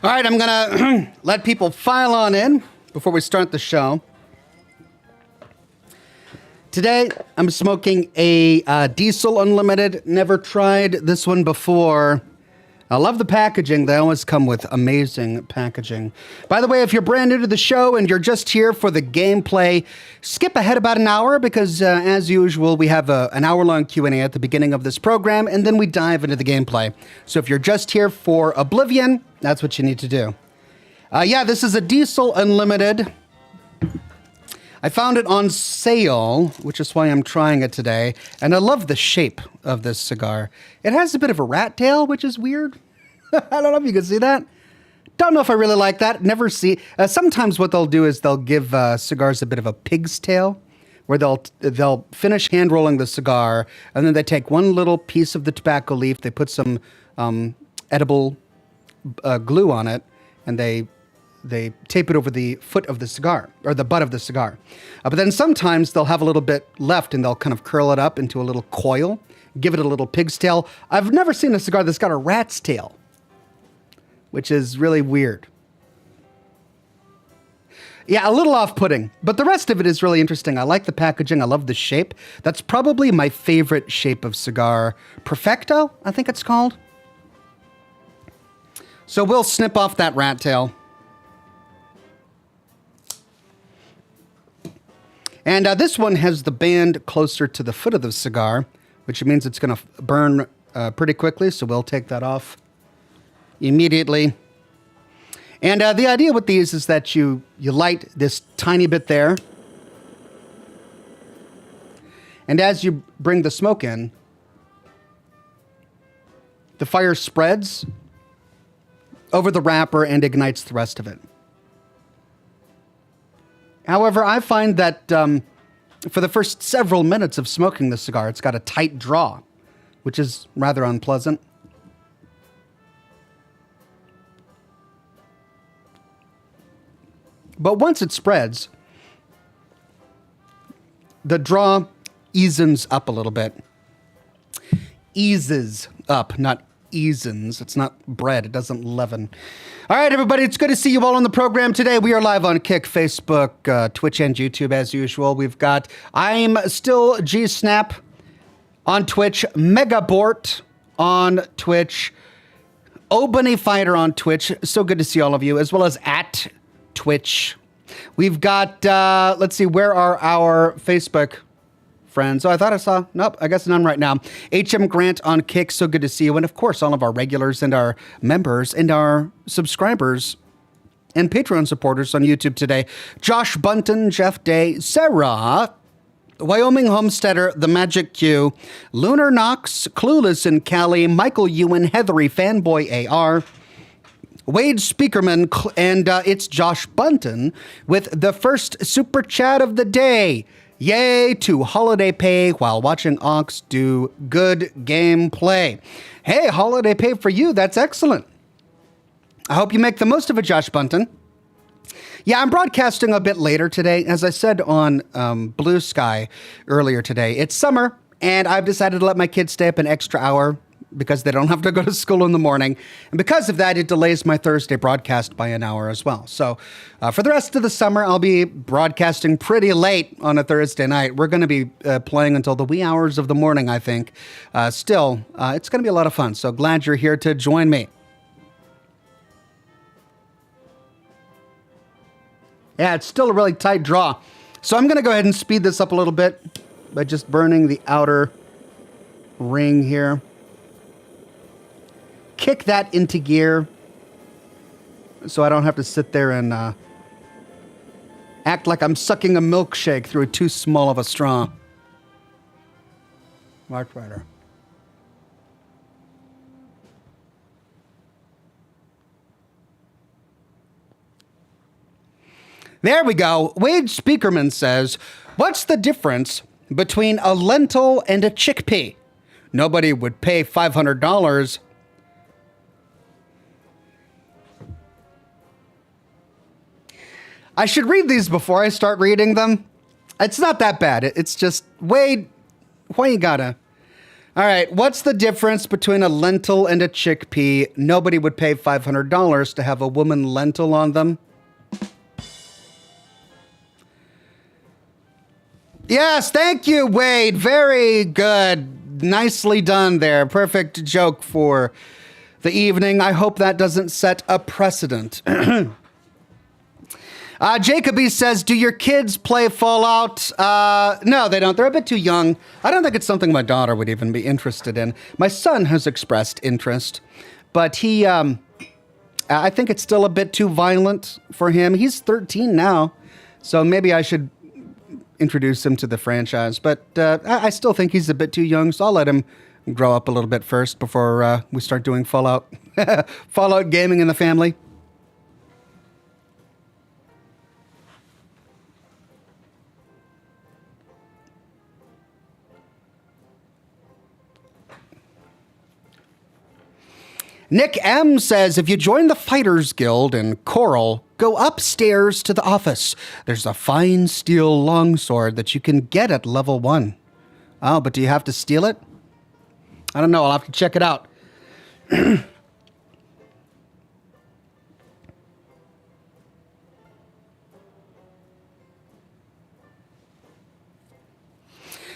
All right, I'm gonna let people file on in before we start the show. Today, I'm smoking a Diesel Unlimited. Never tried this one before. I love the packaging. They always come with amazing packaging. By the way, if you're brand new to the show and you're just here for the gameplay, skip ahead about an hour because, as usual, we have an hour-long Q&A at the beginning of this program, and then we dive into the gameplay. So if you're just here for Oblivion, that's what you need to do. Yeah, this is a Diesel Unlimited. I found it on sale, which is why I'm trying it today, and I love the shape of this cigar. It has a bit of a rat tail, which is weird. I don't know if you can see that. Don't know if I really like that. Never see. Sometimes what they'll do is they'll give cigars a bit of a pig's tail, where they'll finish hand rolling the cigar, and then they take one little piece of the tobacco leaf, they put some edible glue on it, and they tape it over the foot of the cigar, or the butt of the cigar. But then sometimes they'll have a little bit left and they'll kind of curl it up into a little coil, give it a little pig's tail. I've never seen a cigar that's got a rat's tail, which is really weird. Yeah, a little off-putting, but the rest of it is really interesting. I like the packaging. I love the shape. That's probably my favorite shape of cigar. Perfecto, I think it's called. So we'll snip off that rat tail. And this one has the band closer to the foot of the cigar, which means it's going to burn pretty quickly, so we'll take that off immediately. And the idea with these is that you light this tiny bit there, and as you bring the smoke in, the fire spreads over the wrapper and ignites the rest of it. However, I find that for the first several minutes of smoking the cigar, it's got a tight draw, which is rather unpleasant. But once it spreads, the draw eases up a little bit. Eases up, not easens. It's not bread. It doesn't leaven. All right, everybody, it's good to see you all on the program today. We are live on Kick, Facebook, Twitch, and YouTube as usual. We've got I'm Still G-Snap on Twitch, Megabort on Twitch, Obany Fighter on Twitch. So good to see all of you, as well as at Twitch. We've got, let's see, where are our Facebook friends? Oh, I thought I saw, nope, I guess none right now. HM Grant on Kick, so good to see you. And of course, all of our regulars and our members and our subscribers and Patreon supporters on YouTube today. Josh Bunton, Jeff Day, Sarah, Wyoming Homesteader, The Magic Q, Lunar Knox, Clueless and Cali, Michael Ewan, Heathery, Fanboy AR, Wade Speakerman, and it's Josh Bunton with the first super chat of the day. Yay to holiday pay while watching Ox do good gameplay. Hey, holiday pay for you. That's excellent. I hope you make the most of it, Josh Bunton. Yeah, I'm broadcasting a bit later today. As I said on Blue Sky earlier today, it's summer, and I've decided to let my kids stay up an extra hour because they don't have to go to school in the morning. And because of that, it delays my Thursday broadcast by an hour as well. So for the rest of the summer, I'll be broadcasting pretty late on a Thursday night. We're going to be playing until the wee hours of the morning, I think. Still, it's going to be a lot of fun. So glad you're here to join me. Yeah, it's still a really tight draw. So I'm going to go ahead and speed this up a little bit by just burning the outer ring here. Kick that into gear so I don't have to sit there and act like I'm sucking a milkshake through too small of a straw. Mark Ryder. There we go. Wade Speakerman says, what's the difference between a lentil and a chickpea? Nobody would pay $500. I should read these before I start reading them. It's not that bad. It's just, Wade, why you gotta? All right, what's the difference between a lentil and a chickpea? Nobody would pay $500 to have a woman lentil on them. Yes, thank you, Wade. Very good. Nicely done there. Perfect joke for the evening. I hope that doesn't set a precedent. Jacoby says, do your kids play Fallout? No, they don't. They're a bit too young. I don't think it's something my daughter would even be interested in. My son has expressed interest, but he, I think it's still a bit too violent for him. He's 13 now, so maybe I should introduce him to the franchise. But I still think he's a bit too young, so I'll let him grow up a little bit first before we start doing Fallout, Fallout gaming in the family. Nick M says, if you join the Fighters Guild in Coral, go upstairs to the office. There's a fine steel longsword that you can get at level 1. Oh, but do you have to steal it? I don't know. I'll have to check it out.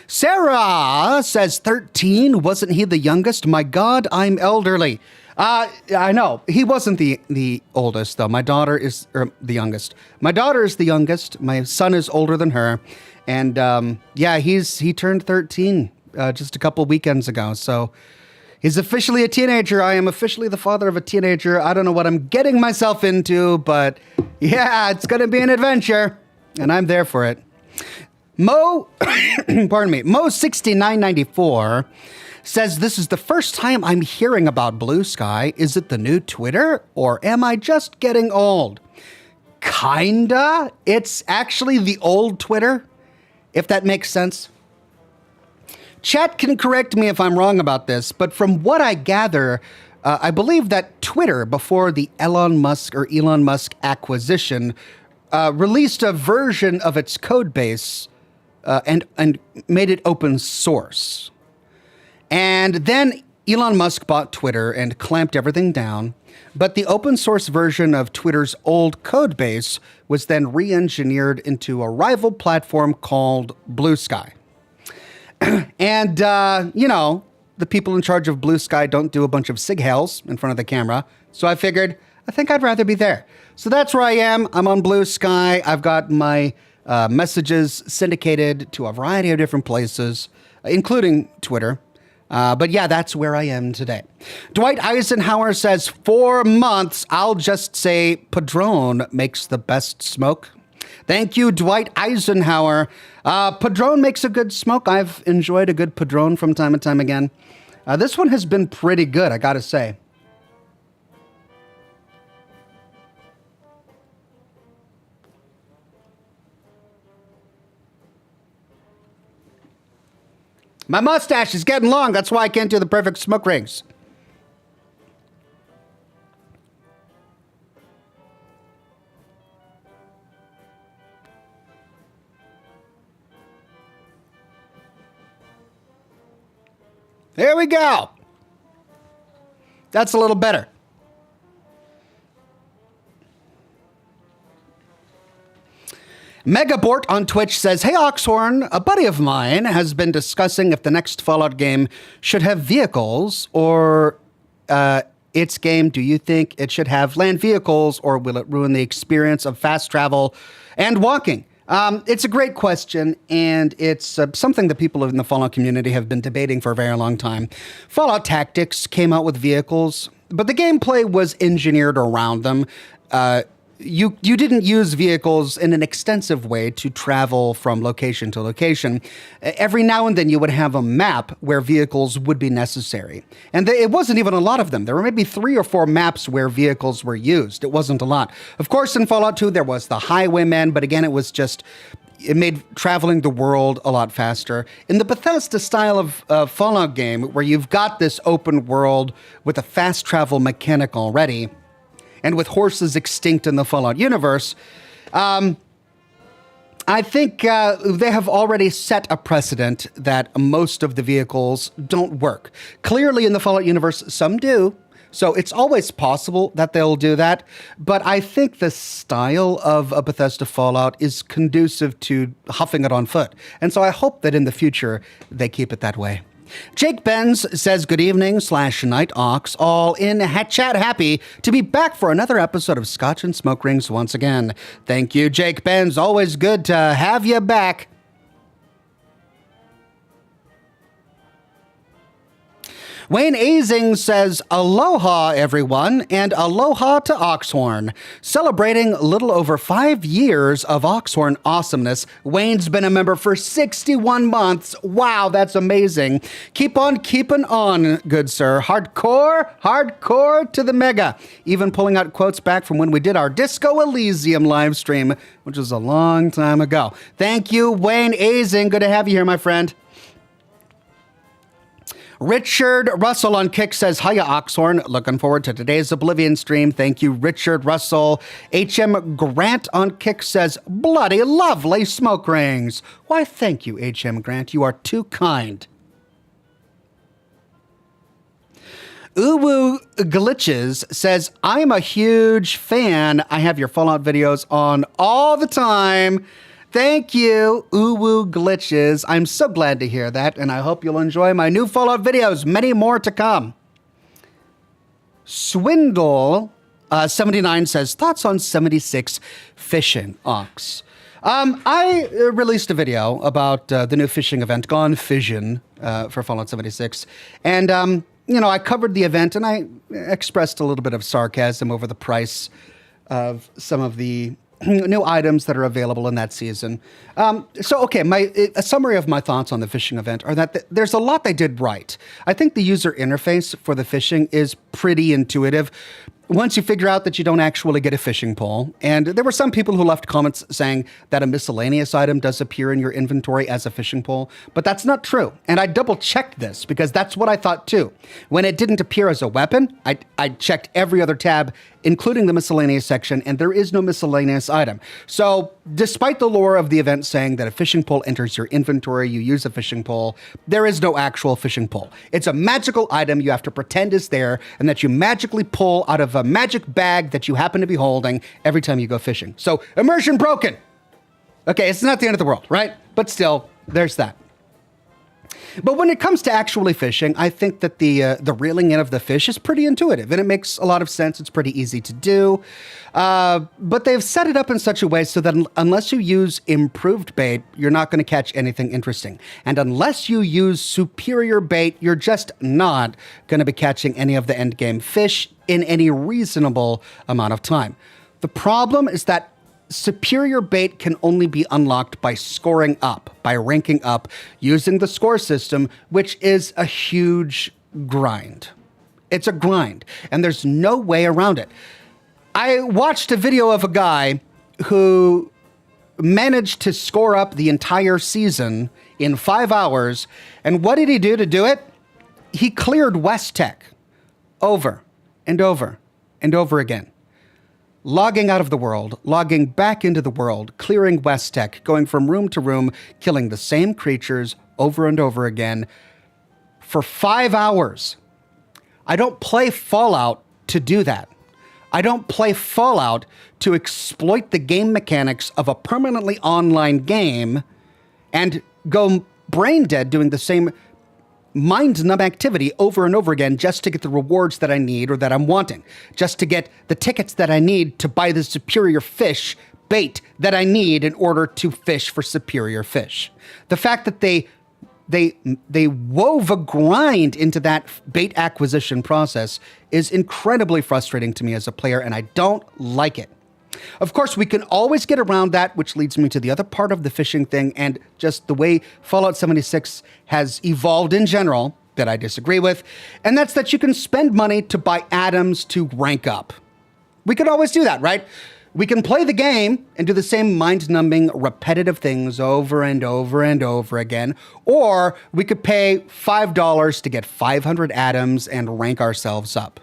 Sarah says, 13? Wasn't he the youngest? My God, I'm elderly. I know. He wasn't the oldest, though. My daughter is the youngest. My daughter is the youngest. My son is older than her. And, yeah, he turned 13 just a couple weekends ago. So he's officially a teenager. I am officially the father of a teenager. I don't know what I'm getting myself into, but, yeah, it's going to be an adventure. And I'm there for it. Mo, pardon me, Mo6994 says, this is the first time I'm hearing about Blue Sky. Is it the new Twitter, or am I just getting old? Kinda. It's actually the old Twitter, if that makes sense. Chat can correct me if I'm wrong about this, but from what I gather, I believe that Twitter, before the Elon Musk acquisition, released a version of its code base and made it open source. And then Elon Musk bought Twitter and clamped everything down. But the open source version of Twitter's old code base was then re-engineered into a rival platform called Blue Sky. And, you know, the people in charge of Blue Sky don't do a bunch of sig hails in front of the camera. So I figured, I think I'd rather be there. So that's where I am. I'm on Blue Sky. I've got my messages syndicated to a variety of different places, including Twitter. But yeah, that's where I am today. Dwight Eisenhower says, 4 months, I'll just say Padron makes the best smoke. Thank you, Dwight Eisenhower. Padron makes a good smoke. I've enjoyed a good Padron from time to time again. This one has been pretty good, I gotta say. My mustache is getting long. That's why I can't do the perfect smoke rings. There we go. That's a little better. Megabort on Twitch says, hey Oxhorn, a buddy of mine has been discussing if the next Fallout game should have vehicles or its game. Do you think it should have land vehicles or will it ruin the experience of fast travel and walking? It's a great question, and it's something that people in the Fallout community have been debating for a very long time. Fallout Tactics came out with vehicles, but the gameplay was engineered around them. You didn't use vehicles in an extensive way to travel from location to location. Every now and then you would have a map where vehicles would be necessary. And it wasn't even a lot of them. There were maybe 3 or 4 maps where vehicles were used. It wasn't a lot. Of course, in Fallout 2, there was the Highwayman, but again, it made traveling the world a lot faster. In the Bethesda style of Fallout game, where you've got this open world with a fast travel mechanic already, and with horses extinct in the Fallout universe, I think they have already set a precedent that most of the vehicles don't work. Clearly, in the Fallout universe, some do. So it's always possible that they'll do that. But I think the style of a Bethesda Fallout is conducive to huffing it on foot. And so I hope that in the future, they keep it that way. Jake Benz says, good evening / night ox, all in chat happy to be back for another episode of Scotch and Smoke Rings once again. Thank you, Jake Benz. Always good to have you back. Wayne Azing says, aloha, everyone, and aloha to Oxhorn. Celebrating a little over 5 years of Oxhorn awesomeness. Wayne's been a member for 61 months. Wow, that's amazing. Keep on keeping on, good sir. Hardcore to the mega. Even pulling out quotes back from when we did our Disco Elysium live stream, which was a long time ago. Thank you, Wayne Azing. Good to have you here, my friend. Richard Russell on Kick says, hiya, Oxhorn. Looking forward to today's Oblivion stream. Thank you, Richard Russell. HM Grant on Kick says, bloody lovely smoke rings. Why, thank you, HM Grant. You are too kind. Uwu Glitches says, I'm a huge fan. I have your Fallout videos on all the time. Thank you, Uwu Glitches. I'm so glad to hear that, and I hope you'll enjoy my new Fallout videos. Many more to come. Swindle 79 says, thoughts on 76 fishing, Ox? I released a video about the new fishing event, Gone Fission, for Fallout 76. And, I covered the event, and I expressed a little bit of sarcasm over the price of some of the new items that are available in that season. A summary of my thoughts on the fishing event are that there's a lot they did right. I think the user interface for the fishing is pretty intuitive once you figure out that you don't actually get a fishing pole. And there were some people who left comments saying that a miscellaneous item does appear in your inventory as a fishing pole, but that's not true. And I double checked this because that's what I thought too. When it didn't appear as a weapon, I checked every other tab, including the miscellaneous section, and there is no miscellaneous item. So despite the lore of the event saying that a fishing pole enters your inventory, you use a fishing pole, there is no actual fishing pole. It's a magical item you have to pretend is there and that you magically pull out of a magic bag that you happen to be holding every time you go fishing. So immersion broken. Okay, it's not the end of the world, right? But still, there's that. But when it comes to actually fishing, I think that the reeling in of the fish is pretty intuitive, and it makes a lot of sense. It's pretty easy to do. But they've set it up in such a way so that unless you use improved bait, you're not going to catch anything interesting. And unless you use superior bait, you're just not going to be catching any of the endgame fish in any reasonable amount of time. The problem is that superior bait can only be unlocked by scoring up, by ranking up, using the score system, which is a huge grind. It's a grind, and there's no way around it. I watched a video of a guy who managed to score up the entire season in 5 hours, and what did he do to do it? He cleared West Tech over and over and over again. Logging out of the world, logging back into the world, clearing West Tech, going from room to room, killing the same creatures over and over again for 5 hours. I don't play Fallout to do that. I don't play Fallout to exploit the game mechanics of a permanently online game and go brain dead doing the same mind-numb activity over and over again just to get the rewards that I need or that I'm wanting, just to get the tickets that I need to buy the superior fish bait that I need in order to fish for superior fish. The fact that they wove a grind into that bait acquisition process is incredibly frustrating to me as a player, and I don't like it. Of course, we can always get around that, which leads me to the other part of the fishing thing and just the way Fallout 76 has evolved in general that I disagree with, and that's that you can spend money to buy atoms to rank up. We could always do that, right? We can play the game and do the same mind-numbing, repetitive things over and over and over again, or we could pay $5 to get 500 atoms and rank ourselves up.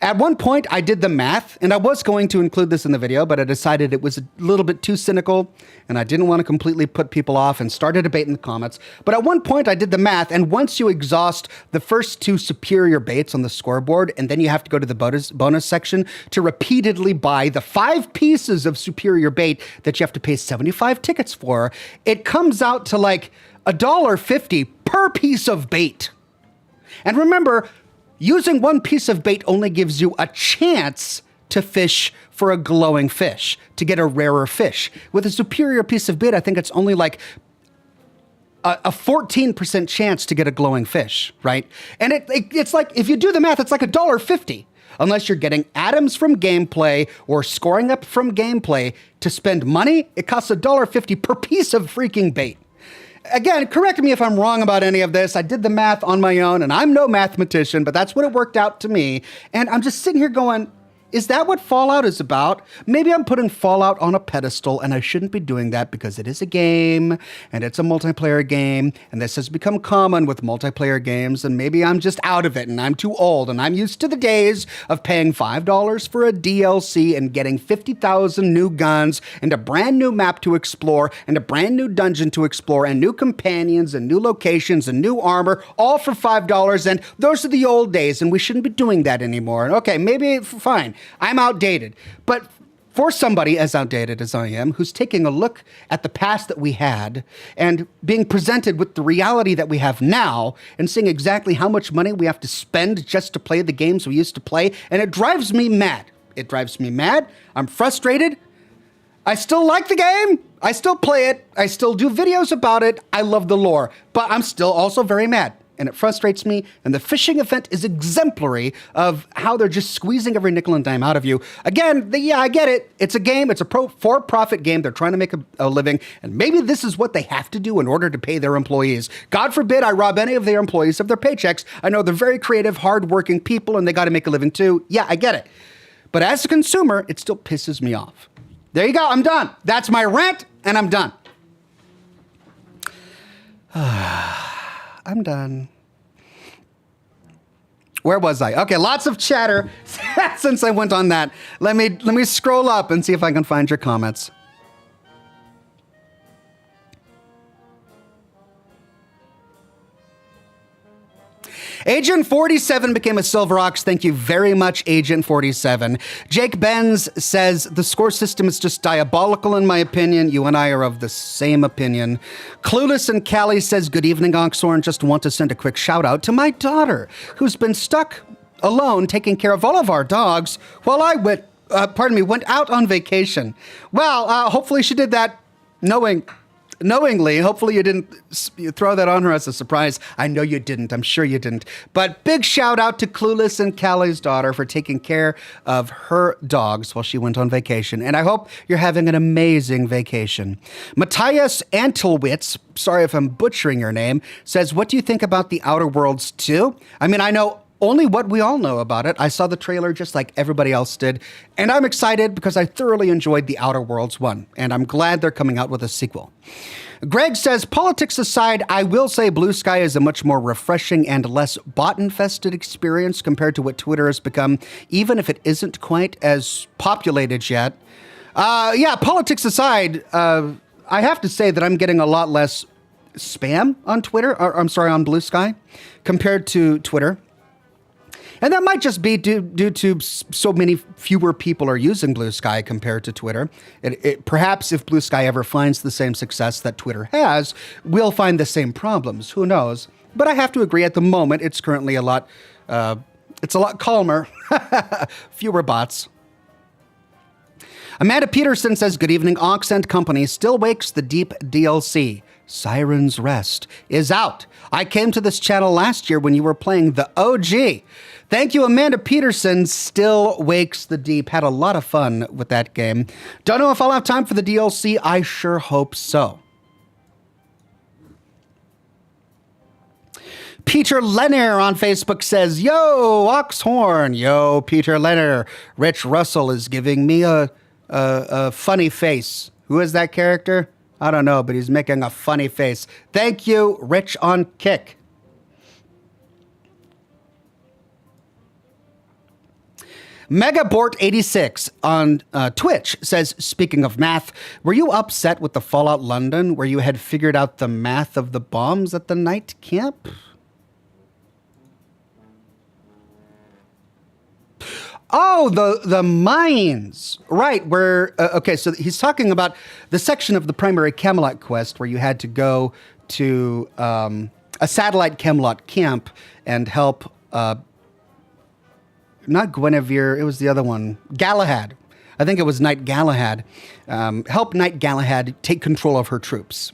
At one point, I did the math, and I was going to include this in the video, but I decided it was a little bit too cynical, and I didn't want to completely put people off and start a debate in the comments. But at one point, I did the math, and once you exhaust the first 2 superior baits on the scoreboard, and then you have to go to the bonus section to repeatedly buy the 5 pieces of superior bait that you have to pay 75 tickets for, it comes out to like $1.50 per piece of bait. And remember, using 1 piece of bait only gives you a chance to fish for a glowing fish, to get a rarer fish. With a superior piece of bait, I think it's only like a 14% chance to get a glowing fish, right? And it's like, if you do the math, it's like $1.50. Unless you're getting atoms from gameplay or scoring up from gameplay to spend money, it costs $1.50 per piece of freaking bait. Again, correct me if I'm wrong about any of this. I did the math on my own, and I'm no mathematician, but that's what it worked out to me. And I'm just sitting here going, is that what Fallout is about? Maybe I'm putting Fallout on a pedestal, and I shouldn't be doing that because it is a game, and it's a multiplayer game, and this has become common with multiplayer games, and maybe I'm just out of it, and I'm too old, and I'm used to the days of paying $5 for a DLC and getting 50,000 new guns, and a brand new map to explore, and a brand new dungeon to explore, and new companions, and new locations, and new armor, all for $5, and those are the old days, and we shouldn't be doing that anymore. Okay, maybe, fine. I'm outdated, but for somebody as outdated as I am, who's taking a look at the past that we had and being presented with the reality that we have now and seeing exactly how much money we have to spend just to play the games we used to play, and it drives me mad. It drives me mad. I'm frustrated. I still like the game. I still play it. I still do videos about it. I love the lore, but I'm still also very mad. And it frustrates me, and the fishing event is exemplary of how they're just squeezing every nickel and dime out of you. Again, yeah, I get it. It's a game. It's a for-profit game. They're trying to make a living, and maybe this is what they have to do in order to pay their employees. God forbid I rob any of their employees of their paychecks. I know they're very creative, hardworking people, and they got to make a living too. Yeah, I get it. But as a consumer, it still pisses me off. There you go. I'm done. That's my rant, and I'm done. I'm done. Where was I? Okay, lots of chatter since I went on that. Let me scroll up and see if I can find your comments. Agent 47 became a Silver Ox. Thank you very much, Agent 47. Jake Benz says, the score system is just diabolical in my opinion. You and I are of the same opinion. Clueless and Callie says, good evening, Oxhorn. Just want to send a quick shout out to my daughter, who's been stuck alone taking care of all of our dogs while I went out on vacation. Well, hopefully she did that knowingly. Hopefully you didn't throw that on her as a surprise. I know you didn't. I'm sure you didn't. But big shout out to Clueless and Callie's daughter for taking care of her dogs while she went on vacation. And I hope you're having an amazing vacation. Matthias Antelwitz, sorry if I'm butchering your name, says, what do you think about The Outer Worlds 2? I mean, I know only what we all know about it. I saw the trailer just like everybody else did, and I'm excited because I thoroughly enjoyed The Outer Worlds 1, and I'm glad they're coming out with a sequel. Greg says, politics aside, I will say Blue Sky is a much more refreshing and less bot-infested experience compared to what Twitter has become, even if it isn't quite as populated yet. Yeah, politics aside, I have to say that I'm getting a lot less spam on Twitter, on Blue Sky, compared to Twitter. And that might just be due to so many fewer people are using Blue Sky compared to Twitter. Perhaps if Blue Sky ever finds the same success that Twitter has, we'll find the same problems. Who knows? But I have to agree, at the moment, it's currently a lot calmer. Fewer bots. Amanda Peterson says, good evening, Ox and Company. Still Wakes the Deep DLC. Siren's Rest is out. I came to this channel last year when you were playing the OG. Thank you, Amanda Peterson. Still Wakes the Deep. Had a lot of fun with that game. Don't know if I'll have time for the DLC. I sure hope so. Peter Lenner on Facebook says, yo, Oxhorn. Yo, Peter Lenner. Rich Russell is giving me a funny face. Who is that character? I don't know, but he's making a funny face. Thank you, Rich on Kick. Megabort86 on Twitch says, speaking of math, were you upset with the Fallout London where you had figured out the math of the bombs at the night camp? Oh, the mines. Right, where, okay, so he's talking about the section of the primary Camelot quest where you had to go to a satellite Camelot camp and help, not Guinevere, it was the other one, Galahad. I think it was Knight Galahad. Help Knight Galahad take control of her troops.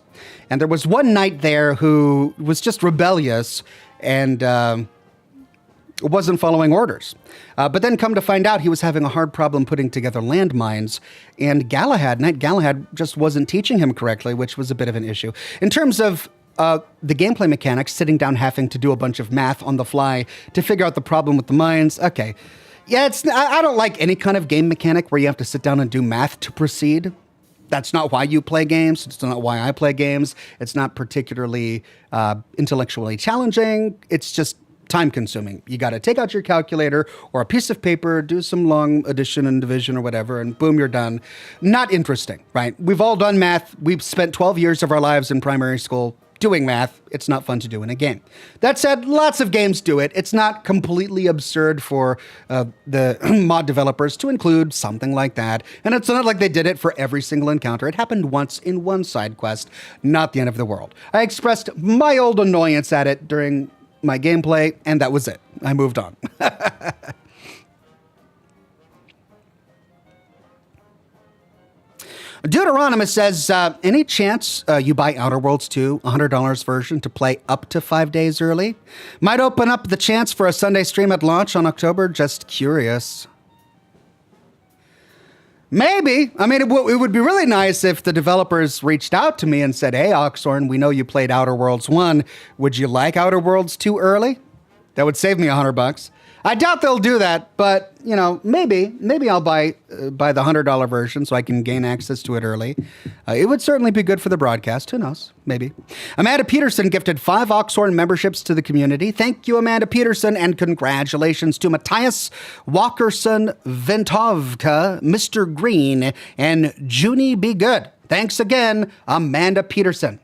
And there was one knight there who was just rebellious and wasn't following orders. But then come to find out he was having a hard problem putting together landmines, and Knight Galahad just wasn't teaching him correctly, which was a bit of an issue. In terms of the gameplay mechanics, sitting down having to do a bunch of math on the fly to figure out the problem with the mines, okay. Yeah, I don't like any kind of game mechanic where you have to sit down and do math to proceed. That's not why you play games. It's not why I play games. It's not particularly intellectually challenging. It's just time-consuming. You got to take out your calculator or a piece of paper, do some long addition and division or whatever, and boom, you're done. Not interesting, right? We've all done math. We've spent 12 years of our lives in primary school doing math. It's not fun to do in a game. That said, lots of games do it. It's not completely absurd for the mod developers to include something like that. And it's not like they did it for every single encounter. It happened once in one side quest, not the end of the world. I expressed my old annoyance at it during my gameplay, and that was it. I moved on. Deuteronomous says, any chance you buy Outer Worlds 2, $100 version to play up to 5 days early? Might open up the chance for a Sunday stream at launch on October. Just curious. Maybe. I mean, it would be really nice if the developers reached out to me and said, hey, Oxhorn, we know you played Outer Worlds 1. Would you like Outer Worlds 2 early? That would save me $100. I doubt they'll do that, but, you know, maybe I'll buy the $100 version so I can gain access to it early. It would certainly be good for the broadcast. Who knows? Maybe. Amanda Peterson gifted 5 Oxhorn memberships to the community. Thank you, Amanda Peterson, and congratulations to Matthias Walkerson, Ventovka, Mr. Green, and Junie Be Good. Thanks again, Amanda Peterson.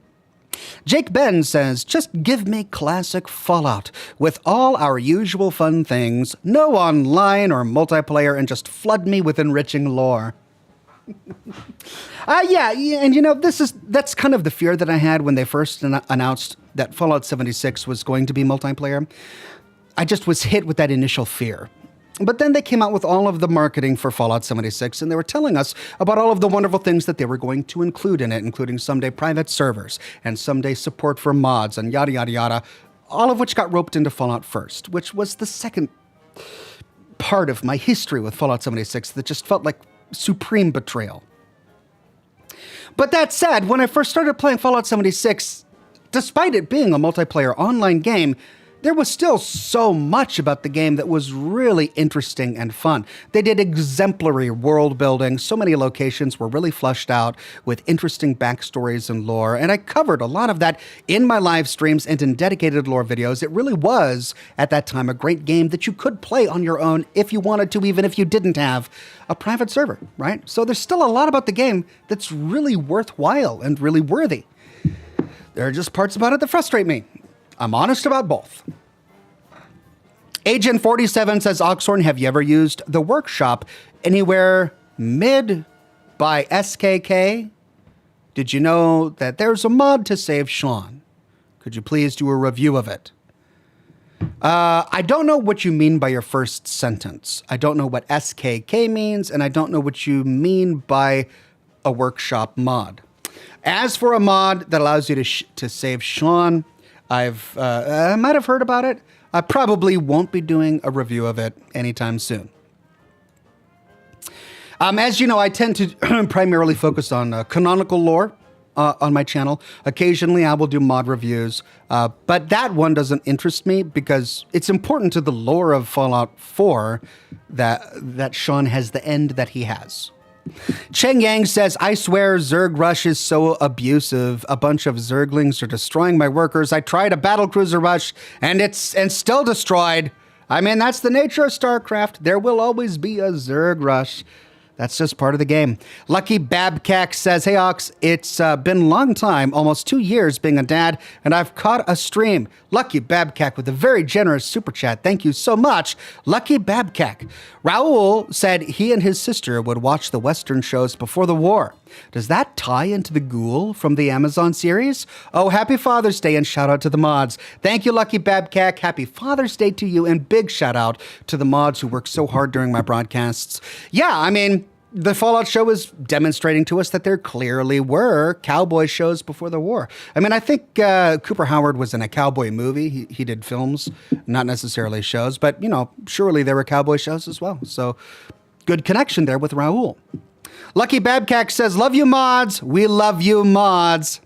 Jake Ben says, just give me classic Fallout with all our usual fun things, no online or multiplayer, and just flood me with enriching lore. Yeah, and you know, that's kind of the fear that I had when they first announced that Fallout 76 was going to be multiplayer. I just was hit with that initial fear. But then they came out with all of the marketing for Fallout 76, and they were telling us about all of the wonderful things that they were going to include in it, including someday private servers and someday support for mods and yada, yada, yada, all of which got roped into Fallout First, which was the second part of my history with Fallout 76 that just felt like supreme betrayal. But that said, when I first started playing Fallout 76, despite it being a multiplayer online game, there was still so much about the game that was really interesting and fun. They did exemplary world building. So many locations were really fleshed out with interesting backstories and lore. And I covered a lot of that in my live streams and in dedicated lore videos. It really was, at that time, a great game that you could play on your own if you wanted to, even if you didn't have a private server, right? So there's still a lot about the game that's really worthwhile and really worthy. There are just parts about it that frustrate me. I'm honest about both. Agent 47 says, Oxhorn, have you ever used the workshop anywhere mid by SKK? Did you know that there's a mod to save Sean? Could you please do a review of it? I don't know what you mean by your first sentence. I don't know what SKK means, and I don't know what you mean by a workshop mod. As for a mod that allows you to save Sean, I might have heard about it. I probably won't be doing a review of it anytime soon. As you know, I tend to primarily focus on canonical lore on my channel. Occasionally, I will do mod reviews, but that one doesn't interest me because it's important to the lore of Fallout 4 that Sean has the end that he has. Cheng Yang says, I swear Zerg Rush is so abusive. A bunch of Zerglings are destroying my workers. I tried a battlecruiser rush and it's still destroyed. I mean, that's the nature of StarCraft. There will always be a Zerg rush. That's just part of the game. Lucky Babcack says, hey, Ox, it's been a long time, almost 2 years being a dad, and I've caught a stream. Lucky Babcack with a very generous super chat. Thank you so much, Lucky Babcack. Raul said he and his sister would watch the Western shows before the war. Does that tie into the Ghoul from the Amazon series? Oh, happy Father's Day and shout out to the mods. Thank you, Lucky Babcack. Happy Father's Day to you and big shout out to the mods who work so hard during my broadcasts. Yeah, I mean, the Fallout show is demonstrating to us that there clearly were cowboy shows before the war. I mean, I think Cooper Howard was in a cowboy movie. He did films, not necessarily shows, but, you know, surely there were cowboy shows as well. So good connection there with Raul. Lucky Babcack says, love you, mods. We love you, mods.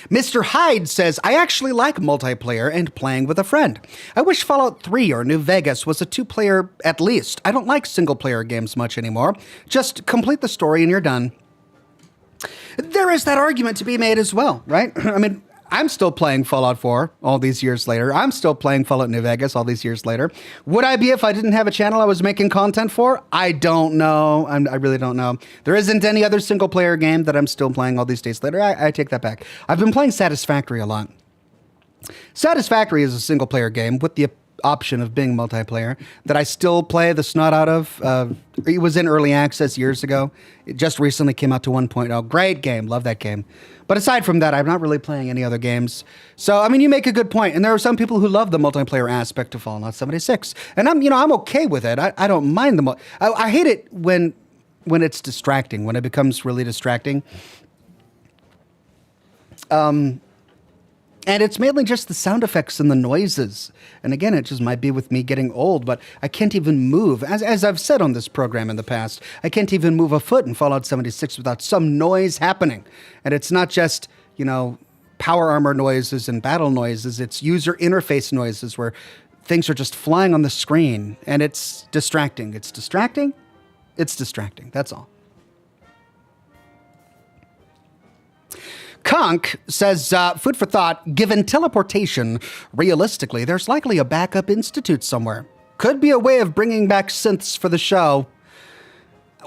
Mr. Hyde says, I actually like multiplayer and playing with a friend. I wish Fallout 3 or New Vegas was a two-player at least. I don't like single-player games much anymore. Just complete the story and you're done. There is that argument to be made as well, right? I mean, I'm still playing Fallout 4 all these years later. I'm still playing Fallout New Vegas all these years later. Would I be if I didn't have a channel I was making content for? I don't know. I really don't know. There isn't any other single-player game that I'm still playing all these days later. I take that back. I've been playing Satisfactory a lot. Satisfactory is a single-player game with the option of being multiplayer that I still play the snot out of. It was in early access years ago. It just recently came out to 1.0. Great game. Love that game. But aside from that, I'm not really playing any other games. So, I mean, you make a good point. And there are some people who love the multiplayer aspect of Fallout 76. And I'm okay with it. I don't mind them. I hate it when it's distracting, when it becomes really distracting. And it's mainly just the sound effects and the noises. And again, it just might be with me getting old, but I can't even move. As I've said on this program in the past, I can't even move a foot in Fallout 76 without some noise happening. And it's not just, power armor noises and battle noises. It's user interface noises where things are just flying on the screen. And it's distracting. It's distracting. It's distracting. That's all. Conk says, food for thought, given teleportation, realistically, there's likely a backup institute somewhere. Could be a way of bringing back synths for the show.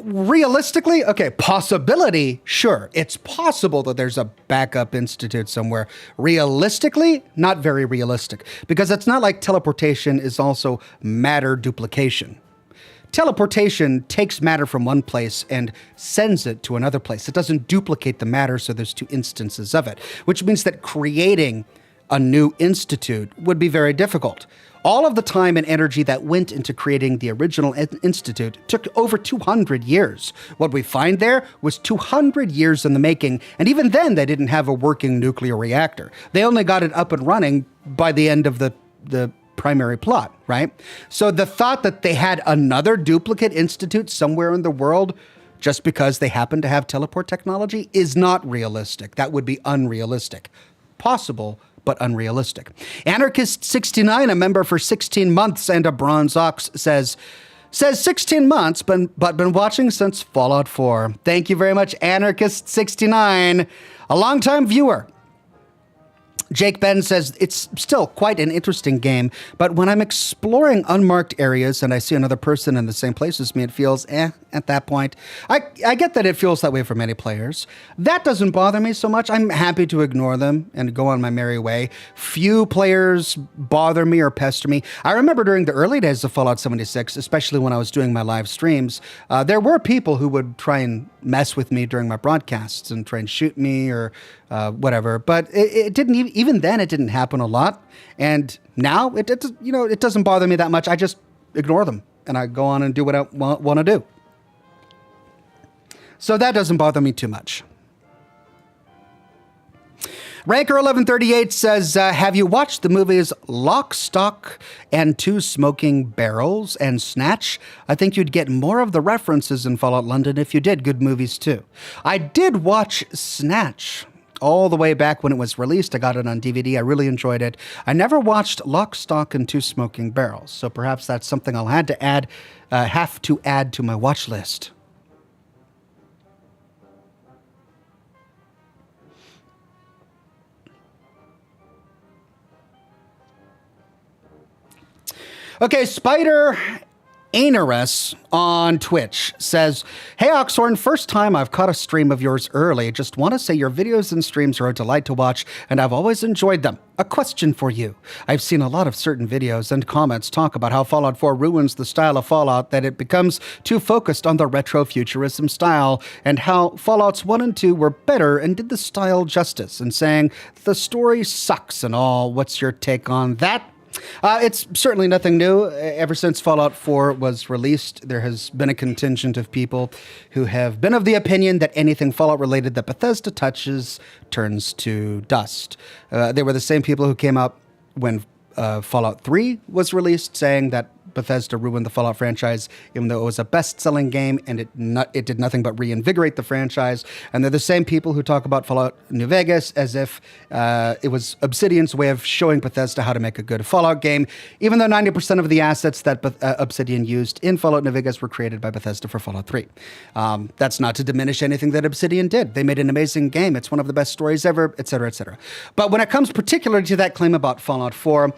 Realistically, okay, possibility, sure. It's possible that there's a backup institute somewhere. Realistically, not very realistic, because it's not like teleportation is also matter duplication. Teleportation takes matter from one place and sends it to another place. It doesn't duplicate the matter, so there's two instances of it, which means that creating a new institute would be very difficult. All of the time and energy that went into creating the original institute took over 200 years. What we find there was 200 years in the making, and even then they didn't have a working nuclear reactor. They only got it up and running by the end of the primary plot, right? So the thought that they had another duplicate institute somewhere in the world just because they happen to have teleport technology is not realistic. That would be unrealistic. Possible, but unrealistic. Anarchist69, a member for 16 months and a bronze ox, says 16 months, but been watching since Fallout 4. Thank you very much, Anarchist69, a longtime viewer. Jake Ben says, it's still quite an interesting game, but when I'm exploring unmarked areas and I see another person in the same place as me, it feels at that point. I get that it feels that way for many players. That doesn't bother me so much. I'm happy to ignore them and go on my merry way. Few players bother me or pester me. I remember during the early days of Fallout 76, especially when I was doing my live streams, there were people who would try and mess with me during my broadcasts and try and shoot me or whatever. But it didn't even then it didn't happen a lot. And now it doesn't bother me that much. I just ignore them and I go on and do what I want to do. So that doesn't bother me too much. Ranker 1138 says, have you watched the movies Lock, Stock, and Two Smoking Barrels and Snatch? I think you'd get more of the references in Fallout London if you did. Good movies, too. I did watch Snatch all the way back when it was released. I got it on DVD. I really enjoyed it. I never watched Lock, Stock, and Two Smoking Barrels, so perhaps that's something I'll have to add to my watch list. Okay, Spider Anorus on Twitch says, "Hey Oxhorn, first time I've caught a stream of yours early. Just want to say your videos and streams are a delight to watch, and I've always enjoyed them. A question for you. I've seen a lot of certain videos and comments talk about how Fallout 4 ruins the style of Fallout, that it becomes too focused on the retro-futurism style, and how Fallouts 1 and 2 were better and did the style justice, and saying the story sucks and all. What's your take on that?" It's certainly nothing new. Ever since Fallout 4 was released, there has been a contingent of people who have been of the opinion that anything Fallout-related that Bethesda touches turns to dust. They were the same people who came out when Fallout 3 was released, saying that Bethesda ruined the Fallout franchise, even though it was a best-selling game and it did nothing but reinvigorate the franchise. And they're the same people who talk about Fallout New Vegas as if it was Obsidian's way of showing Bethesda how to make a good Fallout game, even though 90% of the assets that Obsidian used in Fallout New Vegas were created by Bethesda for Fallout 3. That's not to diminish anything that Obsidian did. They made an amazing game. It's one of the best stories ever, etc., etc. But when it comes particularly to that claim about Fallout 4,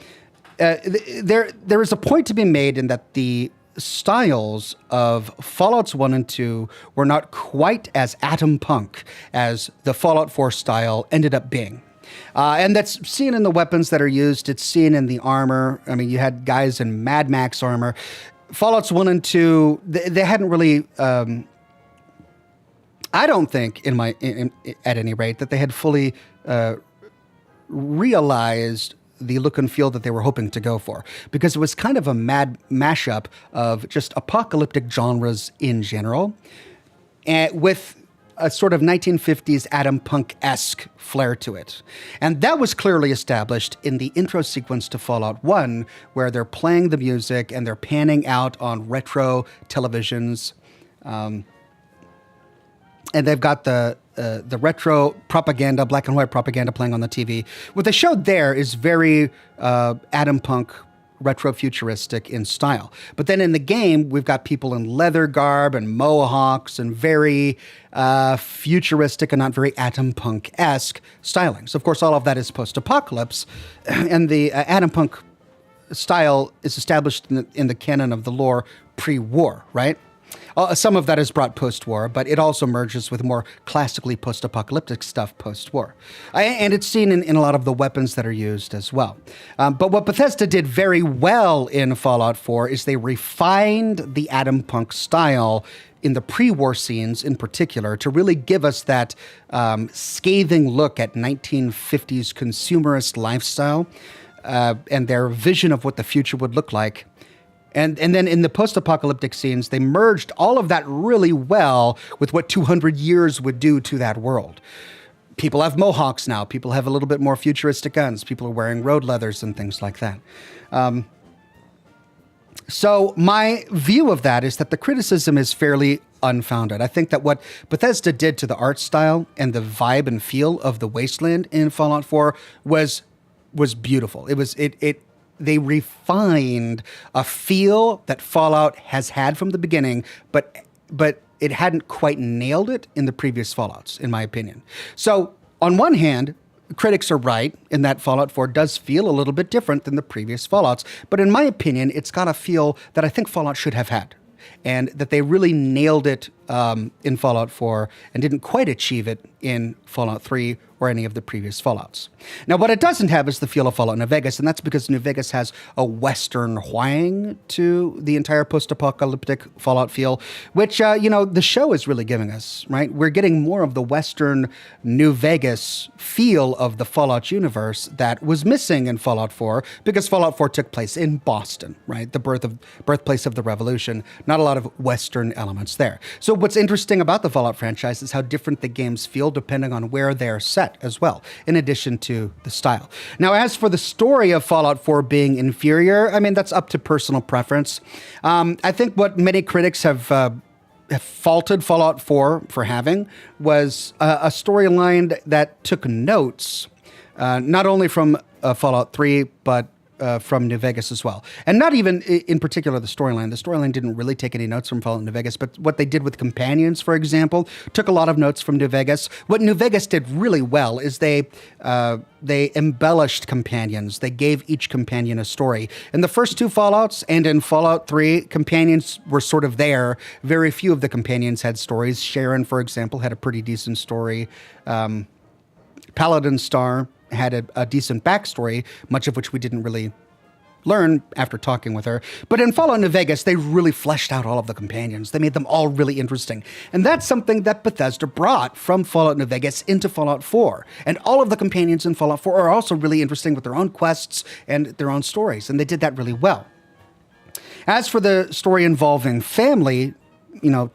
there is a point to be made in that the styles of Fallouts 1 and 2 were not quite as atom punk as the Fallout 4 style ended up being. And that's seen in the weapons that are used. It's seen in the armor. I mean, you had guys in Mad Max armor. Fallouts 1 and 2, they hadn't really... I don't think, at any rate, that they had fully realized the look and feel that they were hoping to go for, because it was kind of a mad mashup of just apocalyptic genres in general, and with a sort of 1950s Atom Punk-esque flair to it. And that was clearly established in the intro sequence to Fallout 1, where they're playing the music and they're panning out on retro televisions. And they've got the retro propaganda, black and white propaganda playing on the TV. What they showed there is very Atom Punk, retro-futuristic in style. But then in the game, we've got people in leather garb and mohawks and very futuristic and not very Atom Punk-esque stylings. Of course, all of that is post-apocalypse, and the Atom Punk style is established in the canon of the lore pre-war, right? Some of that is brought post-war, but it also merges with more classically post-apocalyptic stuff post-war. And it's seen in a lot of the weapons that are used as well. But what Bethesda did very well in Fallout 4 is they refined the Atom Punk style in the pre-war scenes in particular to really give us that scathing look at 1950s consumerist lifestyle and their vision of what the future would look like. And then in the post-apocalyptic scenes, they merged all of that really well with what 200 years would do to that world. People have mohawks now. People have a little bit more futuristic guns. People are wearing road leathers and things like that. So my view of that is that the criticism is fairly unfounded. I think that what Bethesda did to the art style and the vibe and feel of the wasteland in Fallout 4 was beautiful. They refined a feel that Fallout has had from the beginning, but it hadn't quite nailed it in the previous Fallouts, in my opinion. So on one hand, critics are right in that Fallout 4 does feel a little bit different than the previous Fallouts, but in my opinion, it's got a feel that I think Fallout should have had, and that they really nailed it in Fallout 4 and didn't quite achieve it in Fallout 3 or any of the previous Fallouts. Now, what it doesn't have is the feel of Fallout New Vegas, and that's because New Vegas has a Western whang to the entire post-apocalyptic Fallout feel, which, the show is really giving us, right? We're getting more of the Western New Vegas feel of the Fallout universe that was missing in Fallout 4, because Fallout 4 took place in Boston, right? The birthplace of the Revolution. Not a lot of Western elements there. So what's interesting about the Fallout franchise is how different the games feel depending on where they're set as well, in addition to the style. Now, as for the story of Fallout 4 being inferior, I mean, that's up to personal preference. I think what many critics have faulted Fallout 4 for having was a storyline that took notes, not only from Fallout 3, but from New Vegas as well. And not even in particular the storyline. The storyline didn't really take any notes from Fallout New Vegas, but what they did with companions, for example, took a lot of notes from New Vegas. What New Vegas did really well is they embellished companions. They gave each companion a story. In the first two Fallouts and in Fallout 3, companions were sort of there. Very few of the companions had stories. Sharon, for example, had a pretty decent story. Paladin Star had a decent backstory, much of which we didn't really learn after talking with her. But in Fallout New Vegas, they really fleshed out all of the companions. They made them all really interesting. And that's something that Bethesda brought from Fallout New Vegas into Fallout 4. And all of the companions in Fallout 4 are also really interesting with their own quests and their own stories. And they did that really well. As for the story involving family,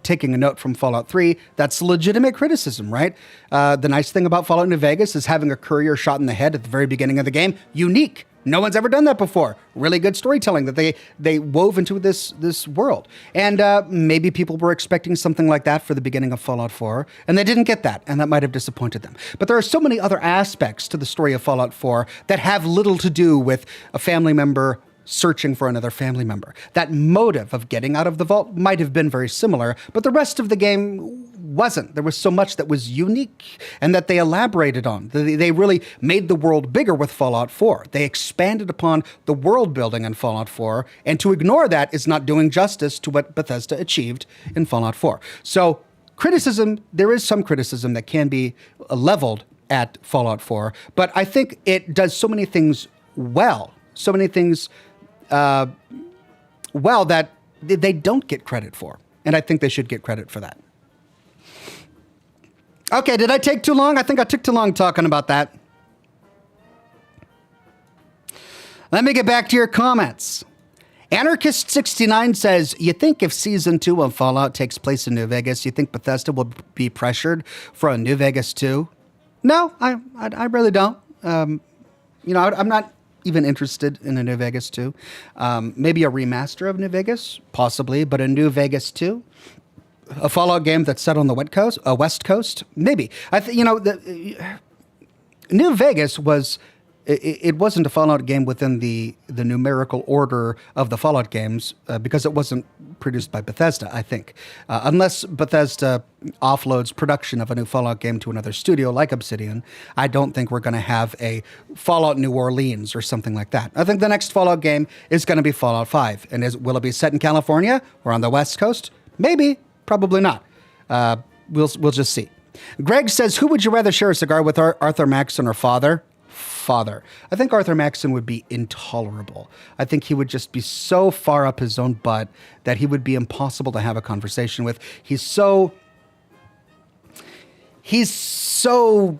taking a note from Fallout 3, that's legitimate criticism, right? The nice thing about Fallout New Vegas is having a courier shot in the head at the very beginning of the game. Unique. No one's ever done that before. Really good storytelling that they wove into this world. And maybe people were expecting something like that for the beginning of Fallout 4, and they didn't get that, and that might have disappointed them. But there are so many other aspects to the story of Fallout 4 that have little to do with a family member searching for another family member. That motive of getting out of the vault might have been very similar, but the rest of the game wasn't. There was so much that was unique and that they elaborated on. They really made the world bigger with Fallout 4. They expanded upon the world building in Fallout 4, and to ignore that is not doing justice to what Bethesda achieved in Fallout 4. So there is some criticism that can be leveled at Fallout 4, but I think it does so many things well, that they don't get credit for. And I think they should get credit for that. Okay, did I take too long? I think I took too long talking about that. Let me get back to your comments. Anarchist69 says, you think if Season 2 of Fallout takes place in New Vegas, you think Bethesda will be pressured for a New Vegas 2? No, I really don't. I'm not even interested in a New Vegas 2. Maybe a remaster of New Vegas, possibly, but a New Vegas 2? A Fallout game that's set on the West Coast? Maybe. New Vegas was... It wasn't a Fallout game within the numerical order of the Fallout games because it wasn't produced by Bethesda, I think. Unless Bethesda offloads production of a new Fallout game to another studio like Obsidian, I don't think we're going to have a Fallout New Orleans or something like that. I think the next Fallout game is going to be Fallout 5. And will it be set in California or on the West Coast? Maybe. Probably not. We'll just see. Greg says, who would you rather share a cigar with, Arthur Maxson or Father? Father. I think Arthur Maxson would be intolerable. I think he would just be so far up his own butt that he would be impossible to have a conversation with. He's so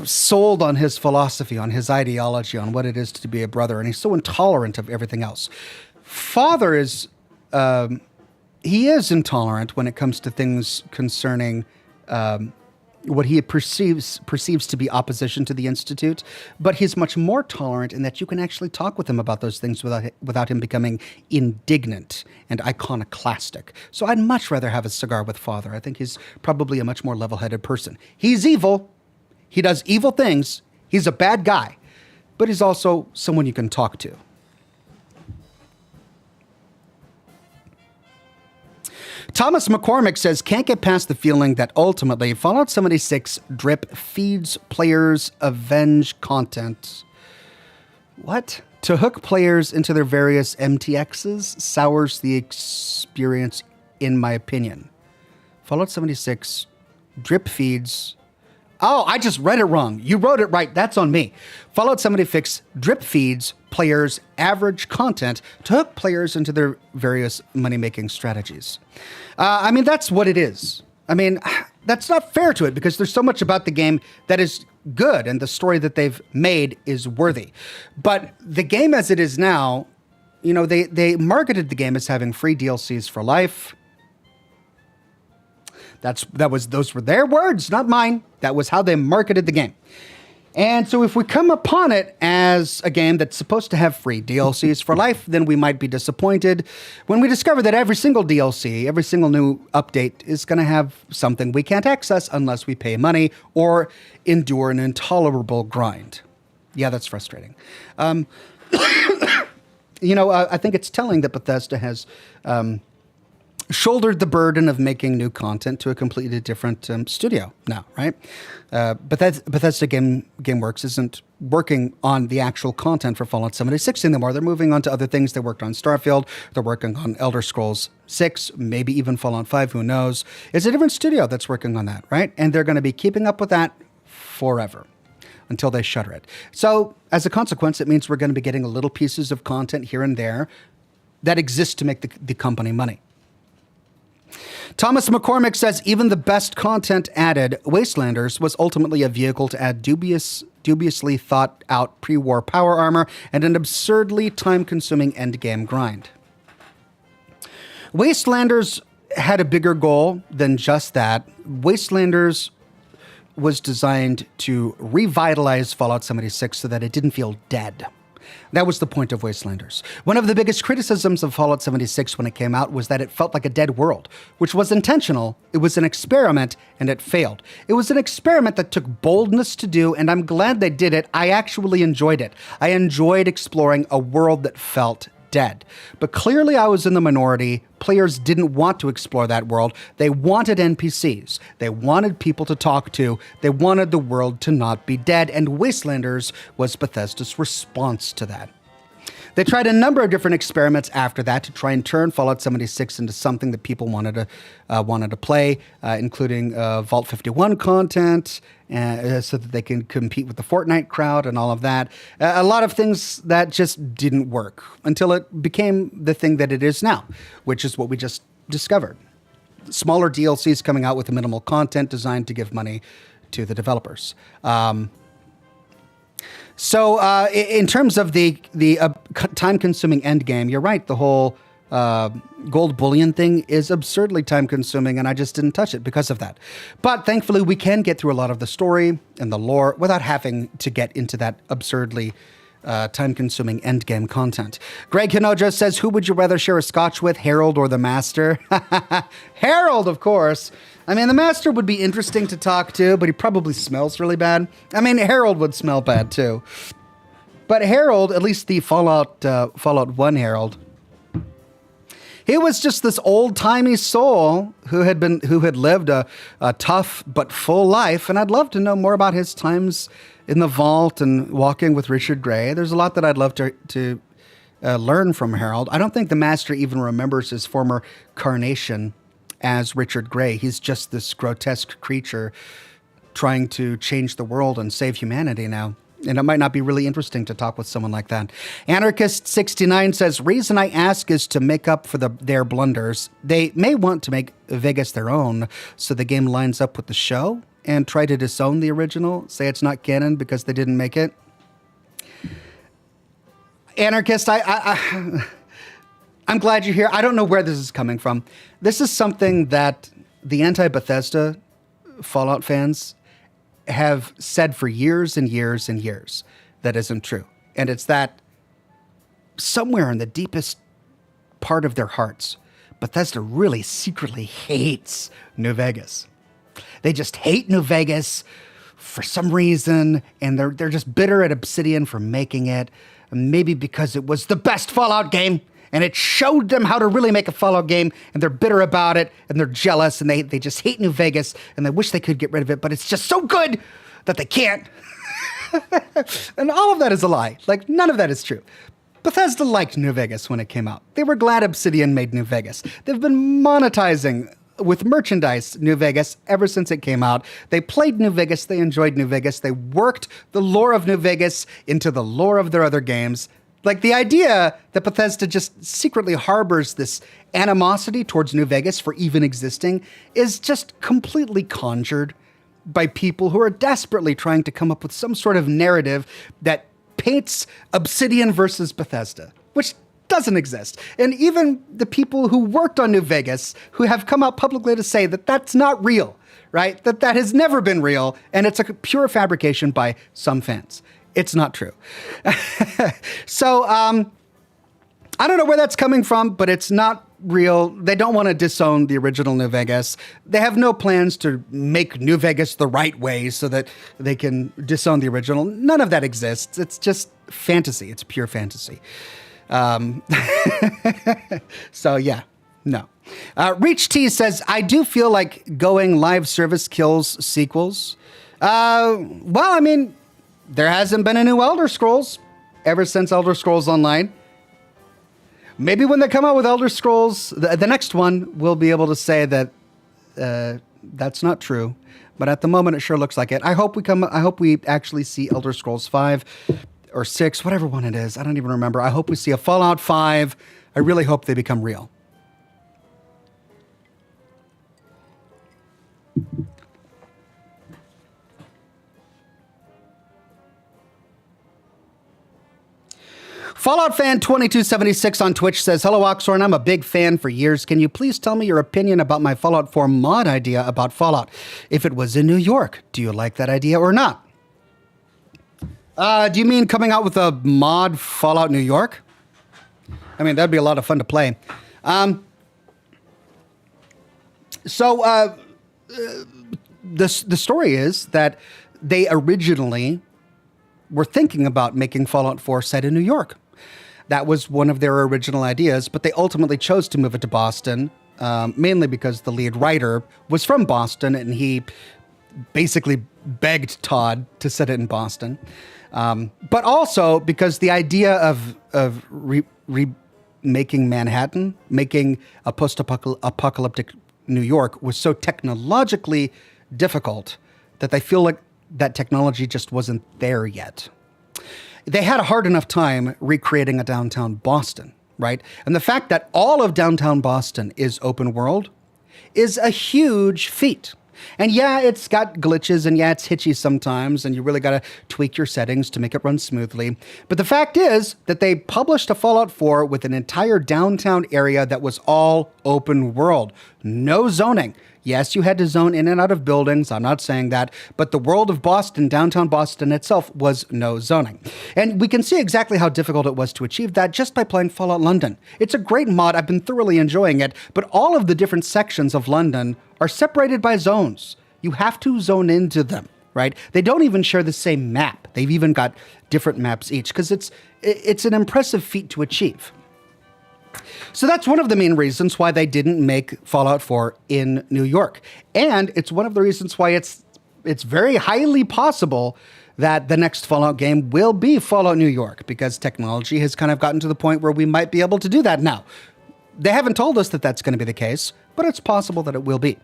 sold on his philosophy, on his ideology, on what it is to be a brother, and he's so intolerant of everything else. Father is, he is intolerant when it comes to things concerning what he perceives to be opposition to the Institute, but he's much more tolerant in that you can actually talk with him about those things without him becoming indignant and iconoclastic. So I'd much rather have a cigar with Father. I think he's probably a much more level-headed person. He's evil. He does evil things. He's a bad guy, but he's also someone you can talk to. Thomas McCormick says, can't get past the feeling that ultimately Fallout 76 drip feeds players avenge content. What? To hook players into their various MTXs sours the experience, in my opinion. Fallout 76 drip feeds... Oh, I just read it wrong. You wrote it right. That's on me. Fallout 76 drip feeds players average content to hook players into their various money-making strategies. That's what it is. That's not fair to it because there's so much about the game that is good and the story that they've made is worthy. But the game as it is now, they marketed the game as having free DLCs for life. Those were their words, not mine. That was how they marketed the game. And so if we come upon it as a game that's supposed to have free DLCs for life, then we might be disappointed when we discover that every single DLC, every single new update is going to have something we can't access unless we pay money or endure an intolerable grind. Yeah, that's frustrating. I think it's telling that Bethesda has shouldered the burden of making new content to a completely different studio now, right? Bethesda GameWorks isn't working on the actual content for Fallout 76 anymore. They're moving on to other things. They worked on Starfield. They're working on Elder Scrolls 6, maybe even Fallout 5, who knows? It's a different studio that's working on that, right? And they're going to be keeping up with that forever until they shutter it. So as a consequence, it means we're going to be getting little pieces of content here and there that exist to make the company money. Thomas McCormick says, even the best content added, Wastelanders was ultimately a vehicle to add dubiously thought out pre-war power armor and an absurdly time-consuming endgame grind. Wastelanders had a bigger goal than just that. Wastelanders was designed to revitalize Fallout 76 so that it didn't feel dead. That was the point of Wastelanders. One of the biggest criticisms of Fallout 76 when it came out was that it felt like a dead world, which was intentional. It was an experiment, and it failed. It was an experiment that took boldness to do, and I'm glad they did it. I actually enjoyed it. I enjoyed exploring a world that felt dead. But clearly I was in the minority. Players didn't want to explore that world. They wanted NPCs. They wanted people to talk to. They wanted the world to not be dead, and Wastelanders was Bethesda's response to that. They tried a number of different experiments after that to try and turn Fallout 76 into something that people wanted to play, including Vault 51 content, so that they can compete with the Fortnite crowd and all of that. A lot of things that just didn't work until it became the thing that it is now, which is what we just discovered. Smaller DLCs coming out with minimal content designed to give money to the developers. So in terms of the time-consuming endgame, you're right. The whole gold bullion thing is absurdly time-consuming, and I just didn't touch it because of that. But thankfully, we can get through a lot of the story and the lore without having to get into that absurdly time-consuming endgame content. Greg Hinoja says, who would you rather share a Scotch with, Harold or the Master? Harold, of course. I mean, the Master would be interesting to talk to, but he probably smells really bad. I mean, Harold would smell bad, too. But Harold, at least the Fallout 1 Harold, he was just this old-timey soul who had lived a tough but full life, and I'd love to know more about his times in the vault and walking with Richard Gray. There's a lot that I'd love to learn from Harold. I don't think the Master even remembers his former carnation as Richard Gray. He's just this grotesque creature trying to change the world and save humanity now. And it might not be really interesting to talk with someone like that. Anarchist69 says, reason I ask is to make up for their blunders. They may want to make Vegas their own, so the game lines up with the show and try to disown the original, say it's not canon because they didn't make it. Anarchist, I'm glad you're here. I don't know where this is coming from. This is something that the anti-Bethesda Fallout fans have said for years and years and years that isn't true. And it's that somewhere in the deepest part of their hearts, Bethesda really secretly hates New Vegas. They just hate New Vegas for some reason, and they're just bitter at Obsidian for making it, maybe because it was the best Fallout game, and it showed them how to really make a Fallout game, and they're bitter about it, and they're jealous, and they just hate New Vegas, and they wish they could get rid of it, but it's just so good that they can't. And all of that is a lie. Like, none of that is true. Bethesda liked New Vegas when it came out. They were glad Obsidian made New Vegas. They've been monetizing with merchandise New Vegas ever since it came out. They played New Vegas. They enjoyed New Vegas. They worked the lore of New Vegas into the lore of their other games. Like, the idea that Bethesda just secretly harbors this animosity towards New Vegas for even existing is just completely conjured by people who are desperately trying to come up with some sort of narrative that paints Obsidian versus Bethesda, which doesn't exist. And even the people who worked on New Vegas, who have come out publicly to say that that's not real, right? That has never been real, and it's a pure fabrication by some fans. It's not true. So, I don't know where that's coming from, but it's not real. They don't want to disown the original New Vegas. They have no plans to make New Vegas the right way so that they can disown the original. None of that exists. It's just fantasy. It's pure fantasy. So yeah, no. Reach T says, I do feel like going live service kills sequels. Well, I mean, there hasn't been a new Elder Scrolls ever since Elder Scrolls Online. Maybe when they come out with Elder Scrolls, the next one, we'll be able to say that that's not true. But at the moment, it sure looks like it. I hope we actually see Elder Scrolls 5 or 6, whatever one it is. I don't even remember. I hope we see a Fallout 5. I really hope they become real. Fallout Fan 2276 on Twitch says, hello, Oxhorn. I'm a big fan for years. Can you please tell me your opinion about my Fallout 4 mod idea about Fallout? If it was in New York, do you like that idea or not? Do you mean coming out with a mod Fallout New York? I mean, that'd be a lot of fun to play. The story is that they originally were thinking about making Fallout 4 set in New York. That was one of their original ideas, but they ultimately chose to move it to Boston, mainly because the lead writer was from Boston, and he basically begged Todd to set it in Boston. But also because the idea of remaking Manhattan, making a post-apocalyptic New York was so technologically difficult that they feel like that technology just wasn't there yet. They had a hard enough time recreating a downtown Boston, right? And the fact that all of downtown Boston is open world is a huge feat. And yeah, it's got glitches, and yeah, it's hitchy sometimes, and you really got to tweak your settings to make it run smoothly. But the fact is that they published a Fallout 4 with an entire downtown area that was all open world. No zoning. Yes, you had to zone in and out of buildings. I'm not saying that. But the world of Boston, downtown Boston itself, was no zoning. And we can see exactly how difficult it was to achieve that just by playing Fallout London. It's a great mod. I've been thoroughly enjoying it. But all of the different sections of London are separated by zones. You have to zone into them, right? They don't even share the same map. They've even got different maps each because it's an impressive feat to achieve. So that's one of the main reasons why they didn't make Fallout 4 in New York. And it's one of the reasons why it's very highly possible that the next Fallout game will be Fallout New York, because technology has kind of gotten to the point where we might be able to do that now. They haven't told us that that's going to be the case, but it's possible that it will be.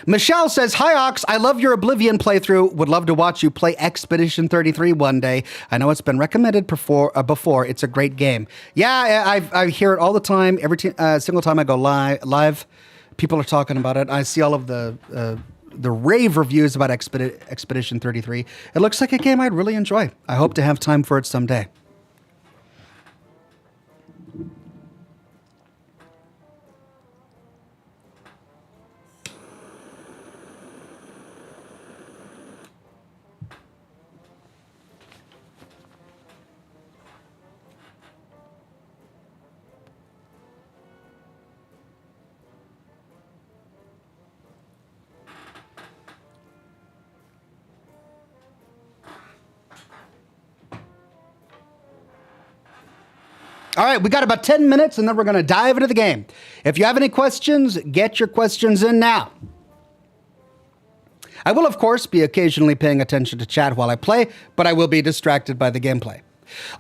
Michelle says, hi, Ox. I love your Oblivion playthrough. Would love to watch you play Expedition 33 one day. I know it's been recommended before. It's a great game. Yeah, I hear it all the time. Every single time I go live, people are talking about it. I see all of the rave reviews about Expedition 33. It looks like a game I'd really enjoy. I hope to have time for it someday. All right, we got about 10 minutes, and then we're going to dive into the game. If you have any questions, get your questions in now. I will, of course, be occasionally paying attention to chat while I play, but I will be distracted by the gameplay.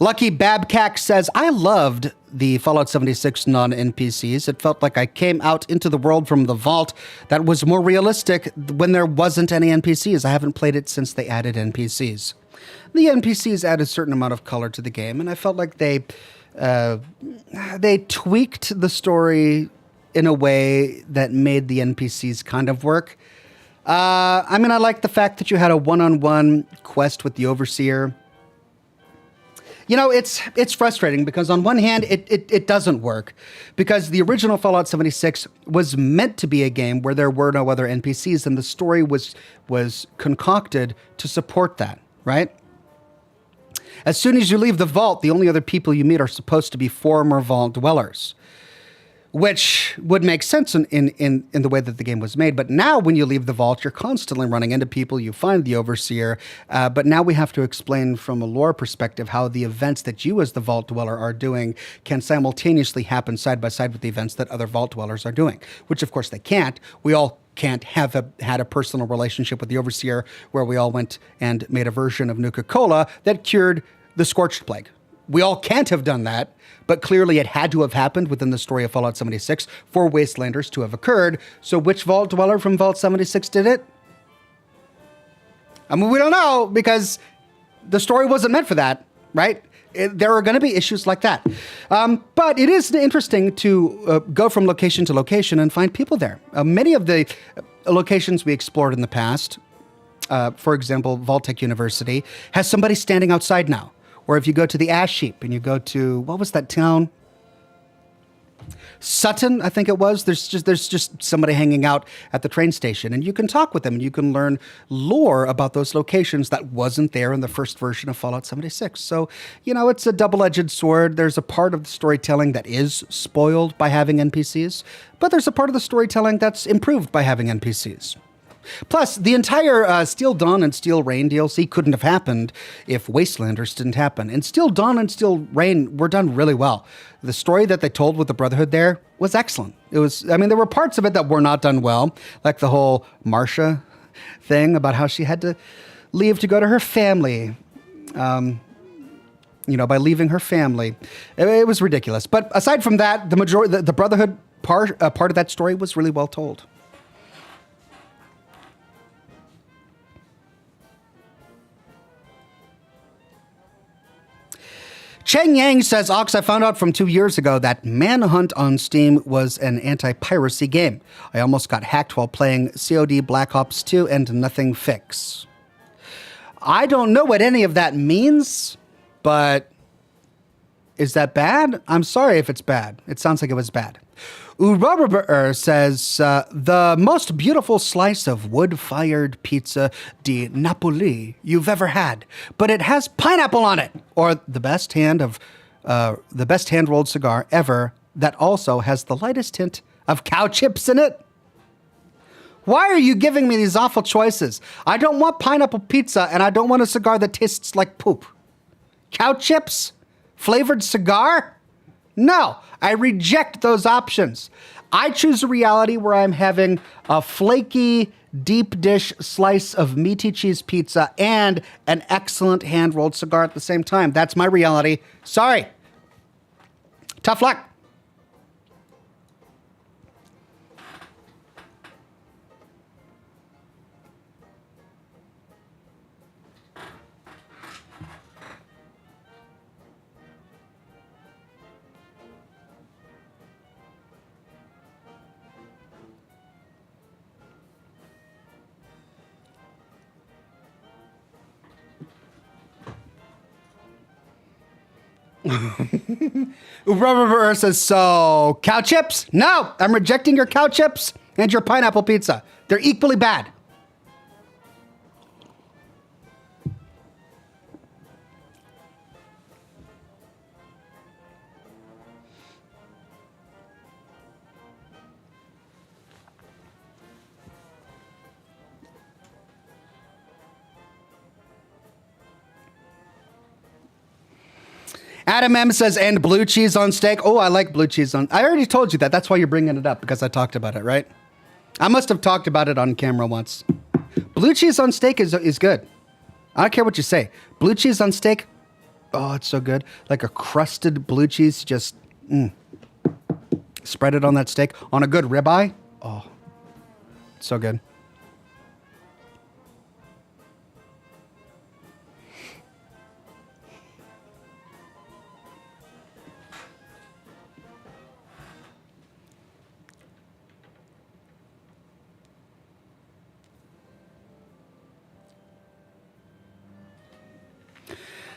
Lucky Babcack says, I loved the Fallout 76 non-NPCs. It felt like I came out into the world from the vault that was more realistic when there wasn't any NPCs. I haven't played it since they added NPCs. The NPCs add a certain amount of color to the game, and I felt like they tweaked the story in a way that made the NPCs kind of work. I mean, I like the fact that you had a one-on-one quest with the Overseer. You know, it's frustrating because on one hand, it doesn't work because the original Fallout 76 was meant to be a game where there were no other NPCs, and the story was concocted to support that, right? As soon as you leave the vault, the only other people you meet are supposed to be former vault dwellers. which would make sense in the way that the game was made. But now when you leave the vault, you're constantly running into people. You find the Overseer. But now we have to explain from a lore perspective how the events that you as the Vault Dweller are doing can simultaneously happen side by side with the events that other Vault Dwellers are doing, which of course they can't. We all can't have had a personal relationship with the Overseer where we all went and made a version of Nuka-Cola that cured the Scorched Plague. We all can't have done that, but clearly it had to have happened within the story of Fallout 76 for Wastelanders to have occurred. So which Vault Dweller from Vault 76 did it? I mean, we don't know because the story wasn't meant for that, right? There are going to be issues like that. But it is interesting to go from location to location and find people there. Many of the locations we explored in the past, for example, Vault-Tec University, has somebody standing outside now. Or if you go to the Ash Heap and you go to, what was that town? Sutton, I think it was. There's just somebody hanging out at the train station, and you can talk with them and you can learn lore about those locations that wasn't there in the first version of Fallout 76. So, you know, it's a double-edged sword. There's a part of the storytelling that is spoiled by having NPCs, but there's a part of the storytelling that's improved by having NPCs. Plus, the entire Steel Dawn and Steel Rain DLC couldn't have happened if Wastelanders didn't happen. And Steel Dawn and Steel Rain were done really well. The story that they told with the Brotherhood there was excellent. It was, I mean, there were parts of it that were not done well, like the whole Marcia thing about how she had to leave to go to her family, you know, by leaving her family. It was ridiculous. But aside from that, the Brotherhood part of that story was really well told. Cheng Yang says, Ox, I found out from 2 years ago that Manhunt on Steam was an anti-piracy game. I almost got hacked while playing COD Black Ops 2 and nothing fix. I don't know what any of that means, but is that bad? I'm sorry if it's bad. It sounds like it was bad. Uraber says, the most beautiful slice of wood-fired pizza di Napoli you've ever had, but it has pineapple on it. Or the best hand-rolled cigar ever that also has the lightest hint of cow chips in it. Why are you giving me these awful choices? I don't want pineapple pizza, and I don't want a cigar that tastes like poop. Cow chips? Flavored cigar? No, I reject those options. I choose a reality where I'm having a flaky, deep dish slice of meaty cheese pizza and an excellent hand-rolled cigar at the same time. That's my reality. Sorry. Tough luck. Rubber says, so cow chips? No, I'm rejecting your cow chips and your pineapple pizza. They're equally bad. Adam M says, and blue cheese on steak. Oh, I like blue cheese on... I already told you that. That's why you're bringing it up, because I talked about it, right? I must have talked about it on camera once. Blue cheese on steak is good. I don't care what you say. Blue cheese on steak, oh, it's so good. Like a crusted blue cheese, just spread it on that steak. On a good ribeye, oh, so good.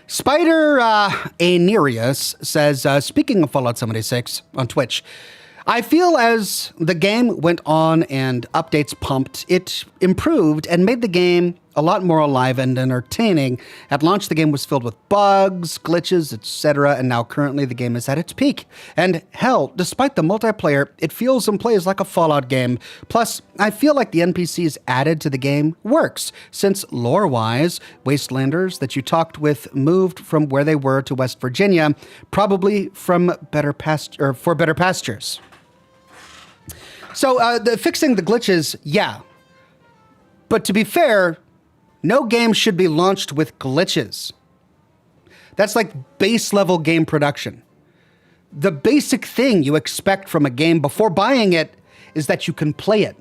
Spider Anerius says, speaking of Fallout 76 on Twitch, I feel as the game went on and updates pumped, it improved and made the game a lot more alive and entertaining. At launch, the game was filled with bugs, glitches, etc., and now currently the game is at its peak. And hell, despite the multiplayer, it feels and plays like a Fallout game. Plus, I feel like the NPCs added to the game works, since lore-wise, Wastelanders that you talked with moved from where they were to West Virginia, probably from for better pastures. So, fixing the glitches, yeah. But to be fair, no game should be launched with glitches. That's like base level game production. The basic thing you expect from a game before buying it is that you can play it.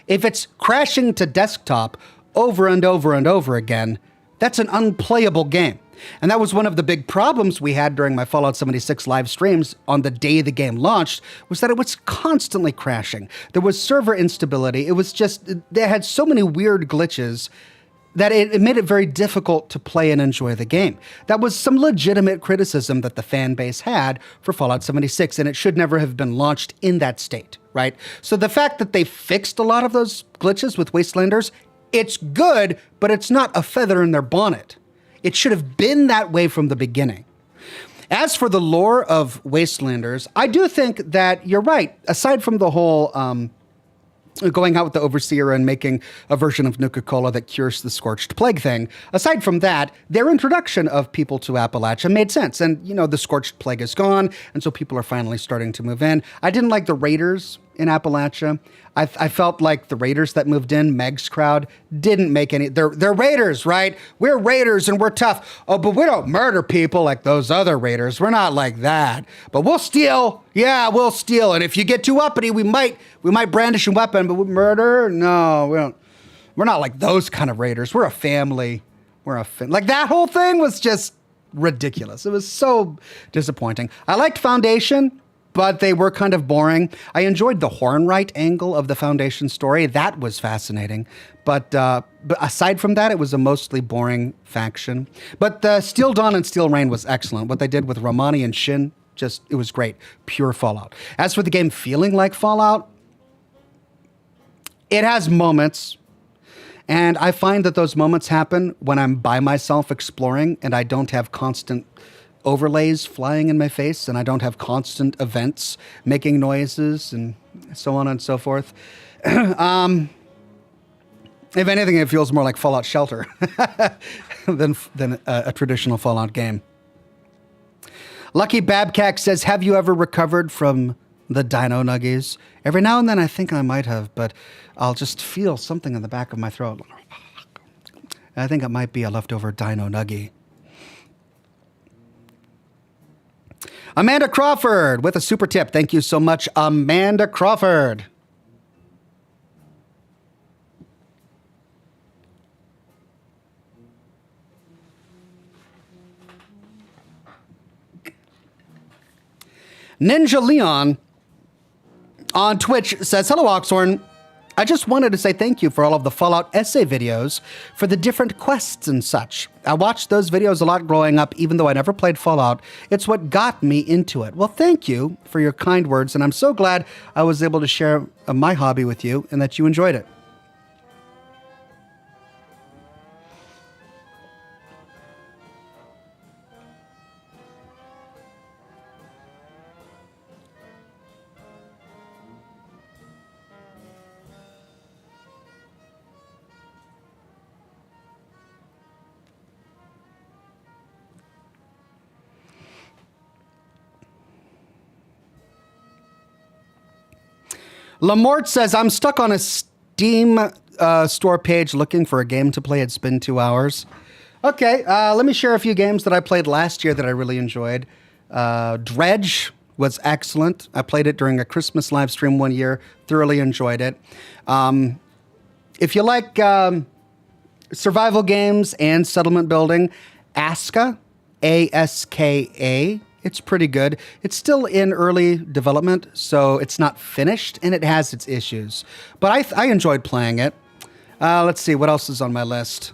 If it's crashing to desktop over and over and over again, that's an unplayable game. And that was one of the big problems we had during my Fallout 76 live streams on the day the game launched, was that it was constantly crashing. There was server instability. It was just, they had so many weird glitches that it made it very difficult to play and enjoy the game. That was some legitimate criticism that the fan base had for Fallout 76, and it should never have been launched in that state, right? So the fact that they fixed a lot of those glitches with Wastelanders, it's good, but it's not a feather in their bonnet. It should have been that way from the beginning. As for the lore of Wastelanders, I do think that you're right. Aside from the whole going out with the Overseer and making a version of Nuka-Cola that cures the Scorched Plague thing, aside from that, their introduction of people to Appalachia made sense. And, you know, the Scorched Plague is gone, and so people are finally starting to move in. I didn't like the Raiders in Appalachia. I felt like the Raiders that moved in, Meg's crowd, didn't make any... They're Raiders, right? We're Raiders and we're tough. Oh, but we don't murder people like those other Raiders. We're not like that. But we'll steal. Yeah, we'll steal. And if you get too uppity, we might brandish a weapon, but we murder? No, we don't. We're not like those kind of Raiders. We're a family. Like, that whole thing was just ridiculous. It was so disappointing. I liked Foundation, but they were kind of boring. I enjoyed the Hornwright angle of the Foundation story. That was fascinating. But aside from that, it was a mostly boring faction. But Steel Dawn and Steel Rain was excellent. What they did with Romani and Shin, it was great. Pure Fallout. As for the game feeling like Fallout, it has moments. And I find that those moments happen when I'm by myself exploring and I don't have constant overlays flying in my face, and I don't have constant events making noises and so on and so forth. If anything, it feels more like Fallout Shelter than a traditional Fallout game. Lucky Babcack says, have you ever recovered from the Dino Nuggies? Every now and then I think I might have, but I'll just feel something in the back of my throat. I think it might be a leftover Dino Nuggie. Amanda Crawford with a super tip. Thank you so much, Amanda Crawford. Ninja Leon on Twitch says, hello, Oxhorn. I just wanted to say thank you for all of the Fallout essay videos for the different quests and such. I watched those videos a lot growing up, even though I never played Fallout. It's what got me into it. Well, thank you for your kind words, and I'm so glad I was able to share my hobby with you and that you enjoyed it. Lamort says, I'm stuck on a Steam store page looking for a game to play. It's been 2 hours. Okay, let me share a few games that I played last year that I really enjoyed. Dredge was excellent. I played it during a Christmas live stream one year. Thoroughly enjoyed it. If you like survival games and settlement building, Aska, A-S-K-A, it's pretty good. It's still in early development, so it's not finished, and it has its issues. But I enjoyed playing it. Let's see, what else is on my list?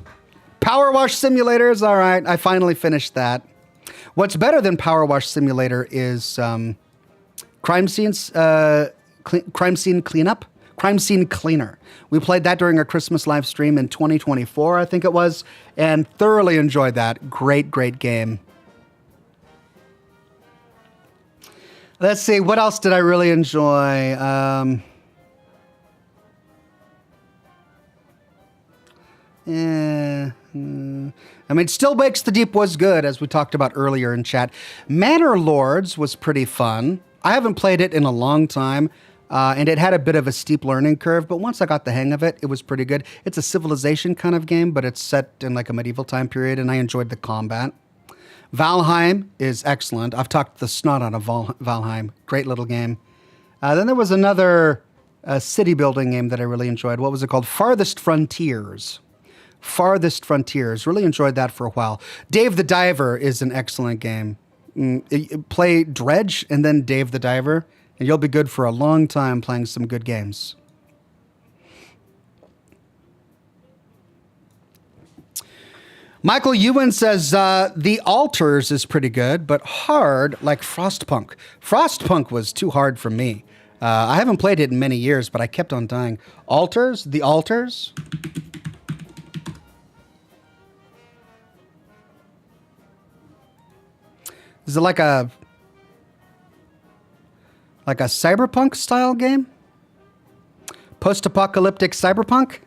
Power Wash Simulator is all right. I finally finished that. What's better than Power Wash Simulator is Crime Scene Cleanup, Crime Scene Cleaner. We played that during our Christmas live stream in 2024, I think it was, and thoroughly enjoyed that. Great, great game. Let's see, what else did I really enjoy? I mean, Still Wakes the Deep was good, as we talked about earlier in chat. Manor Lords was pretty fun. I haven't played it in a long time, and it had a bit of a steep learning curve, but once I got the hang of it, it was pretty good. It's a Civilization kind of game, but it's set in like a medieval time period, and I enjoyed the combat. Valheim is excellent. I've talked the snot out of Valheim. Great little game. Then there was another city building game that I really enjoyed. What was it called? Farthest Frontiers. Farthest Frontiers. Really enjoyed that for a while. Dave the Diver is an excellent game. Play Dredge and then Dave the Diver, and you'll be good for a long time playing some good games. Michael Ewan says, The Altars is pretty good, but hard like Frostpunk. Frostpunk was too hard for me. I haven't played it in many years, but I kept on dying. Altars? The Altars? Is it like a cyberpunk style game? Post-apocalyptic cyberpunk?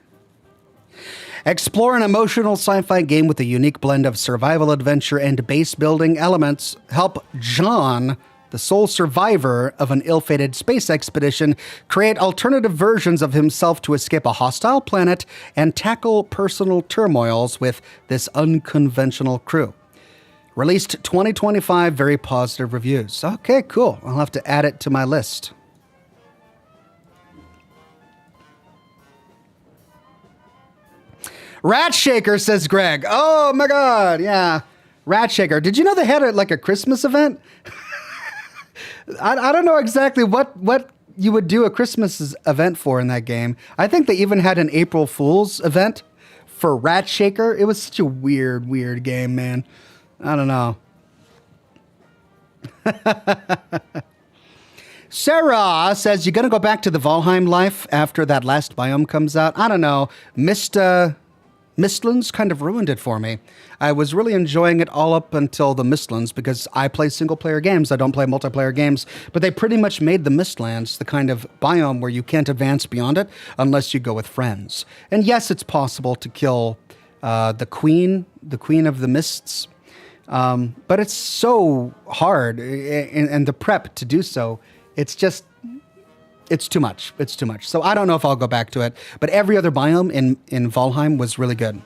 Explore an emotional sci-fi game with a unique blend of survival adventure and base building elements. Help John, the sole survivor of an ill-fated space expedition, create alternative versions of himself to escape a hostile planet and tackle personal turmoils with this unconventional crew. Released 2025, very positive reviews. Okay, cool. I'll have to add it to my list. Rat Shaker, says Greg. Oh my God, yeah. Rat Shaker. Did you know they had a Christmas event? I don't know exactly what you would do a Christmas event for in that game. I think they even had an April Fool's event for Rat Shaker. It was such a weird game, man. I don't know. Sarah says, you going to go back to the Valheim life after that last biome comes out? I don't know. Mistlands kind of ruined it for me. I was really enjoying it all up until the Mistlands because I play single-player games. I don't play multiplayer games. But they pretty much made the Mistlands the kind of biome where you can't advance beyond it unless you go with friends. And yes, it's possible to kill the Queen of the Mists. But it's so hard, and the prep to do so, it's too much. It's too much. So I don't know if I'll go back to it. But every other biome in Valheim was really good.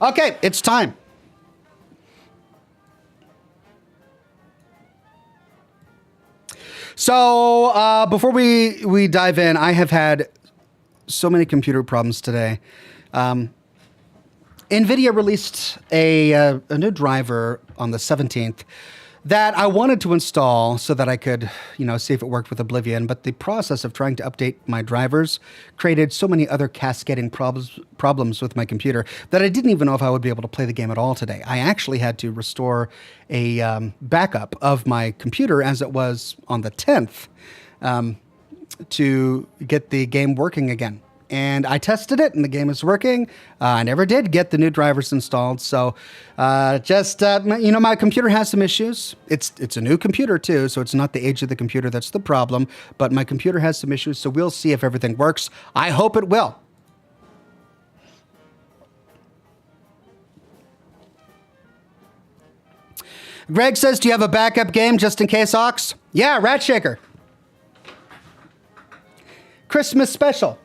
Okay, it's time. So before we dive in, I have had so many computer problems today. NVIDIA released a new driver on the 17th that I wanted to install so that I could, see if it worked with Oblivion. But the process of trying to update my drivers created so many other cascading problems with my computer that I didn't even know if I would be able to play the game at all today. I actually had to restore a backup of my computer as it was on the 10th to get the game working again. And I tested it, and the game is working. I never did get the new drivers installed, so my computer has some issues. It's a new computer, too, so it's not the age of the computer that's the problem, but my computer has some issues, so we'll see if everything works. I hope it will. Greg says, do you have a backup game just in case, Ox? Yeah, Rat Shaker. Christmas special.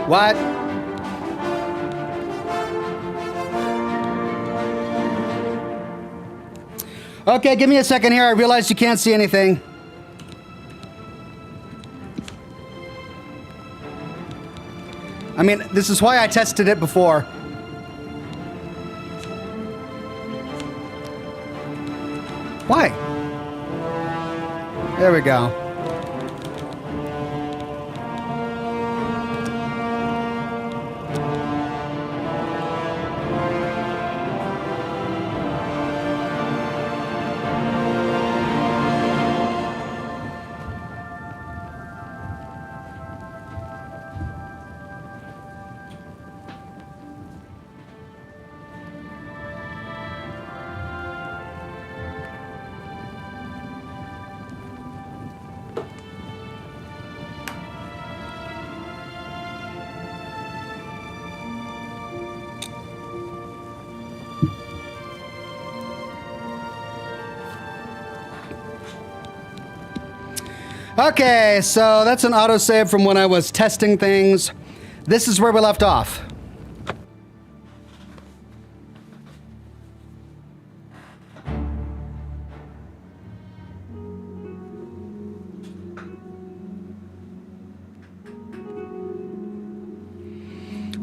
What? Okay, give me a second here. I realize you can't see anything. I mean, this is why I tested it before. Why? There we go. Okay, so that's an autosave from when I was testing things. This is where we left off.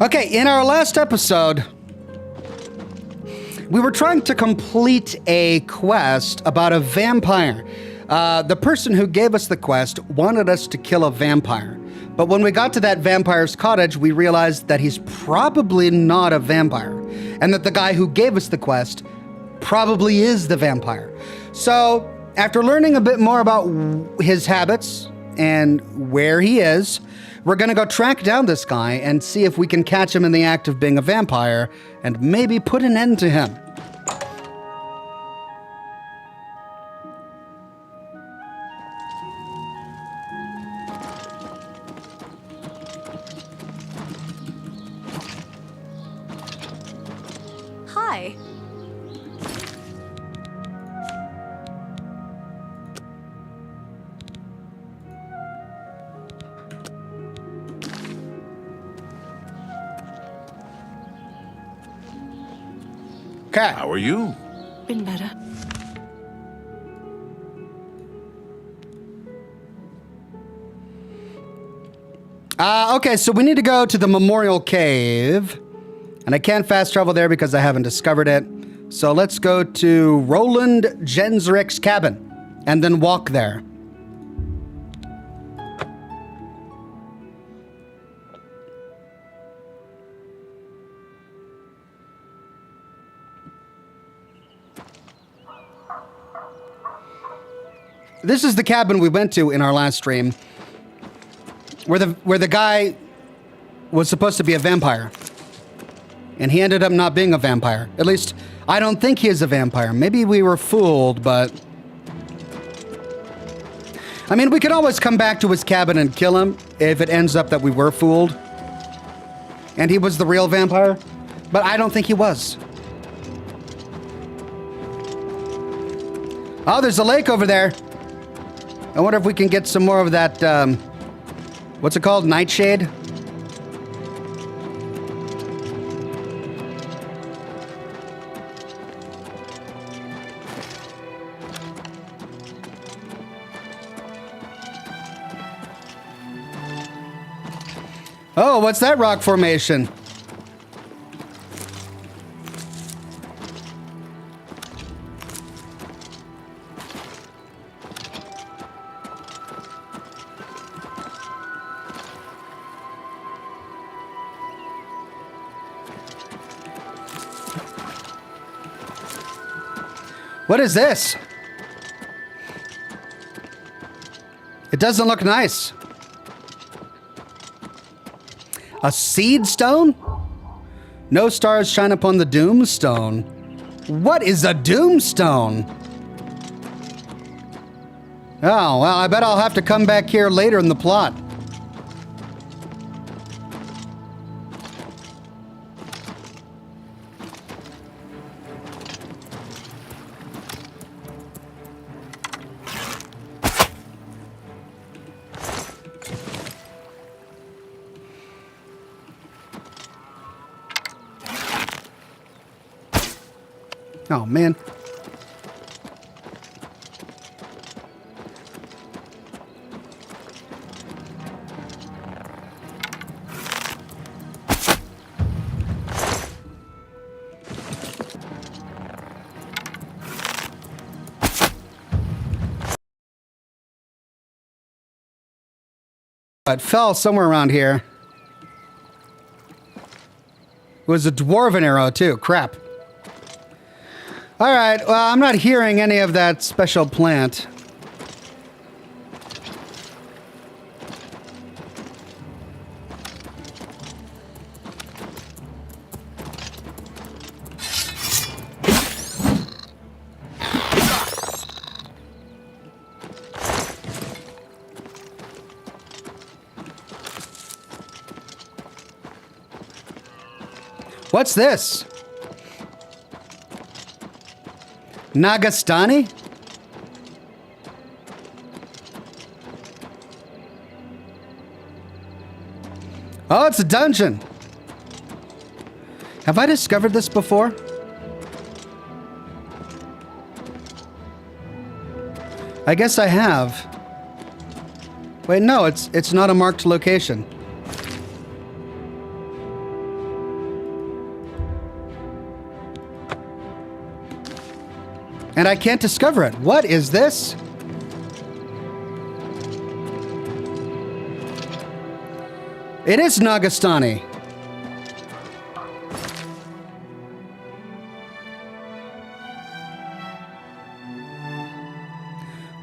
Okay, in our last episode, we were trying to complete a quest about a vampire. The person who gave us the quest wanted us to kill a vampire. But when we got to that vampire's cottage, we realized that he's probably not a vampire, and that the guy who gave us the quest probably is the vampire. So, after learning a bit more about his habits and where he is, we're gonna go track down this guy and see if we can catch him in the act of being a vampire and maybe put an end to him. Hi. Okay. How are you? Been better. Okay, so we need to go to the Memorial Cave. And I can't fast travel there because I haven't discovered it. So let's go to Roland Gensrick's cabin and then walk there. This is the cabin we went to in our last stream, where the guy was supposed to be a vampire. And he ended up not being a vampire. At least, I don't think he is a vampire. Maybe we were fooled, but... I mean, we could always come back to his cabin and kill him if it ends up that we were fooled. And he was the real vampire. But I don't think he was. Oh, there's a lake over there. I wonder if we can get some more of that, what's it called? Nightshade? Oh, what's that rock formation? What is this? It doesn't look nice. A seed stone? No stars shine upon the doomstone. What is a doomstone? Oh, well, I bet I'll have to come back here later in the plot. Oh, man. It fell somewhere around here. It was a dwarven arrow, too. Crap. All right, well, I'm not hearing any of that special plant. What's this? Nagastani? Oh, it's a dungeon. Have I discovered this before? I guess I have. Wait, no, it's not a marked location. And I can't discover it. What is this? It is Nagastani.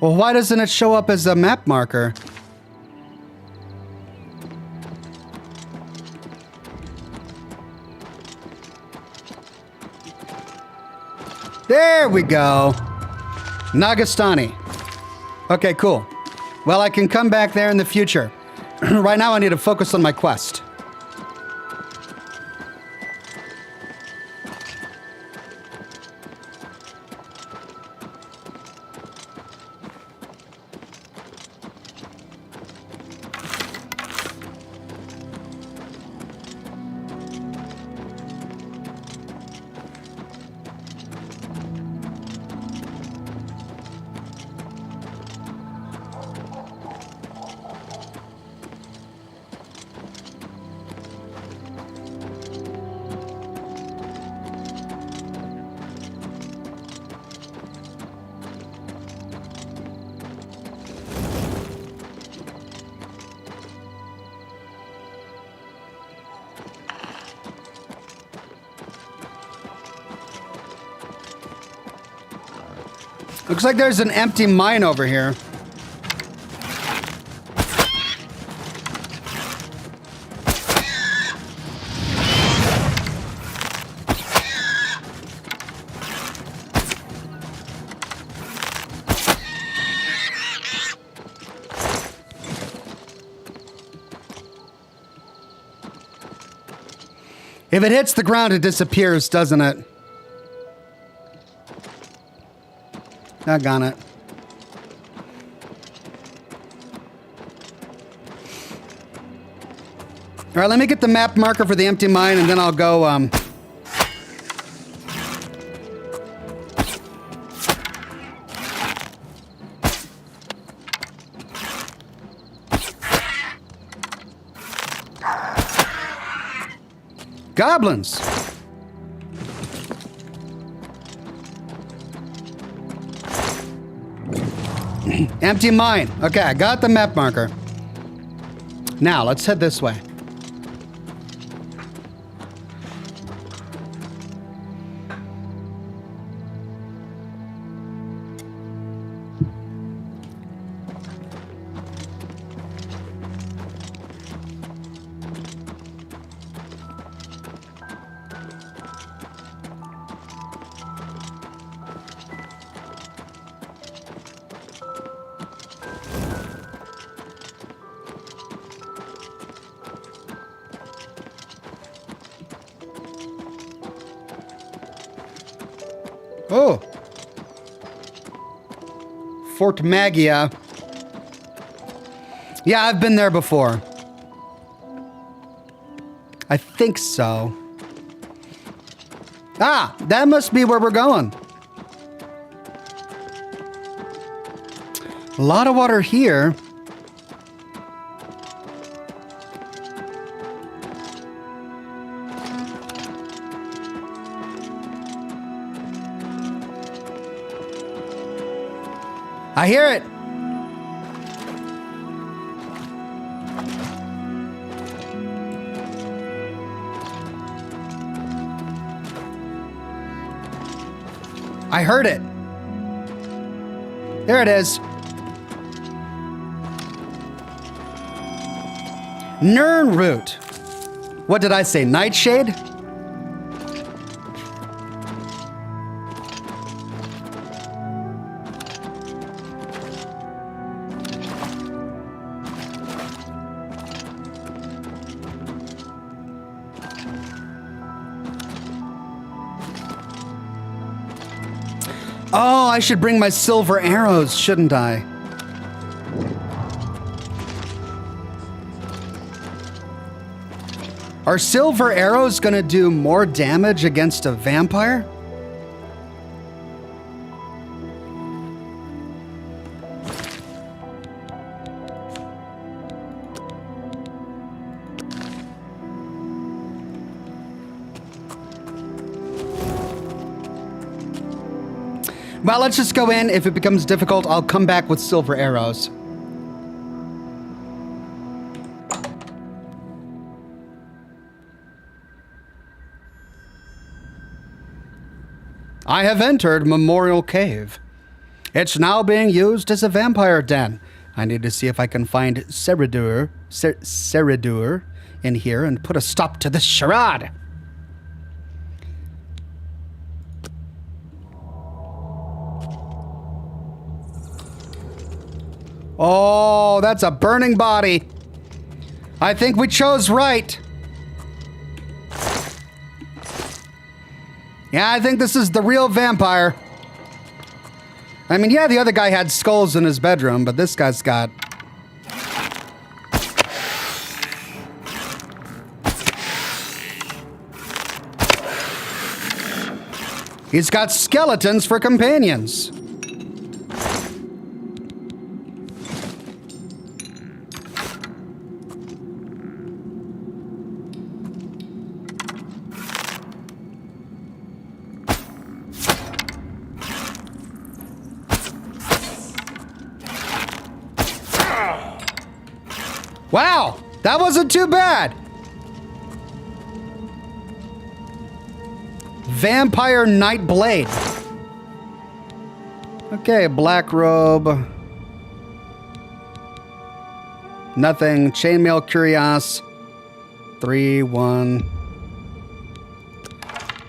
Well, why doesn't it show up as a map marker? There we go. Nagastani. Okay, cool. Well, I can come back there in the future. Right now, I need to focus on my quest. Looks like there's an empty mine over here. If it hits the ground, it disappears, doesn't it? Doggone it. All right, let me get the map marker for the empty mine, and then I'll go, Goblins! Empty mine. Okay, I got the map marker. Now, let's head this way. Oh. Fort Magia. Yeah, I've been there before. I think so. Ah, that must be where we're going. A lot of water here. I hear it. I heard it. There it is. Nirnroot. What did I say? Nightshade? Oh, I should bring my silver arrows, shouldn't I? Are silver arrows gonna do more damage against a vampire? Well, let's just go in. If it becomes difficult, I'll come back with silver arrows. I have entered Memorial Cave. It's now being used as a vampire den. I need to see if I can find Ceridur in here and put a stop to this charade. Oh, that's a burning body. I think we chose right. Yeah, I think this is the real vampire. I mean, yeah, the other guy had skulls in his bedroom, but this guy's got... He's got skeletons for companions. Wow, that wasn't too bad. Vampire Night Blade. Okay, black robe. Nothing. Chainmail Curios. 3-1.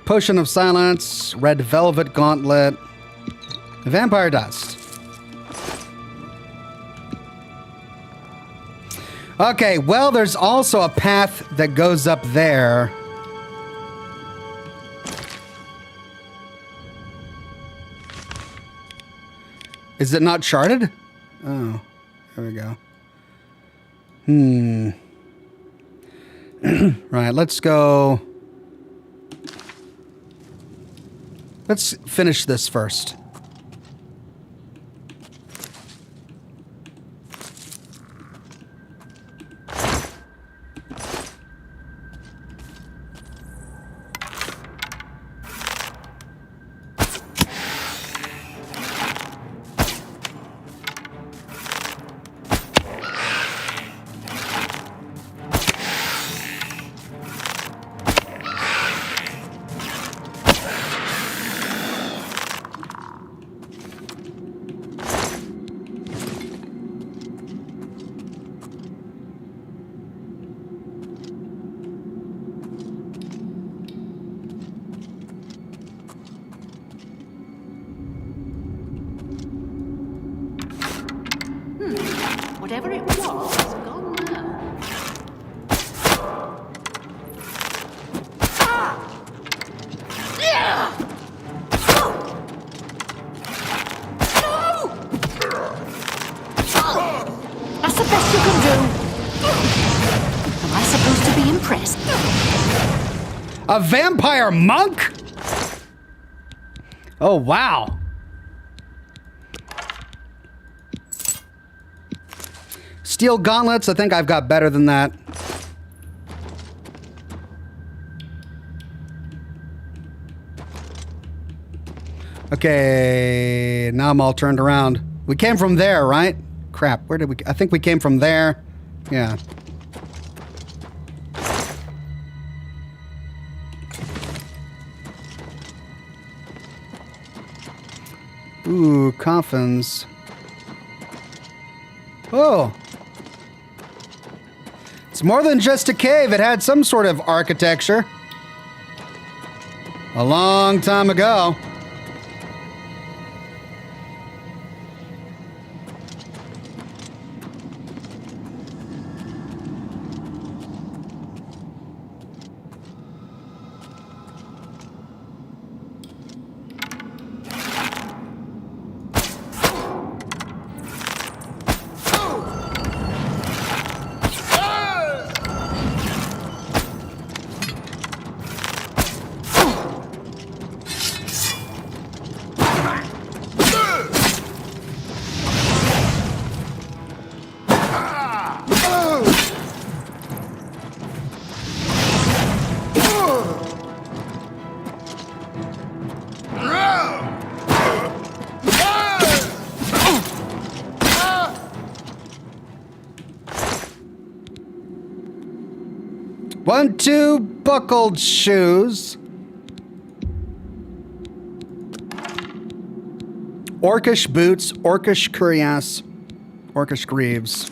Potion of Silence. Red Velvet Gauntlet. Vampire Dust. Okay, well, there's also a path that goes up there. Is it not charted? Oh, there we go. Right, let's go. Let's finish this first. Whatever it was gone now. That's the best you can do. Am I supposed to be impressed? A vampire monk? Oh, wow. Steel gauntlets, I think I've got better than that. Okay, now I'm all turned around. We came from there, right? Crap, where did we... I think we came from there. Yeah. Ooh, coffins. Oh. It's more than just a cave. It had some sort of architecture. A long time ago. One, two buckled shoes. Orcish boots, Orcish cuirass, Orcish greaves.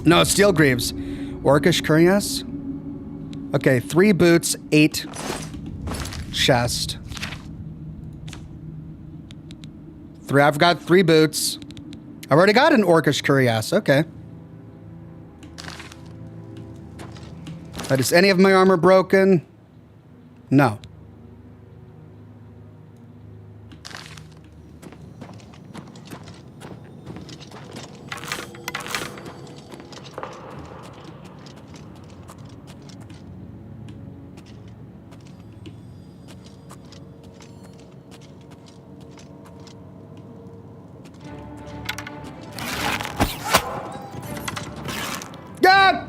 No, steel greaves. Orcish cuirass. Okay, 3 boots, 8 chest. I've got 3 boots. I've already got an Orcish cuirass. Okay. Is any of my armor broken? No. God!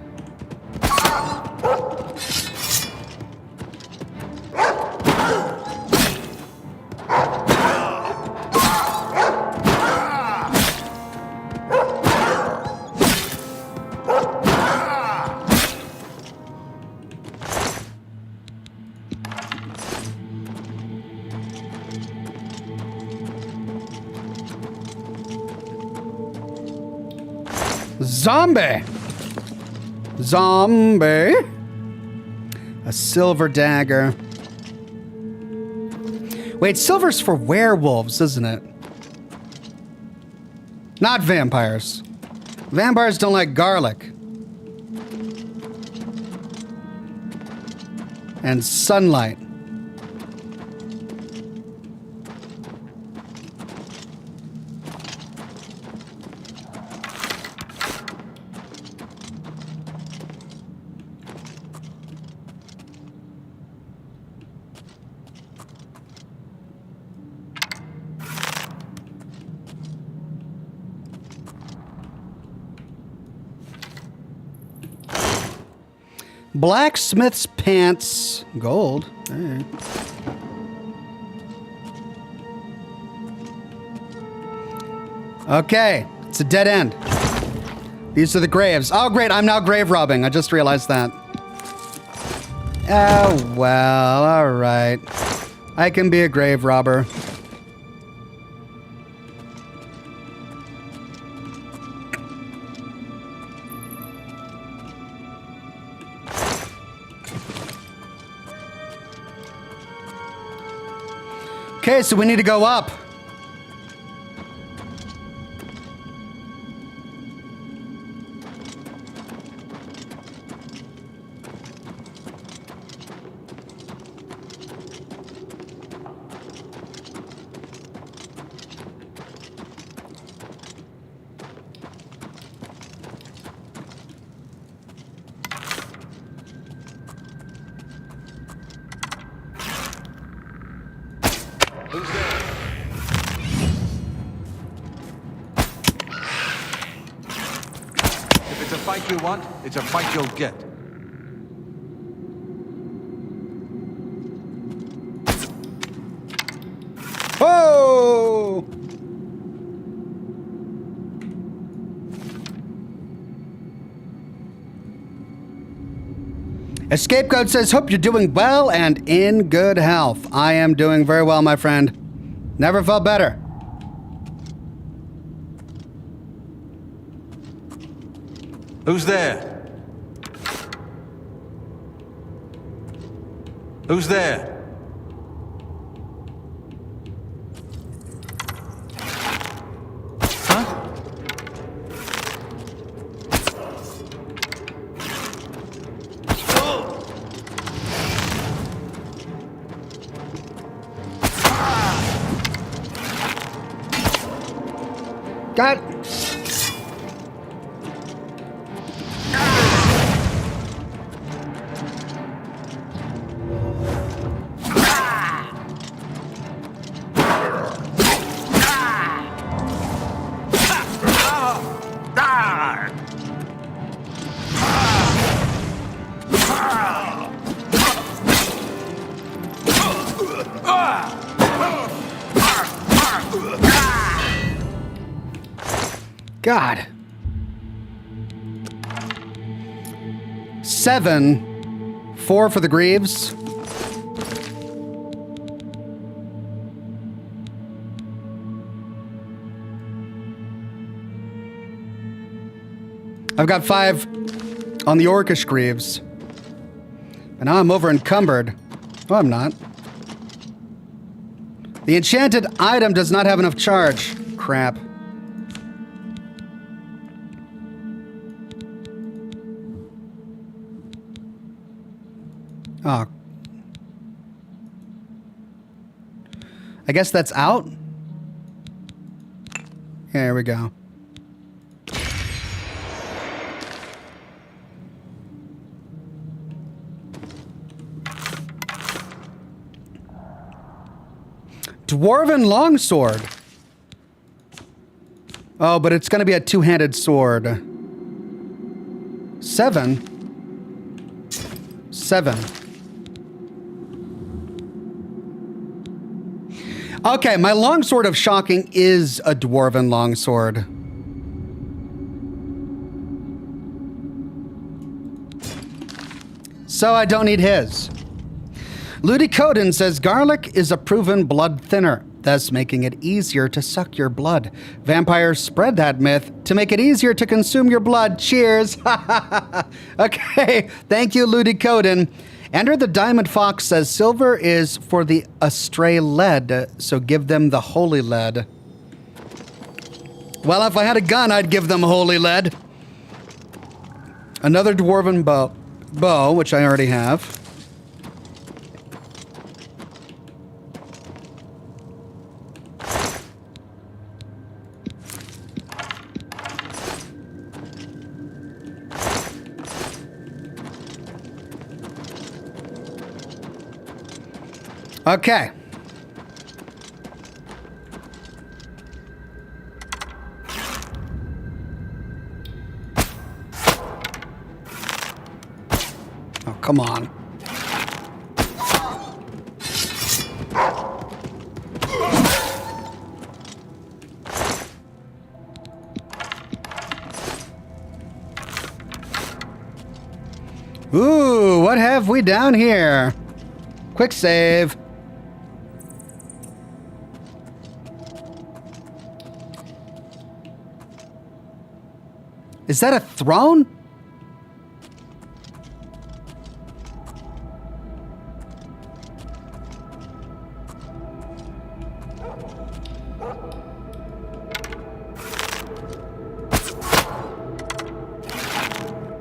Zombie! Zombie! A silver dagger. Wait, silver's for werewolves, isn't it? Not vampires. Vampires don't like garlic. And sunlight. Blacksmith's pants. Gold. All right. Okay. It's a dead end. These are the graves. Oh, great. I'm now grave robbing. I just realized that. Oh, well. All right. I can be a grave robber. Okay, so we need to go up. Fight you want, it's a fight you'll get. Oh! Escape Code says, hope you're doing well and in good health. I am doing very well, my friend. Never felt better. Who's there? Who's there? Huh? God. God. 7. 4 for the Greaves. I've got 5 on the Orcish Greaves. And now I'm over encumbered. Oh, I'm not. The enchanted item does not have enough charge. Crap. Oh. I guess that's out? There we go. Dwarven longsword. Oh, but it's going to be a two-handed sword. 7. 7. Okay, my longsword of shocking is a dwarven longsword. So I don't need his. Ludicodin says garlic is a proven blood thinner, thus making it easier to suck your blood. Vampires spread that myth to make it easier to consume your blood. Cheers. Okay, thank you, Ludicodin. Enter the Diamond Fox says silver is for the astray lead, so give them the holy lead. Well, if I had a gun, I'd give them holy lead. Another dwarven bow, which I already have. Okay. Oh, come on. Ooh, what have we down here? Quick save. Is that a throne?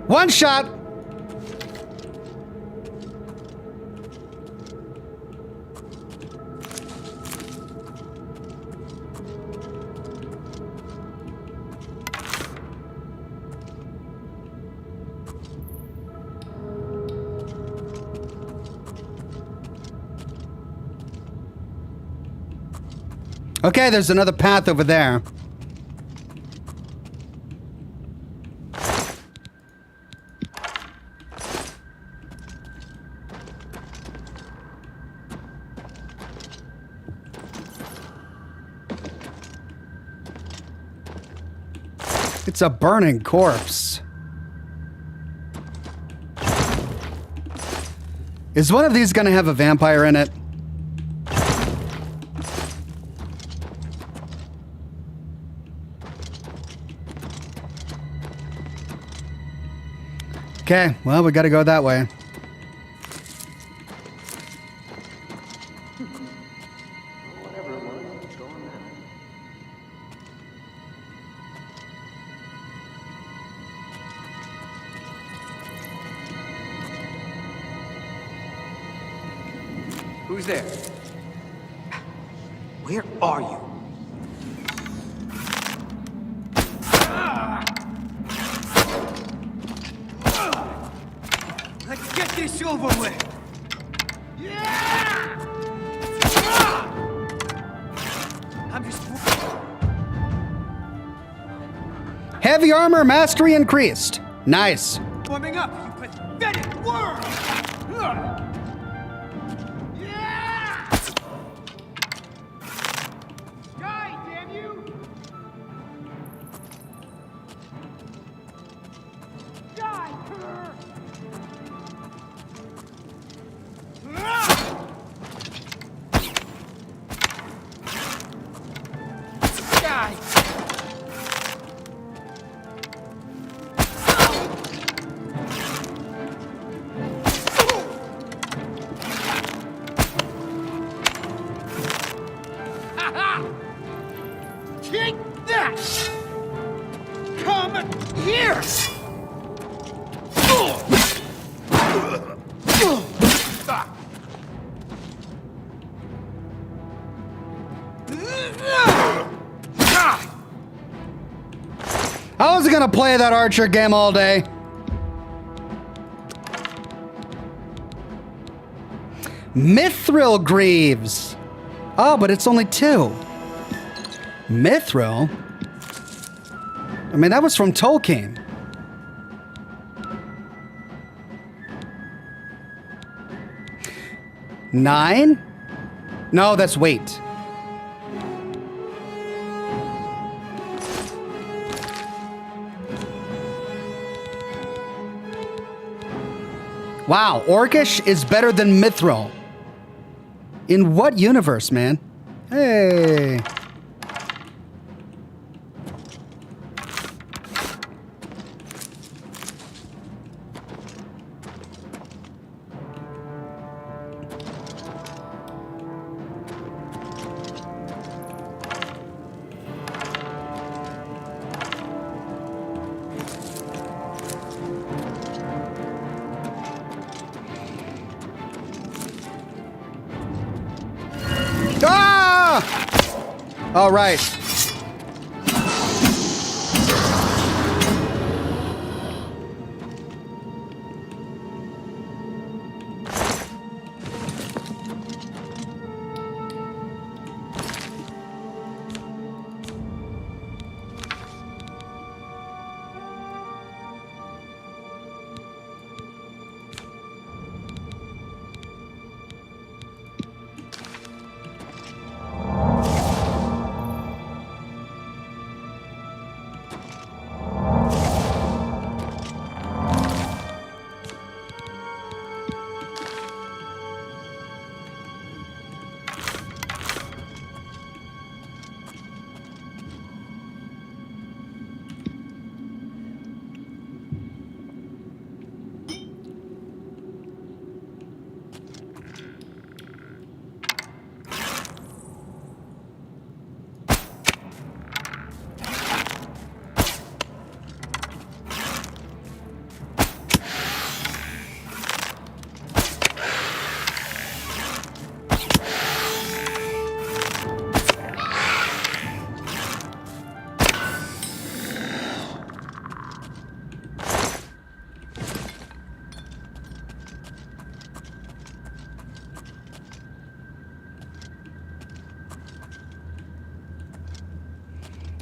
One shot. Okay, there's another path over there. It's a burning corpse. Is one of these gonna have a vampire in it? Okay, well, we gotta go that way. Who's there? Where are you? Let's get this over with. Yeah! I'm just... Heavy armor mastery increased. Nice. warming up, you pathetic worm! Yeah! Die, damn you! Die, cur! Die! Take that! Come here! I was gonna play that Archer game all day. Mithril Greaves. Oh, but it's only 2. Mithril? I mean, that was from Tolkien. Nine? No, that's weight. Wow, Orcish is better than Mithril. In what universe, man? Hey. All right.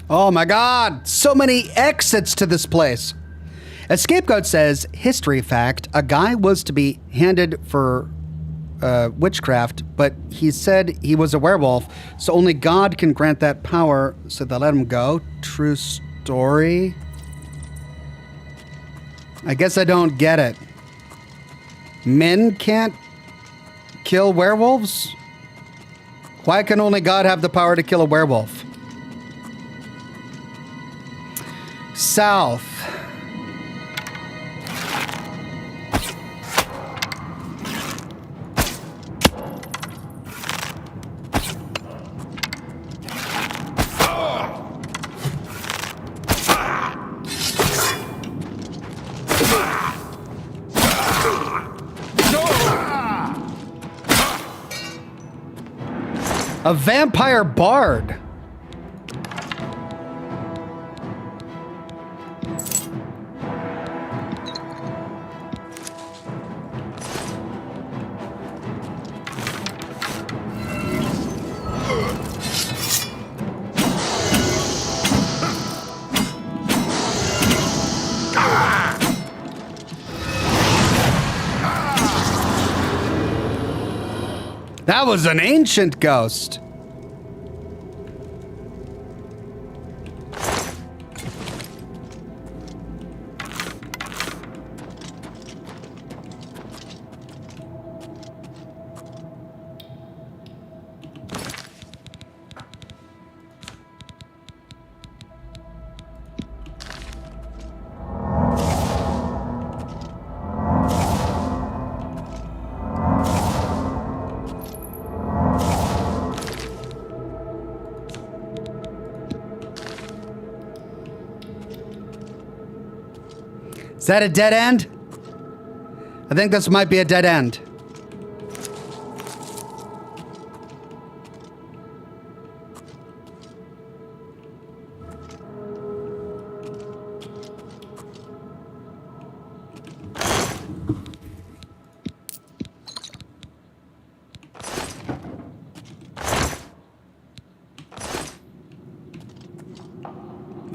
Oh my God, so many exits to this place. A scapegoat says, history fact, a guy was to be handed for witchcraft, but he said he was a werewolf, so only God can grant that power, so they let him go. True story? I guess I don't get it. Men can't kill werewolves? Why can only God have the power to kill a werewolf? South. A vampire bard. That was an ancient ghost. Is that a dead end? I think this might be a dead end.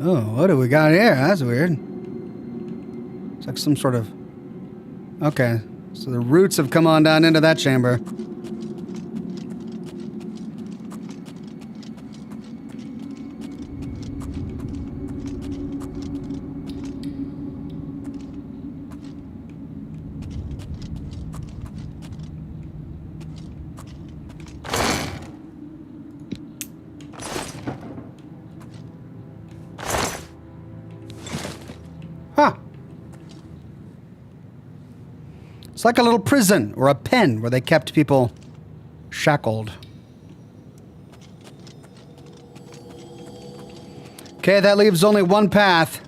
Oh, what do we got here? That's weird. It's like some sort of... Okay, so the roots have come on down into that chamber. Huh. It's like a little prison or a pen where they kept people shackled. Okay, that leaves only one path.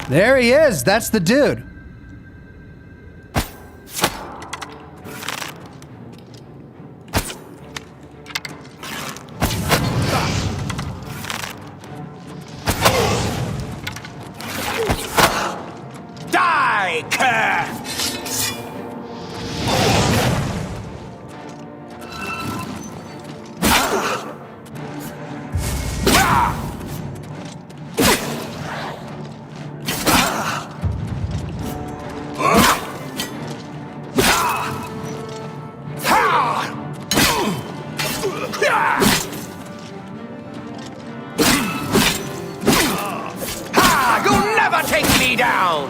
There he is. That's the dude. Die, cur! You'll never take me down!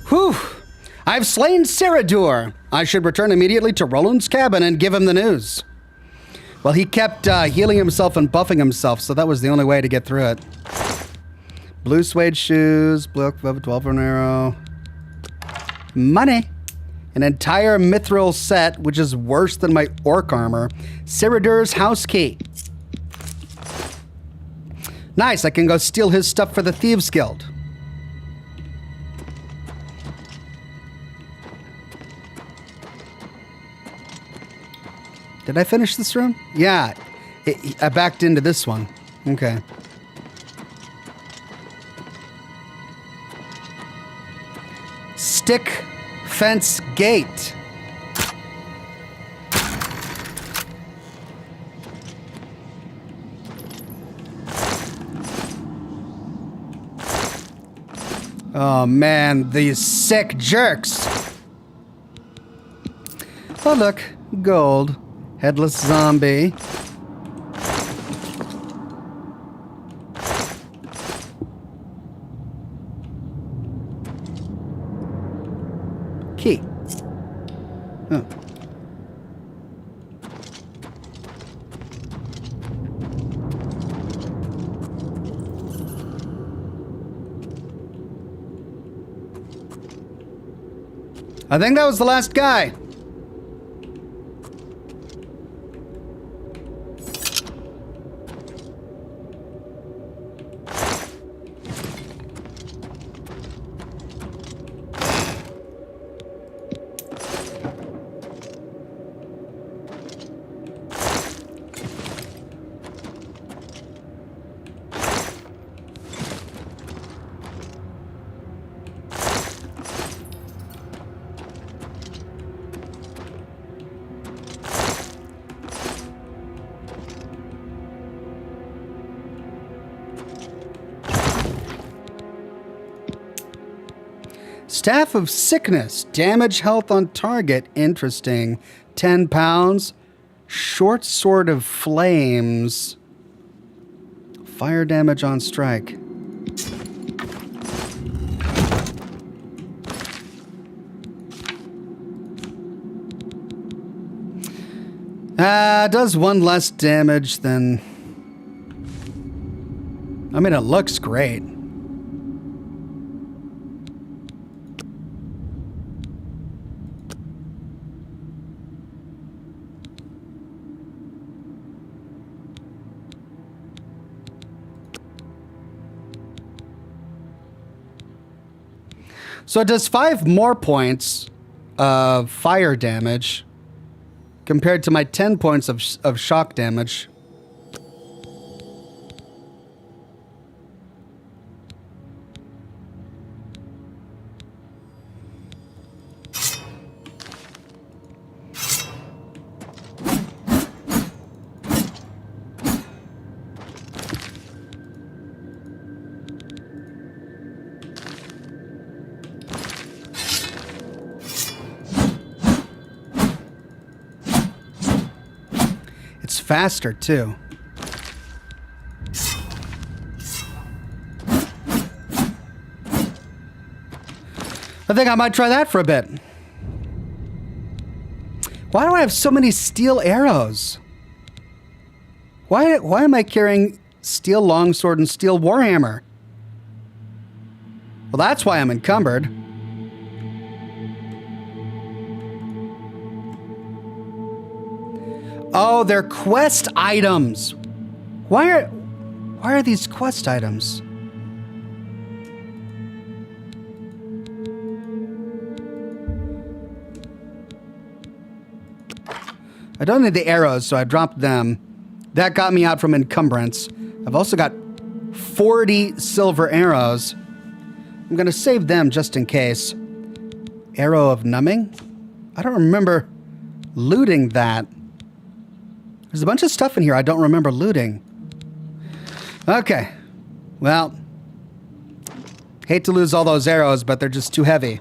Whew. I've slain Ceradur. I should return immediately to Roland's cabin and give him the news. Well, he kept healing himself and buffing himself, so that was the only way to get through it. Blue suede shoes, blue 12 arrow. Money. An entire mithril set, which is worse than my orc armor. Ceradur's house key. Nice, I can go steal his stuff for the Thieves Guild. Did I finish this room? Yeah, I backed into this one. Okay. Stick fence gate. Oh man, these sick jerks. Oh, look. Gold. Headless zombie. Key. Oh. I think that was the last guy. Staff of Sickness. Damage health on target. Interesting. 10 pounds. Short Sword of Flames. Fire damage on strike. Does one less damage than... I mean, it looks great. So it does 5 more points of fire damage compared to my 10 points of shock damage. It's faster, too. I think I might try that for a bit. Why do I have so many steel arrows? Why am I carrying steel longsword and steel warhammer? Well, that's why I'm encumbered. Oh, they're quest items. Why are these quest items? I don't need the arrows, so I dropped them. That got me out from encumbrance. I've also got 40 silver arrows. I'm going to save them just in case. Arrow of numbing? I don't remember looting that. There's a bunch of stuff in here I don't remember looting. Okay. Well, hate to lose all those arrows, but they're just too heavy.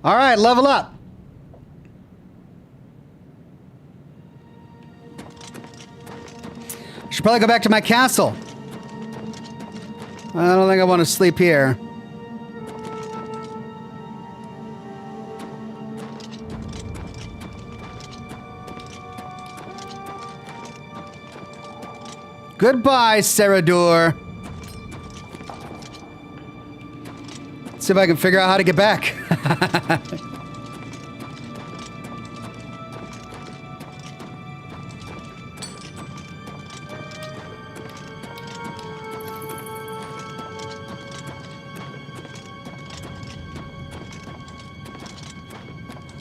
All right, level up. Should probably go back to my castle. I don't think I want to sleep here. Goodbye, Saradur. Let's see if I can figure out how to get back.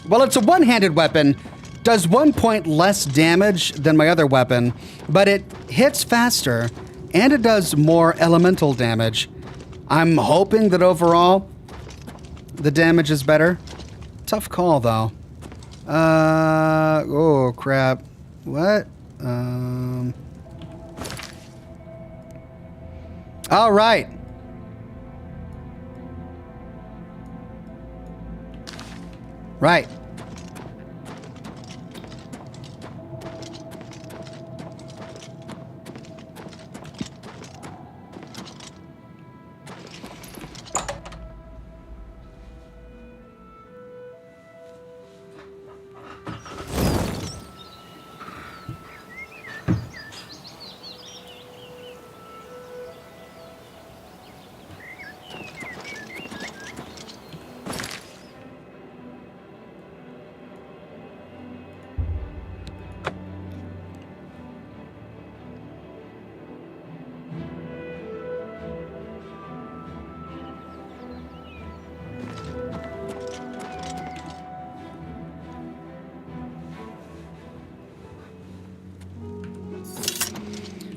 Well, it's a one-handed weapon. Does 1 point less damage than my other weapon, but it hits faster, and it does more elemental damage. I'm hoping that overall, the damage is better. Tough call, though. Oh, crap. What? All right. Right.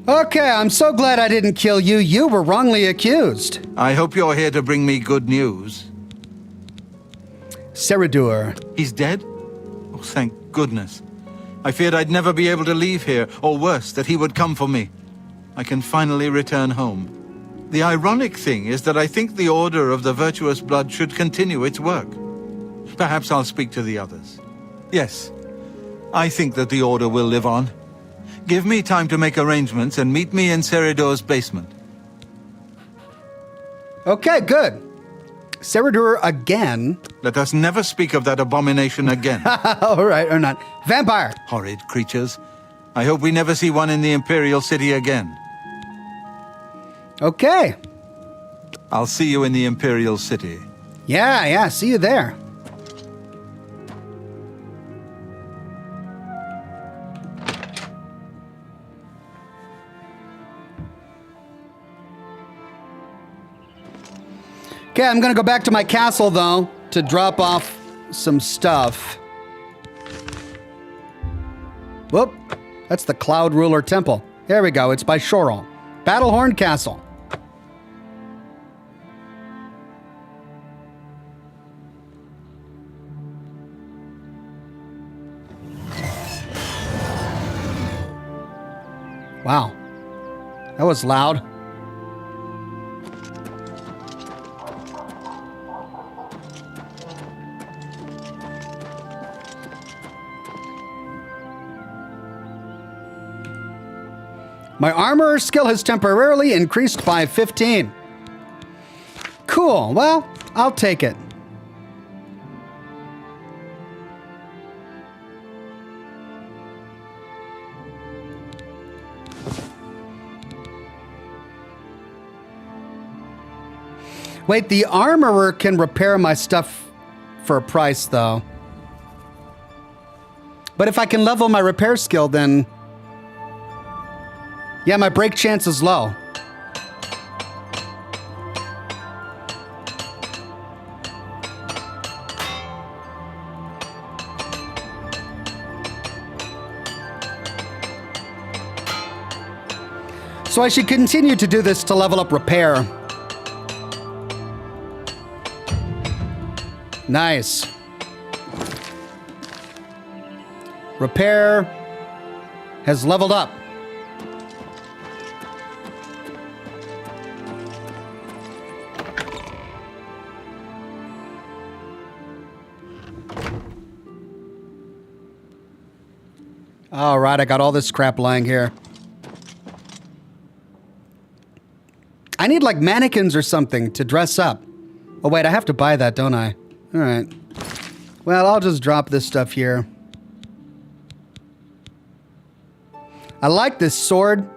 Okay, I'm so glad I didn't kill you. You were wrongly accused. I hope you're here to bring me good news. Ceridur. He's dead? Oh, thank goodness. I feared I'd never be able to leave here, or worse, that he would come for me. I can finally return home. The ironic thing is that I think the Order of the Virtuous Blood should continue its work. Perhaps I'll speak to the others. Yes, I think that the Order will live on. Give me time to make arrangements and meet me in Ceridur's basement. Okay, good. Ceridur again. Let us never speak of that abomination again. All right, or not. Vampire. Horrid creatures. I hope we never see one in the Imperial City again. Okay. I'll see you in the Imperial City. Yeah, see you there. Okay, I'm gonna go back to my castle, though, to drop off some stuff. Whoop, that's the Cloud Ruler Temple. There we go, it's by Shorel. Battlehorn Castle. Wow, that was loud. My armor skill has temporarily increased by 15. Cool, well, I'll take it. Wait, the armorer can repair my stuff for a price, though. But if I can level my repair skill, then... yeah, my break chance is low. So I should continue to do this to level up repair. Nice. Repair has leveled up. All right, I got all this crap lying here. I need like mannequins or something to dress up. Oh wait, I have to buy that, don't I? All right. Well, I'll just drop this stuff here. I like this sword,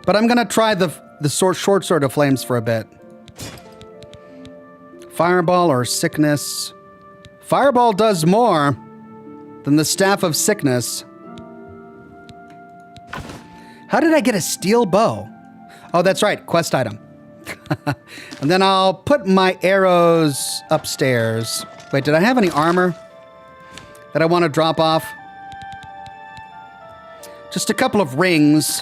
but I'm gonna try the short sword of flames for a bit. Fireball or sickness. Fireball does more than the staff of sickness. How did I get a steel bow? Oh, that's right, quest item. And then I'll put my arrows upstairs. Wait, did I have any armor that I want to drop off? Just a couple of rings.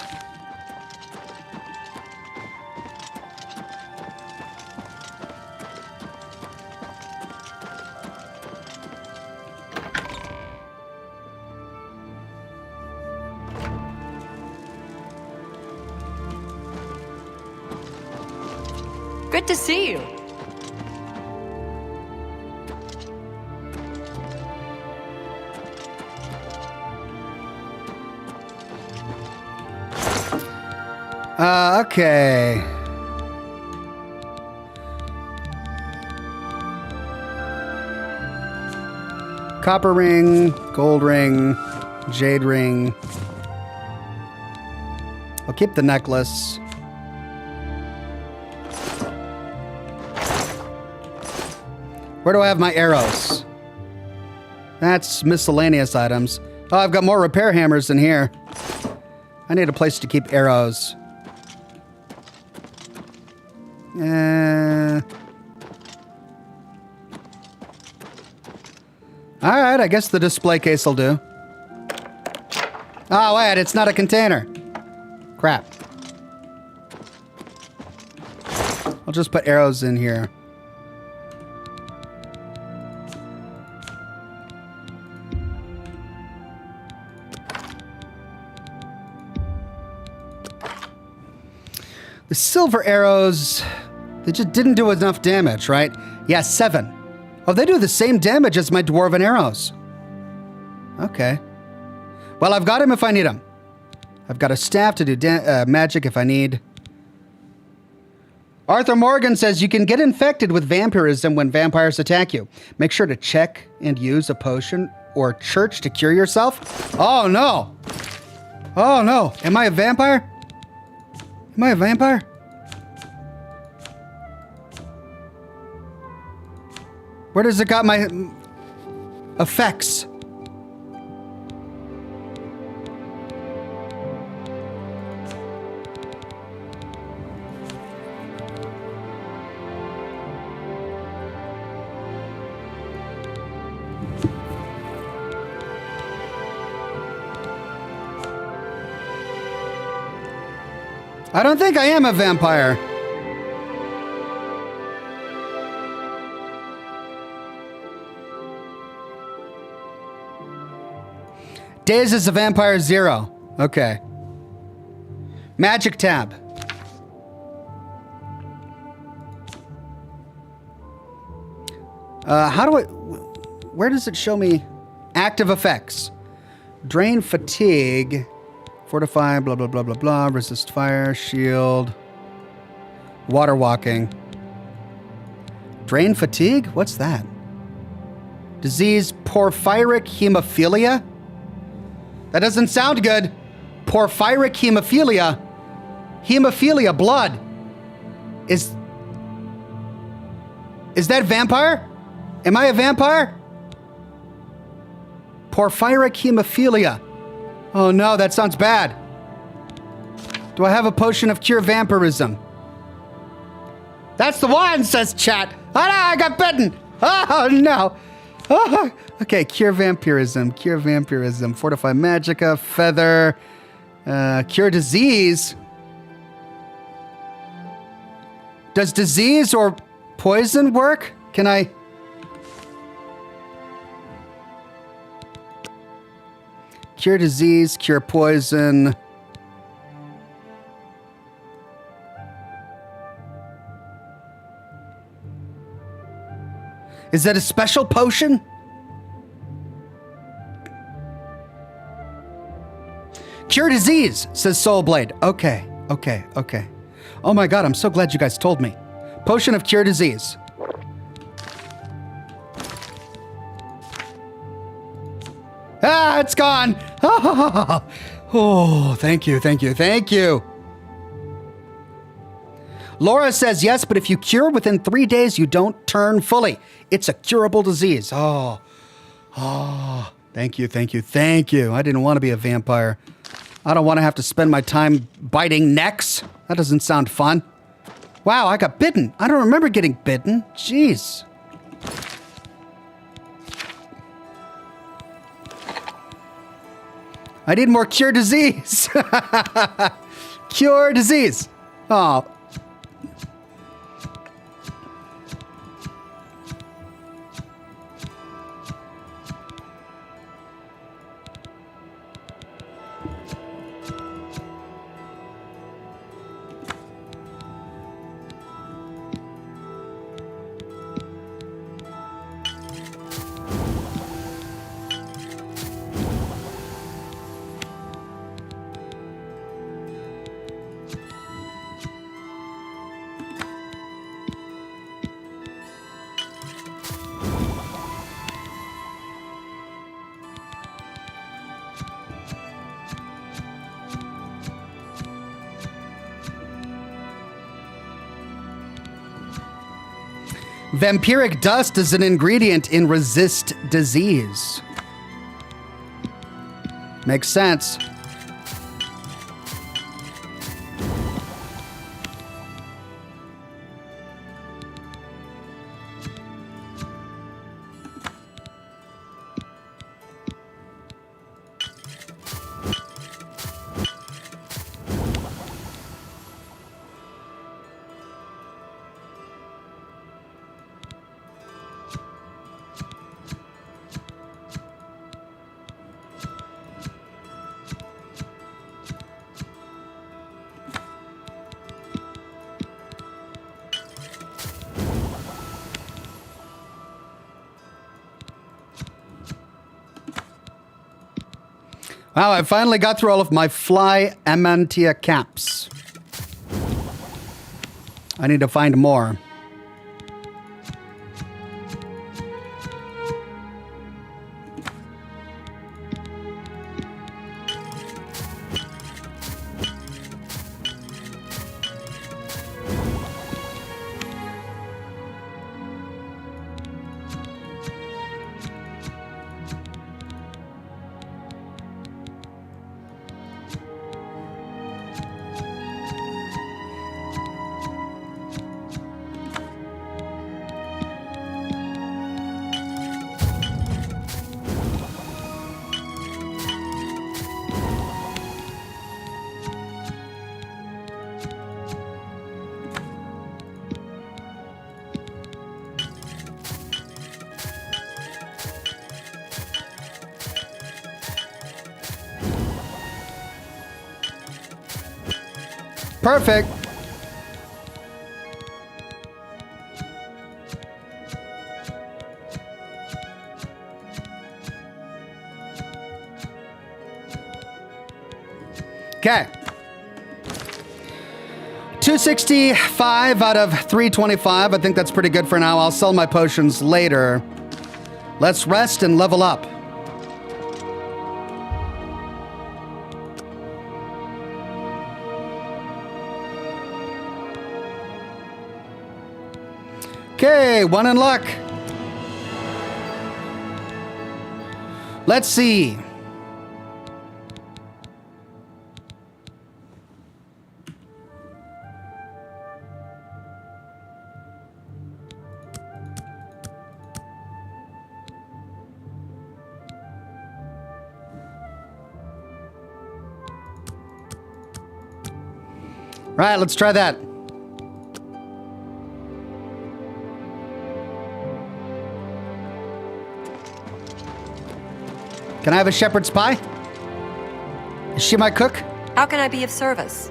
Good to see you. Okay. Copper ring, gold ring, jade ring. I'll keep the necklace. Where do I have my arrows? That's miscellaneous items. Oh, I've got more repair hammers in here. I need a place to keep arrows. Alright, I guess the display case will do. Oh, wait, it's not a container. Crap. I'll just put arrows in here. The silver arrows, they just didn't do enough damage, right? Yeah, 7. Oh, they do the same damage as my dwarven arrows. Okay. Well, I've got him if I need him. I've got a staff to do magic if I need. Arthur Morgan says you can get infected with vampirism when vampires attack you. Make sure to check and use a potion or church to cure yourself. Oh, no. Oh, no. Am I a vampire? Am I a vampire? Where does it got my effects? I don't think I am a vampire. Days is a vampire 0. Okay. Magic tab. How do I... Where does it show me active effects? Drain fatigue. Fortify, blah, blah, blah, blah, blah. Resist fire, shield. Water walking. Drain fatigue? What's that? Disease porphyric hemophilia? That doesn't sound good. Porphyric hemophilia. Hemophilia, blood. Is that vampire? Am I a vampire? Porphyric hemophilia. Oh no, that sounds bad. Do I have a potion of cure vampirism? That's the one, says chat. Oh no, I got bitten. Oh no. Oh, okay, cure vampirism, fortify magica, feather, cure disease. Does disease or poison work? Can I? Cure disease, cure poison. Is that a special potion? Cure disease, says Soulblade. Okay. Oh my god, I'm so glad you guys told me. Potion of cure disease. Ah, it's gone. Oh, thank you. Laura says yes, but if you cure within 3 days, you don't turn fully. It's a curable disease. Oh, thank you. I didn't want to be a vampire. I don't want to have to spend my time biting necks. That doesn't sound fun. Wow, I got bitten. I don't remember getting bitten. Jeez. I need more cure disease. Cure disease. Oh. Vampiric dust is an ingredient in resist disease. Makes sense. Wow, I finally got through all of my fly Amantia caps. I need to find more. Perfect. Okay. 265 out of 325. I think that's pretty good for now. I'll sell my potions later. Let's rest and level up. Okay, 1 in luck. Let's see. Right, let's try that. Can I have a shepherd's pie? Is she my cook? How can I be of service?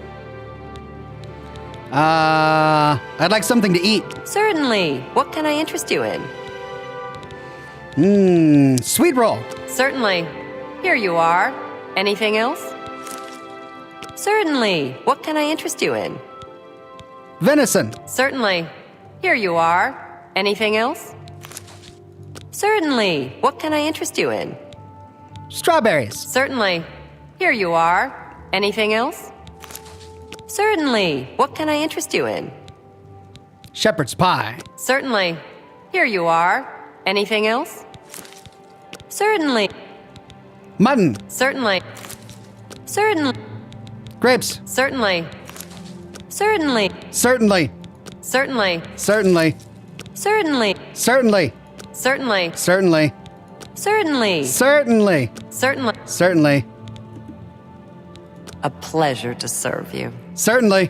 I'd like something to eat. Certainly. What can I interest you in? Sweet roll. Certainly. Here you are. Anything else? Certainly. What can I interest you in? Venison. Certainly. Here you are. Anything else? Certainly. What can I interest you in? Strawberries. Certainly. Here you are. Anything else? Certainly. What can I interest you in? Shepherd's pie. Certainly. Here you are. Anything else? Certainly. Mutton. Certainly. Certainly. Grapes. Certainly. Certainly. Certainly. Certainly. Certainly. Certainly. Certainly. Certainly. Certainly. Certainly. Certainly. Certainly. Certainly. A pleasure to serve you. Certainly.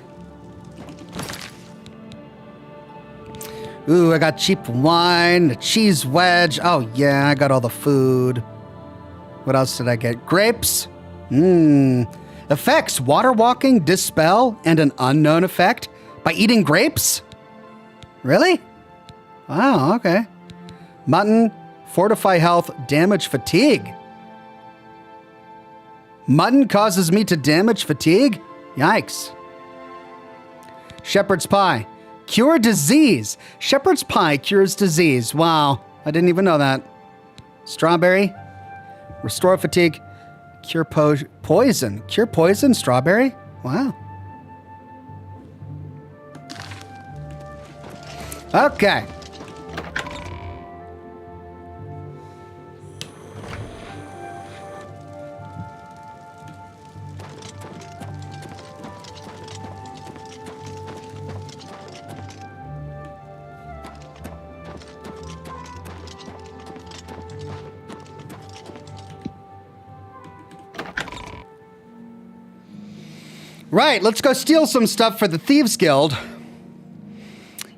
Ooh, I got cheap wine, a cheese wedge. Oh, yeah, I got all the food. What else did I get? Grapes. Effects, water walking, dispel, and an unknown effect by eating grapes? Really? Wow, okay. Mutton, fortify health, damage fatigue. Mutton causes me to damage fatigue? Yikes. Shepherd's pie. Cure disease. Shepherd's pie cures disease. Wow, I didn't even know that. Strawberry. Restore fatigue. Cure poison. Cure poison? Strawberry? Wow. Okay. Right, let's go steal some stuff for the Thieves Guild.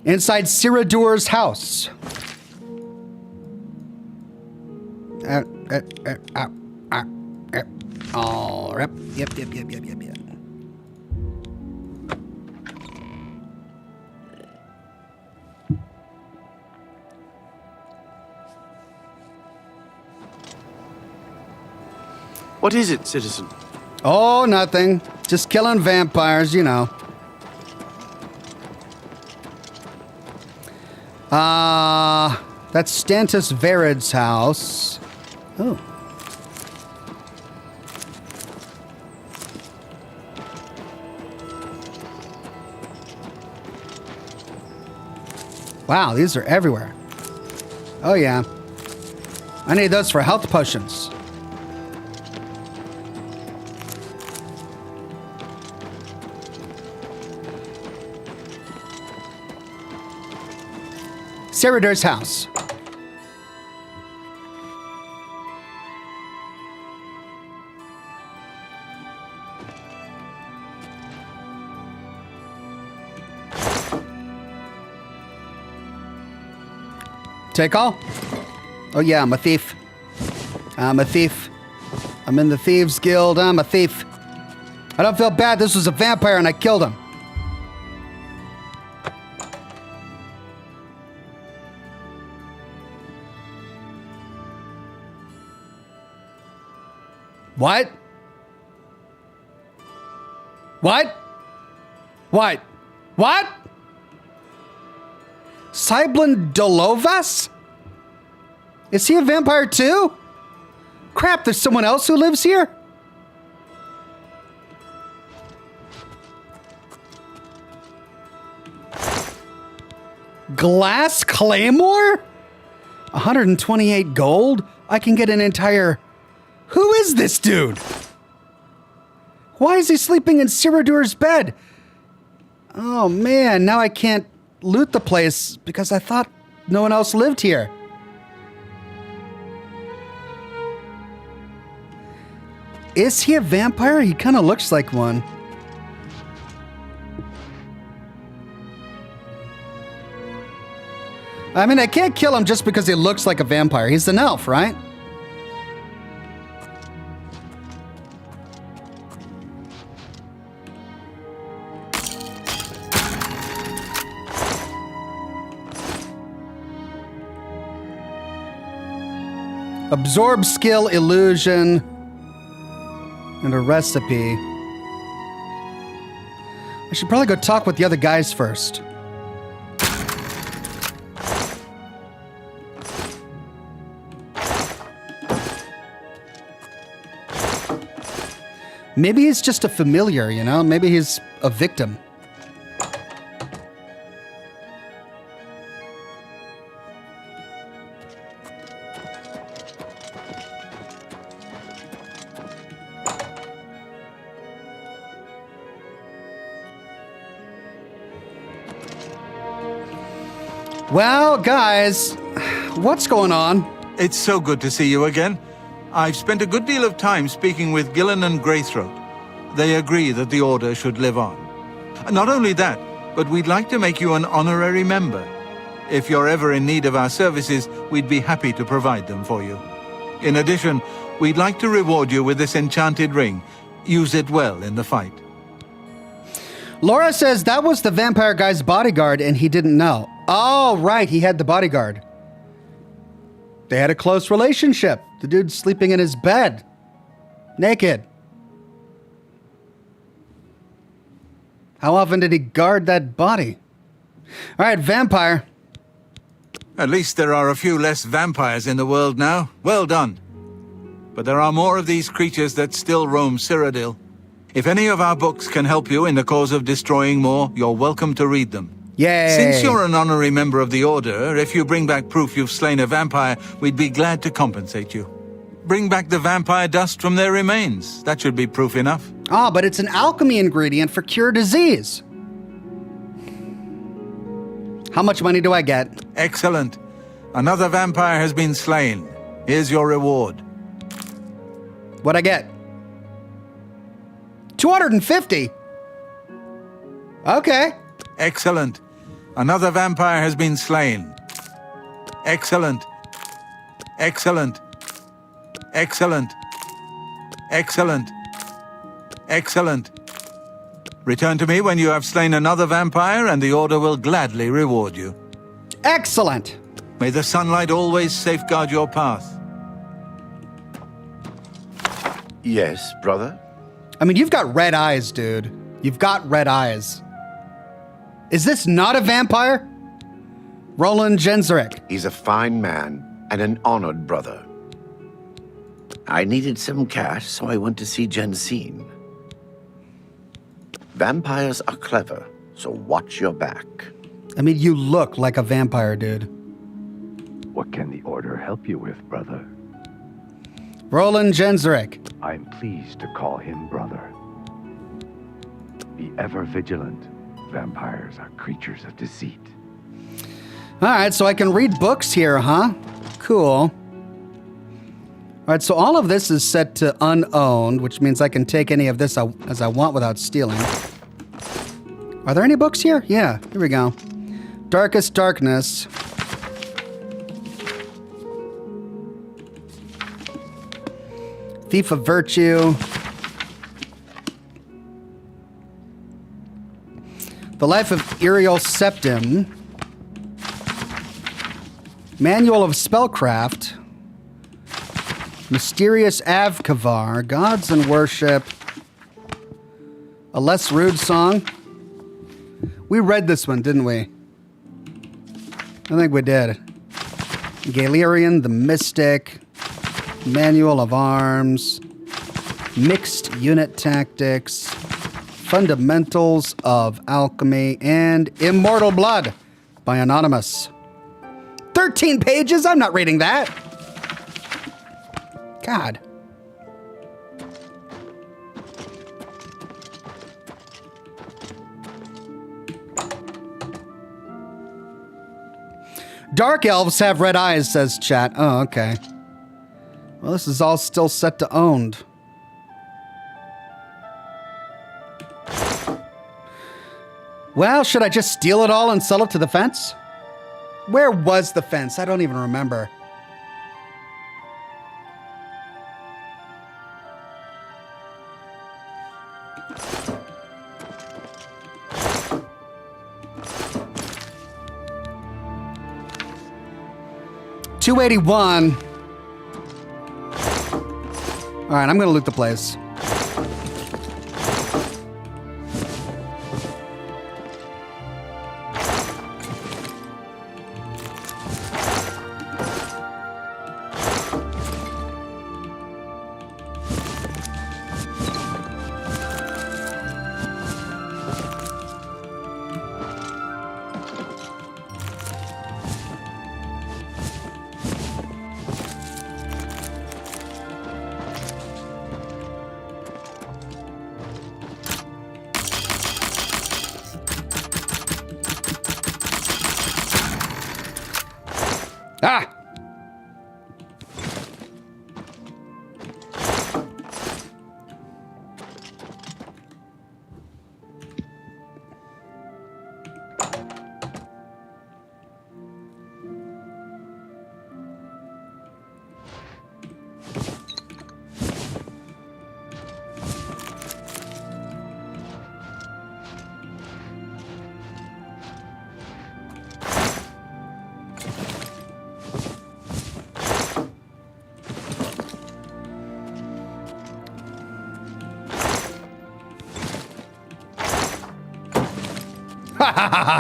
Inside Ciradur's house. Oh, yep. What is it, citizen? Oh, nothing. Just killing vampires, you know. That's Stantis Verid's house. Oh. Wow, these are everywhere. Oh, yeah. I need those for health potions. Ciradur's house. Take all? Oh yeah, I'm a thief. I'm a thief. I'm in the Thieves Guild. I'm a thief. I don't feel bad. This was a vampire and I killed him. What? What? What? What? Cyblin Dolovas? Is he a vampire too? Crap, there's someone else who lives here? Glass Claymore? 128 gold? I can get an entire... Who is this dude? Why is he sleeping in Ciradur's bed? Oh man, now I can't loot the place because I thought no one else lived here. Is he a vampire? He kind of looks like one. I mean, I can't kill him just because he looks like a vampire. He's an elf, right? Absorb skill, illusion, and a recipe. I should probably go talk with the other guys first. Maybe he's just a familiar, you know? Maybe he's a victim. Well, guys, what's going on? It's so good to see you again. I've spent a good deal of time speaking with Gillen and Greythroat. They agree that the Order should live on. Not only that, but we'd like to make you an honorary member. If you're ever in need of our services, we'd be happy to provide them for you. In addition, we'd like to reward you with this enchanted ring. Use it well in the fight. Laura says that was the vampire guy's bodyguard and he didn't know. Oh, right, he had the bodyguard. They had a close relationship. The dude's sleeping in his bed. Naked. How often did he guard that body? All right, vampire. At least there are a few less vampires in the world now. Well done. But there are more of these creatures that still roam Cyrodiil. If any of our books can help you in the cause of destroying more, you're welcome to read them. Yay! Since you're an honorary member of the Order, if you bring back proof you've slain a vampire, we'd be glad to compensate you. Bring back the vampire dust from their remains. That should be proof enough. Ah, but it's an alchemy ingredient for cure disease. How much money do I get? Excellent. Another vampire has been slain. Here's your reward. What'd I get? 250? Okay. Excellent. Another vampire has been slain. Excellent. Excellent. Excellent. Excellent. Excellent. Return to me when you have slain another vampire, and the Order will gladly reward you. Excellent. May the sunlight always safeguard your path. Yes, brother? I mean, you've got red eyes, dude. You've got red eyes. Is this not a vampire? Roland Genseric. He's a fine man and an honored brother. I needed some cash, so I went to see Jensine. Vampires are clever, so watch your back. I mean, you look like a vampire, dude. What can the Order help you with, brother? Roland Genseric. I'm pleased to call him brother. Be ever vigilant. Vampires are creatures of deceit. All right, so I can read books here, huh? Cool. All right, so all of this is set to unowned, which means I can take any of this as I want without stealing. Are there any books here? Yeah, here we go. Darkest Darkness. Thief of Virtue. The Life of Iriel Septim. Manual of Spellcraft. Mysterious Avkavar. Gods and Worship. A Less Rude Song. We read this one, didn't we? I think we did. Galerian, the Mystic. Manual of Arms. Mixed Unit Tactics. Fundamentals of Alchemy, and Immortal Blood by Anonymous. 13 pages? I'm not reading that. God. Dark elves have red eyes, says chat. Oh, okay. Well, this is all still set to owned. Well, should I just steal it all and sell it to the fence? Where was the fence? I don't even remember. $281. All right, I'm gonna loot the place. Ah!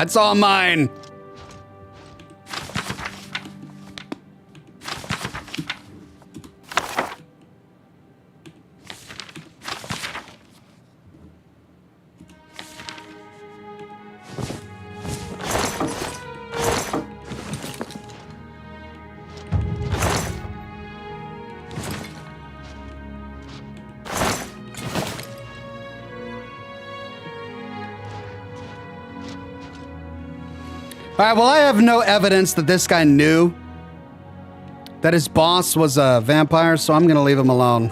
It's all mine. All right, well, I have no evidence that this guy knew that his boss was a vampire, so I'm going to leave him alone.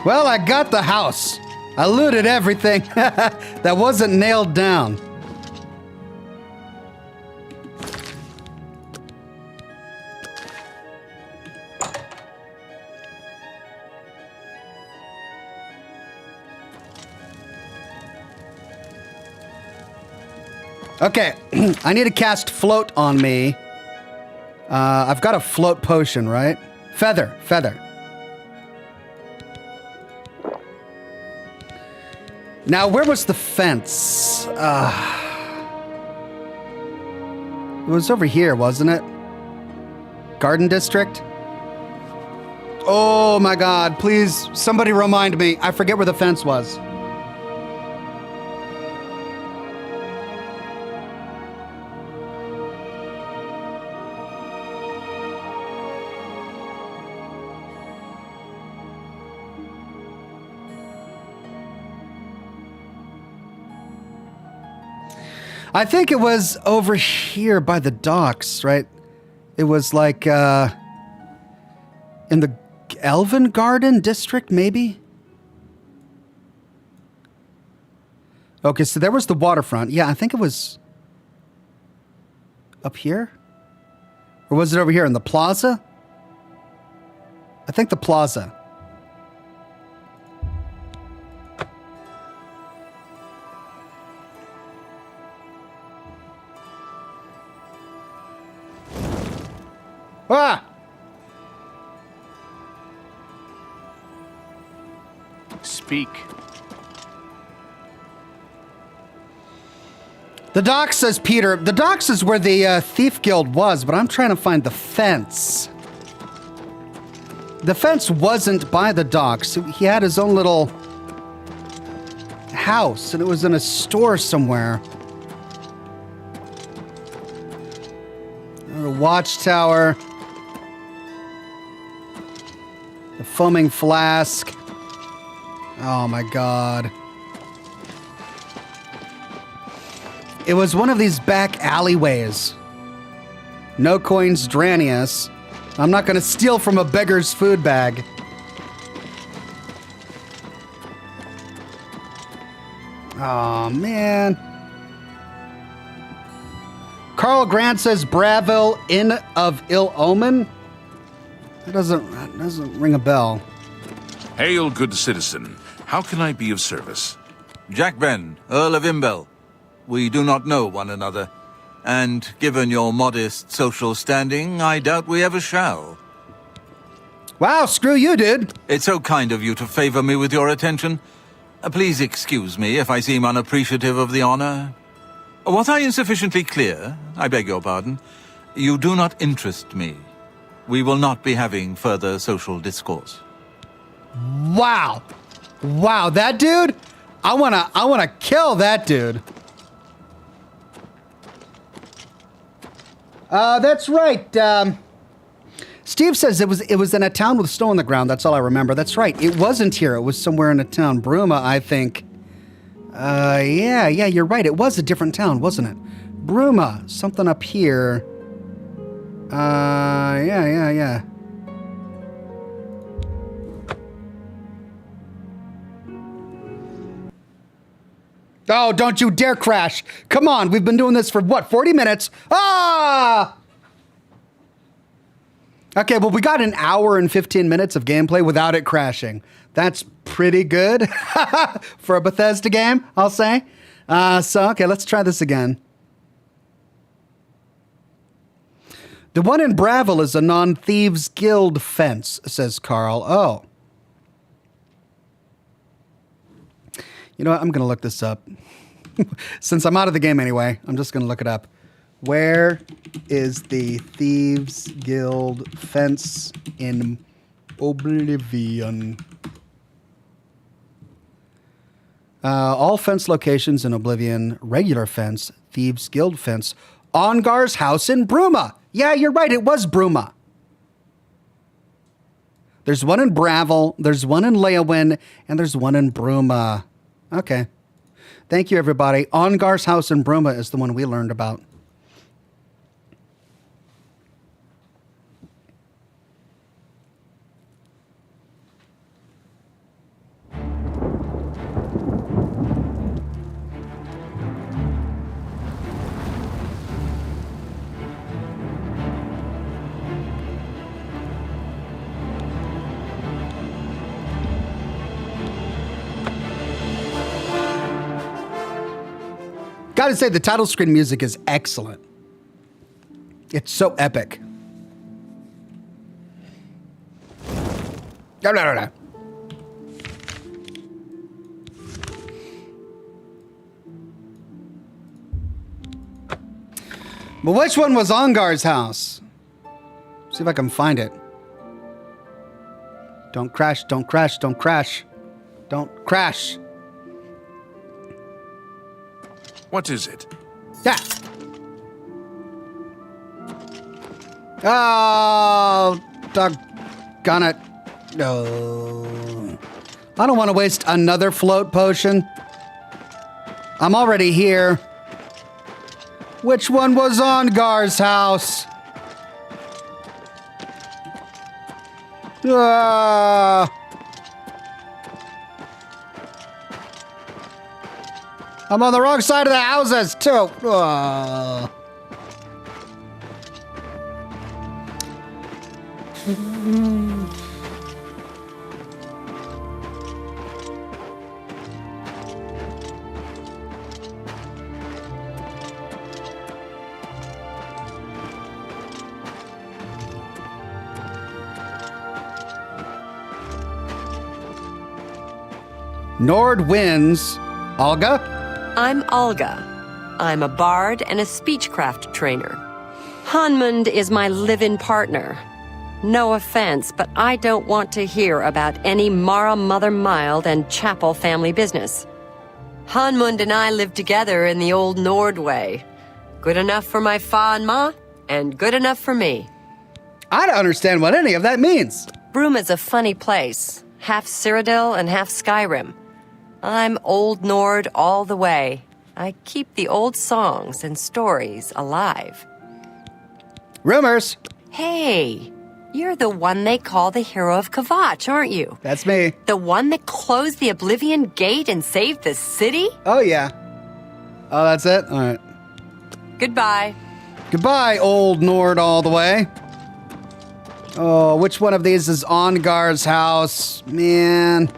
Well, I got the house. I looted everything that wasn't nailed down. Okay, I need to cast float on me. I've got a float potion, right? Feather. Now, where was the fence? It was over here, wasn't it? Garden District? Oh my God, please, somebody remind me. I forget where the fence was. I think it was over here by the docks, right? It was like, in the Elven Garden District, maybe? Okay, so there was the waterfront. Yeah, I think it was up here? Or was it over here in the plaza? I think the plaza. Ah! Speak. The docks, says Peter. The docks is where the Thieves Guild was, but I'm trying to find the fence. The fence wasn't by the docks. He had his own little house, and it was in a store somewhere. The watchtower. The foaming flask. Oh my God. It was one of these back alleyways. No coins, Dranius. I'm not gonna steal from a beggar's food bag. Oh man. Carl Grant says Braville, Inn of Ill Omen. That doesn't ring a bell. Hail, good citizen. How can I be of service? Jack Ben, Earl of Imbel. We do not know one another, and given your modest social standing, I doubt we ever shall. Wow, screw you, dude. It's so kind of you to favor me with your attention. Please excuse me if I seem unappreciative of the honor. Was I insufficiently clear? I beg your pardon. You do not interest me. We will not be having further social discourse. Wow. Wow, that dude? I wanna kill that dude. That's right. Steve says it was in a town with snow on the ground. That's all I remember. That's right. It wasn't here. It was somewhere in a town. Bruma, I think. Yeah, you're right. It was a different town, wasn't it? Bruma, something up here. Yeah. Oh, don't you dare crash. Come on, we've been doing this for what, 40 minutes? Ah! Okay, well, we got an hour and 15 minutes of gameplay without it crashing. That's pretty good for a Bethesda game, I'll say. Okay, let's try this again. The one in Braville is a non-Thieves Guild fence, says Carl. Oh. You know what? I'm going to look this up. Since I'm out of the game anyway, I'm just going to look it up. Where is the Thieves Guild fence in Oblivion? All fence locations in Oblivion, regular fence, Thieves Guild fence, Ongar's house in Bruma. Yeah, you're right. It was Bruma. There's one in Braville, there's one in Leowin, and there's one in Bruma. Okay. Thank you, everybody. Ongar's house in Bruma is the one we learned about. Gotta say, the title screen music is excellent. It's so epic. No. But which one was Ongar's house? See if I can find it. Don't crash, don't crash, don't crash. Don't crash. What is it? Yeah. Oh, doggone it. No. I don't want to waste another float potion. I'm already here. Which one was Ongar's house? I'm on the wrong side of the houses, too. Nord wins. Olga? I'm Olga. I'm a bard and a speechcraft trainer. Hanmund is my live-in partner. No offense, but I don't want to hear about any Mara Mother Mild and Chapel family business. Hanmund and I live together in the old Nord way. Good enough for my fa and ma, and good enough for me. I don't understand what any of that means. Bruma's a funny place. Half Cyrodiil and half Skyrim. I'm Old Nord all the way. I keep the old songs and stories alive. Rumors. Hey, you're the one they call the hero of Kvatch, aren't you? That's me. The one that closed the Oblivion gate and saved the city? Oh, yeah. Oh, that's it? All right. Goodbye. Goodbye, Old Nord all the way. Oh, which one of these is Ongar's house? Man,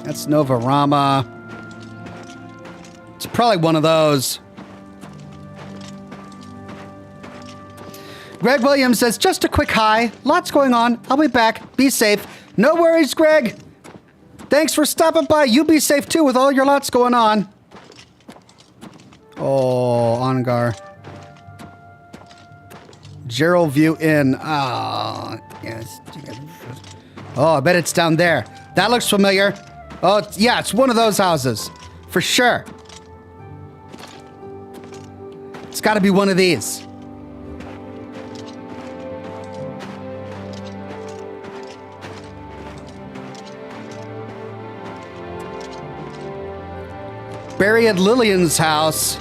that's Novarama. It's probably one of those. Greg Williams says, just a quick hi. Lots going on. I'll be back. Be safe. No worries, Greg. Thanks for stopping by. You be safe, too, with all your lots going on. Oh, Ongar. Gerald View Inn. Oh, yes. Oh, I bet it's down there. That looks familiar. Oh, yeah, it's one of those houses. For sure. It's got to be one of these. Barry at Lillian's house.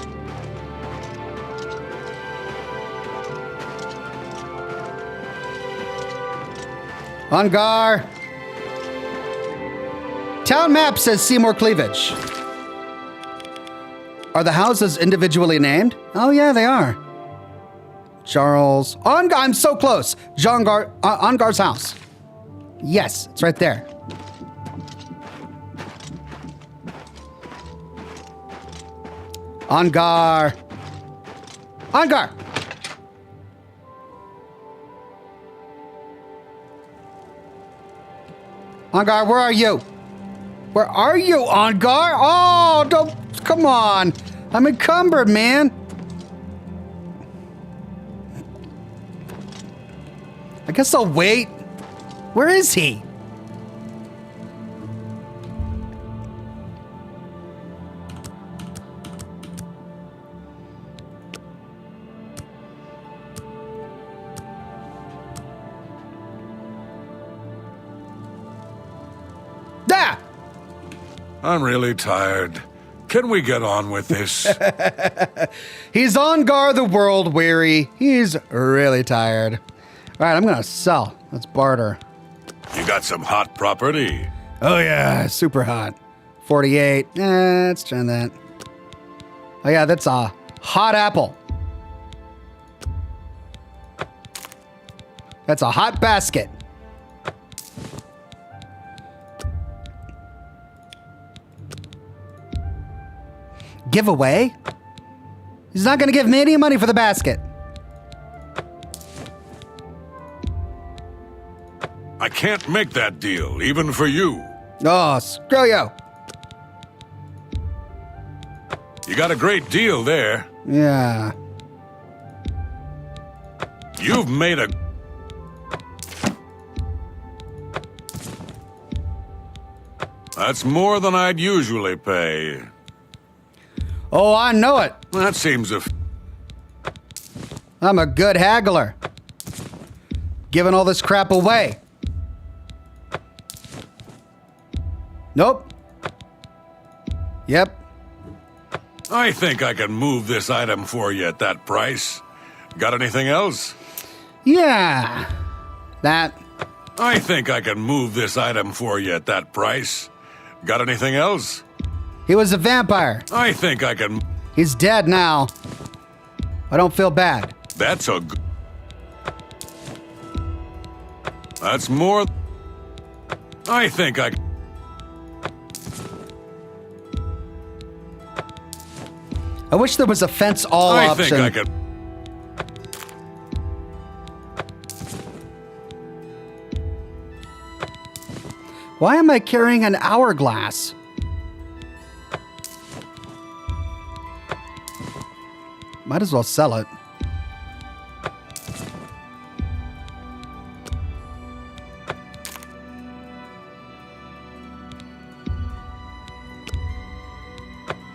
Ongar. Town map says Seymour Cleavage. Are the houses individually named? Oh, yeah, they are. Charles. Ongar. I'm so close. Ongar's house. Yes, it's right there. Ongar. Ongar. Ongar, where are you? Where are you, Ongar? Oh, don't, come on. I'm encumbered, man. I guess I'll wait. Where is he? There! I'm really tired. Can we get on with this? He's Ongar the world weary. He's really tired. All right, I'm gonna sell. Let's barter. You got some hot property? Oh yeah, super hot. 48. Let's try that. Oh yeah, that's a hot apple. That's a hot basket. Giveaway? He's not going to give me any money for the basket. I can't make that deal, even for you. Oh, screw you. You got a great deal there. Yeah. You've made a... That's more than I'd usually pay. Oh, I know it. That seems a... I'm a good haggler. Giving all this crap away. Nope. Yep. I think I can move this item for you at that price. Got anything else? Yeah. That. I think I can move this item for you at that price. Got anything else? He was a vampire. I think I can... He's dead now. I don't feel bad. That's a... That's more... I think I... I wish there was a fence all I option. think I can... Why am I carrying an hourglass? Might as well sell it.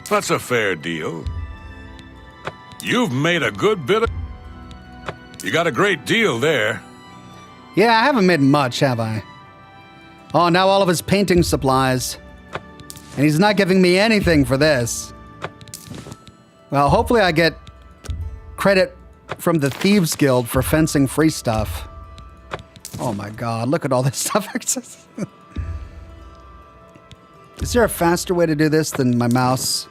That's a fair deal. You've made a good bit of... You got a great deal there. Yeah, I haven't made much, have I? Oh, now all of his painting supplies. And he's not giving me anything for this. Well, hopefully I get credit from the Thieves Guild for fencing free stuff. Oh my god, look at all this stuff. Is there a faster way to do this than my mouse?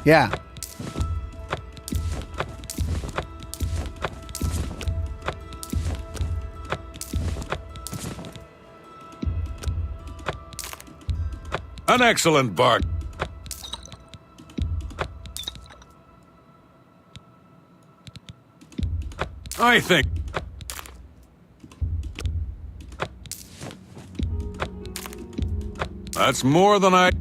Yeah. An excellent bark. I think... That's more than I...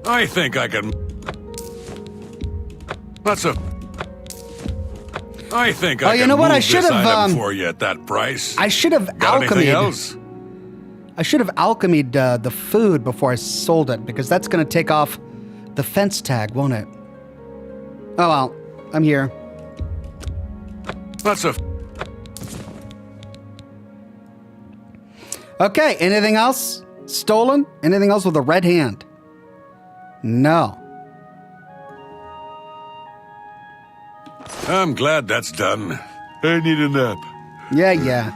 I think I can... That's a... I think I you can know what? move I should this have, item for you at that price. I should have Got anything alchemied. else? I should have alchemied the food before I sold it, because that's going to take off the fence tag, won't it? Oh well, I'm here. That's a... Okay, anything else stolen? Anything else with a red hand? No. I'm glad that's done. I need a nap. Yeah.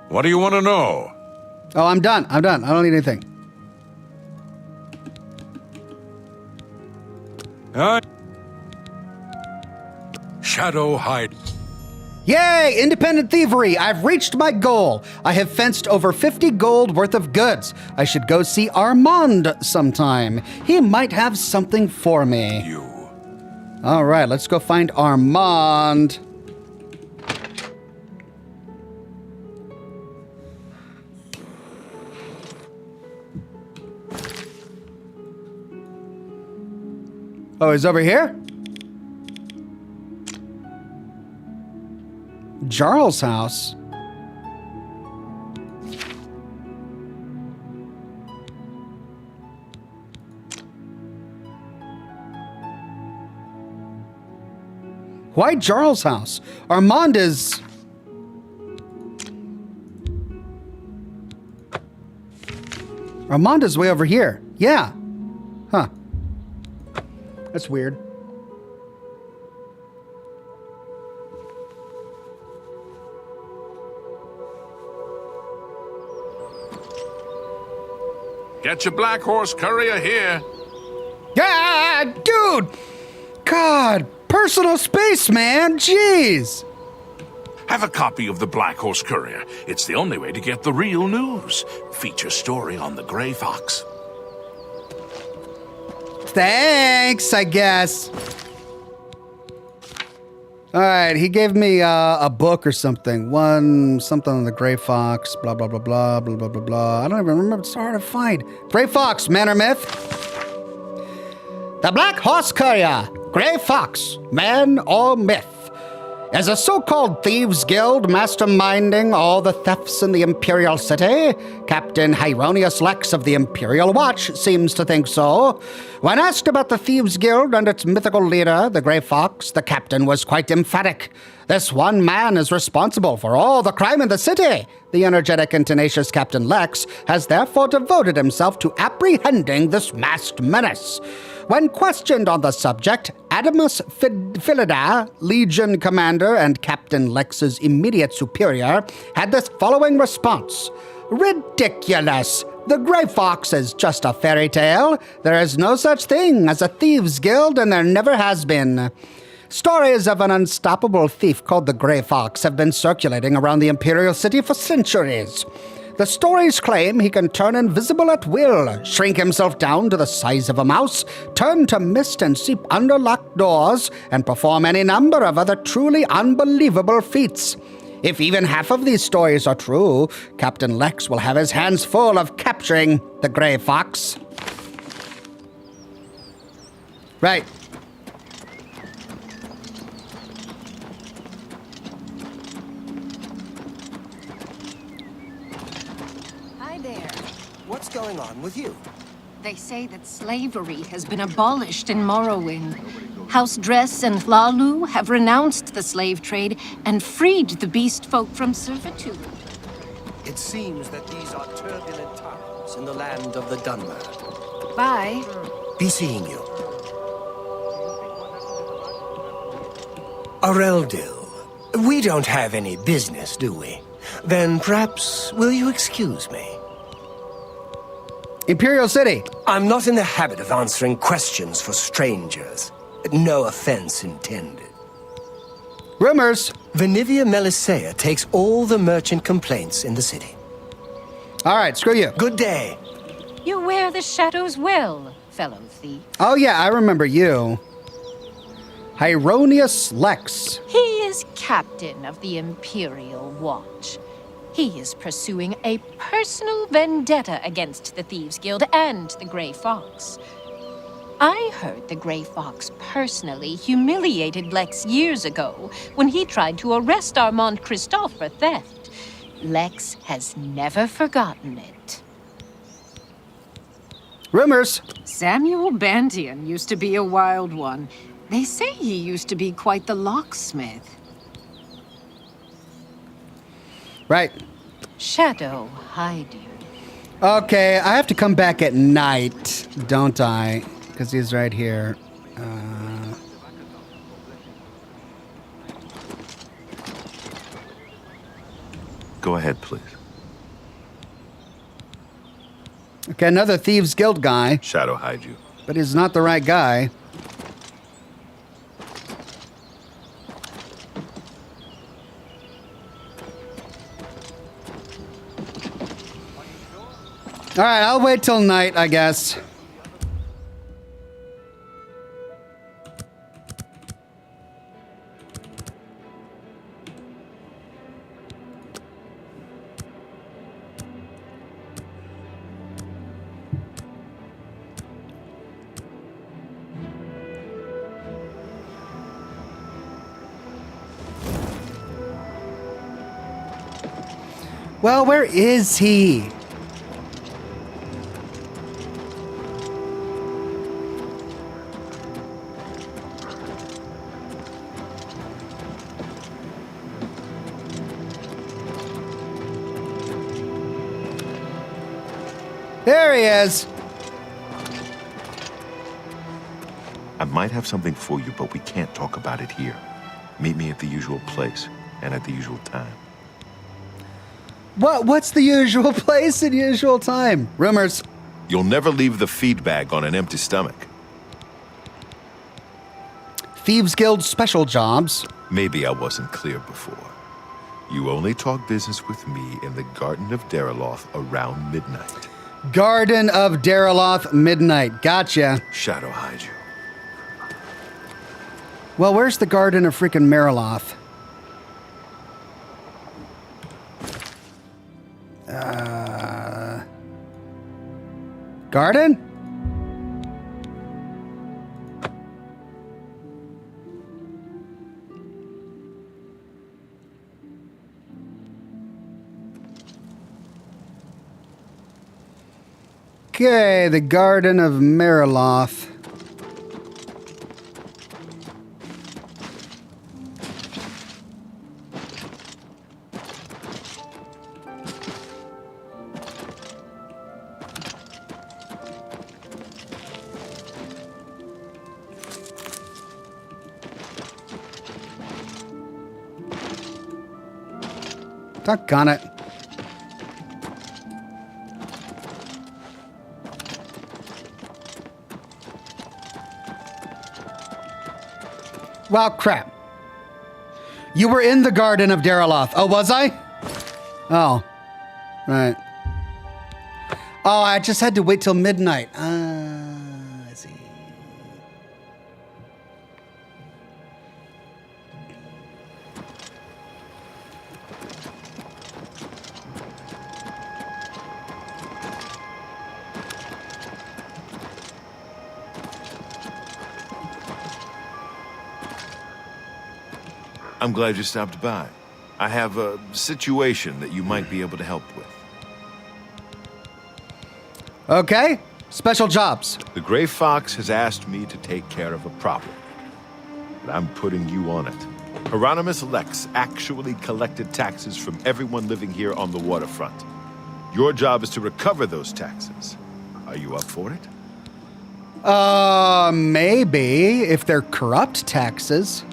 What do you want to know? Oh, I'm done. I don't need anything. Shadow hide. Yay! Independent thievery! I've reached my goal. I have fenced over 50 gold worth of goods. I should go see Armand sometime. He might have something for me. You. All right, let's go find Armand. Oh, he's over here? Jarl's house. Why Jarl's house? Armand is... Armand is way over here. Yeah. Huh. That's weird. Get your black horse courier here. Yeah, dude! God, personal space, man. Jeez. Have a copy of the Black Horse Courier. It's the only way to get the real news. Feature story on the Grey Fox. Thanks, I guess. All right, he gave me a book or something. Something on the Grey Fox, blah, blah, blah, blah, blah, blah, blah, blah. I don't even remember. It's so hard to find. Grey Fox, man or myth? The Black Horse Courier, Grey Fox, man or myth? As a so-called Thieves Guild masterminding all the thefts in the Imperial City, Captain Hieronius Lex of the Imperial Watch seems to think so. When asked about the Thieves Guild and its mythical leader, the Grey Fox, the captain was quite emphatic. This one man is responsible for all the crime in the city. The energetic and tenacious Captain Lex has therefore devoted himself to apprehending this masked menace. When questioned on the subject, Adamus Philida, Legion Commander and Captain Lex's immediate superior, had this following response. Ridiculous! The Grey Fox is just a fairy tale. There is no such thing as a Thieves Guild, and there never has been. Stories of an unstoppable thief called the Grey Fox have been circulating around the Imperial City for centuries. The stories claim he can turn invisible at will, shrink himself down to the size of a mouse, turn to mist and seep under locked doors, and perform any number of other truly unbelievable feats. If even half of these stories are true, Captain Lex will have his hands full of capturing the Grey Fox. Right. What's going on with you? They say that slavery has been abolished in Morrowind. House Dress and Lalu have renounced the slave trade and freed the beast folk from servitude. It seems that these are turbulent times in the land of the Gunmer. Bye. Be seeing you. Areldil, we don't have any business, do we? Then perhaps, will you excuse me? Imperial City. I'm not in the habit of answering questions for strangers. No offense intended. Rumors. Venivia Melisea takes all the merchant complaints in the city. All right, screw you. Good day. You wear the shadows well, fellow thief. Oh yeah, I remember you. Hieronius Lex. He is captain of the Imperial Watch. He is pursuing a personal vendetta against the Thieves Guild and the Grey Fox. I heard the Grey Fox personally humiliated Lex years ago when he tried to arrest Armand Christophe for theft. Lex has never forgotten it. Rumors. Samuel Bandian used to be a wild one. They say he used to be quite the locksmith. Right. Shadow, hide you. Okay, I have to come back at night, don't I? Because he's right here. Go ahead, please. Okay, another Thieves Guild guy. Shadow hide you. But he's not the right guy. All right, I'll wait till night, I guess. Well, where is he? There he is. I might have something for you, but we can't talk about it here. Meet me at the usual place and at the usual time. What's the usual place and usual time? Rumors. You'll never leave the feed bag on an empty stomach. Thieves Guild special jobs. Maybe I wasn't clear before. You only talk business with me in the Garden of Dariloth around midnight. Garden of Dariloth, midnight. Gotcha. Shadow hide you. Well, where's the Garden of freaking Mariloth? Garden? Okay, the Garden of Mariloth. Doggone it. Well, crap. You were in the Garden of Dariloth. Oh, was I? Oh. Right. Oh, I just had to wait till midnight. I see. I'm glad you stopped by. I have a situation that you might be able to help with. Okay. Special jobs. The Gray Fox has asked me to take care of a problem, but I'm putting you on it. Hieronymus Lex actually collected taxes from everyone living here on the waterfront. Your job is to recover those taxes. Are you up for it? Maybe, if they're corrupt taxes.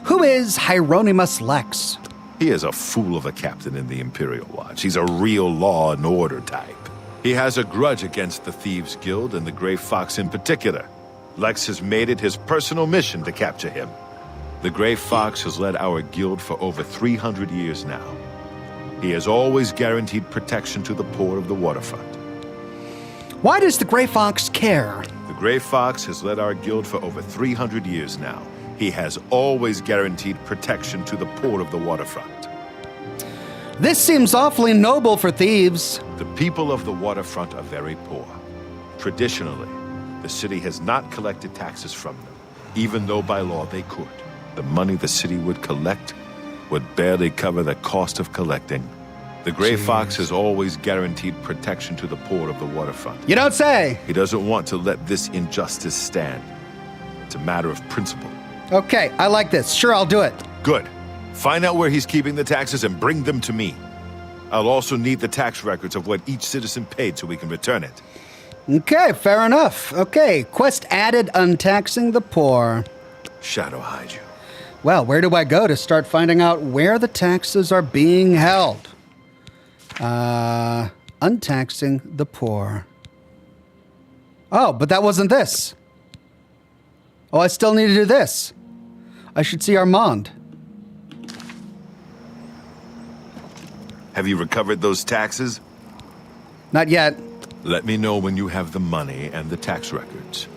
Who is Hieronymus Lex? He is a fool of a captain in the Imperial Watch. He's a real law and order type. He has a grudge against the Thieves Guild and the Gray Fox in particular. Lex has made it his personal mission to capture him. The Gray Fox has led our guild for over 300 years now. He has always guaranteed protection to the poor of the waterfront. Why does the Gray Fox care? The Gray Fox has led our guild for over 300 years now. He has always guaranteed protection to the poor of the waterfront. This seems awfully noble for thieves. The people of the waterfront are very poor. Traditionally, the city has not collected taxes from them, even though by law they could. The money the city would collect would barely cover the cost of collecting. The Gray Fox has always guaranteed protection to the poor of the waterfront. You don't say. He doesn't want to let this injustice stand. It's a matter of principle. Okay, I like this. Sure, I'll do it. Good. Find out where he's keeping the taxes and bring them to me. I'll also need the tax records of what each citizen paid so we can return it. Okay, fair enough. Okay, quest added, untaxing the poor. Shadow hide you. Well, where do I go to start finding out where the taxes are being held? Untaxing the poor. Oh, but that wasn't this. Oh, I still need to do this. I should see Armand. Have you recovered those taxes? Not yet. Let me know when you have the money and the tax records.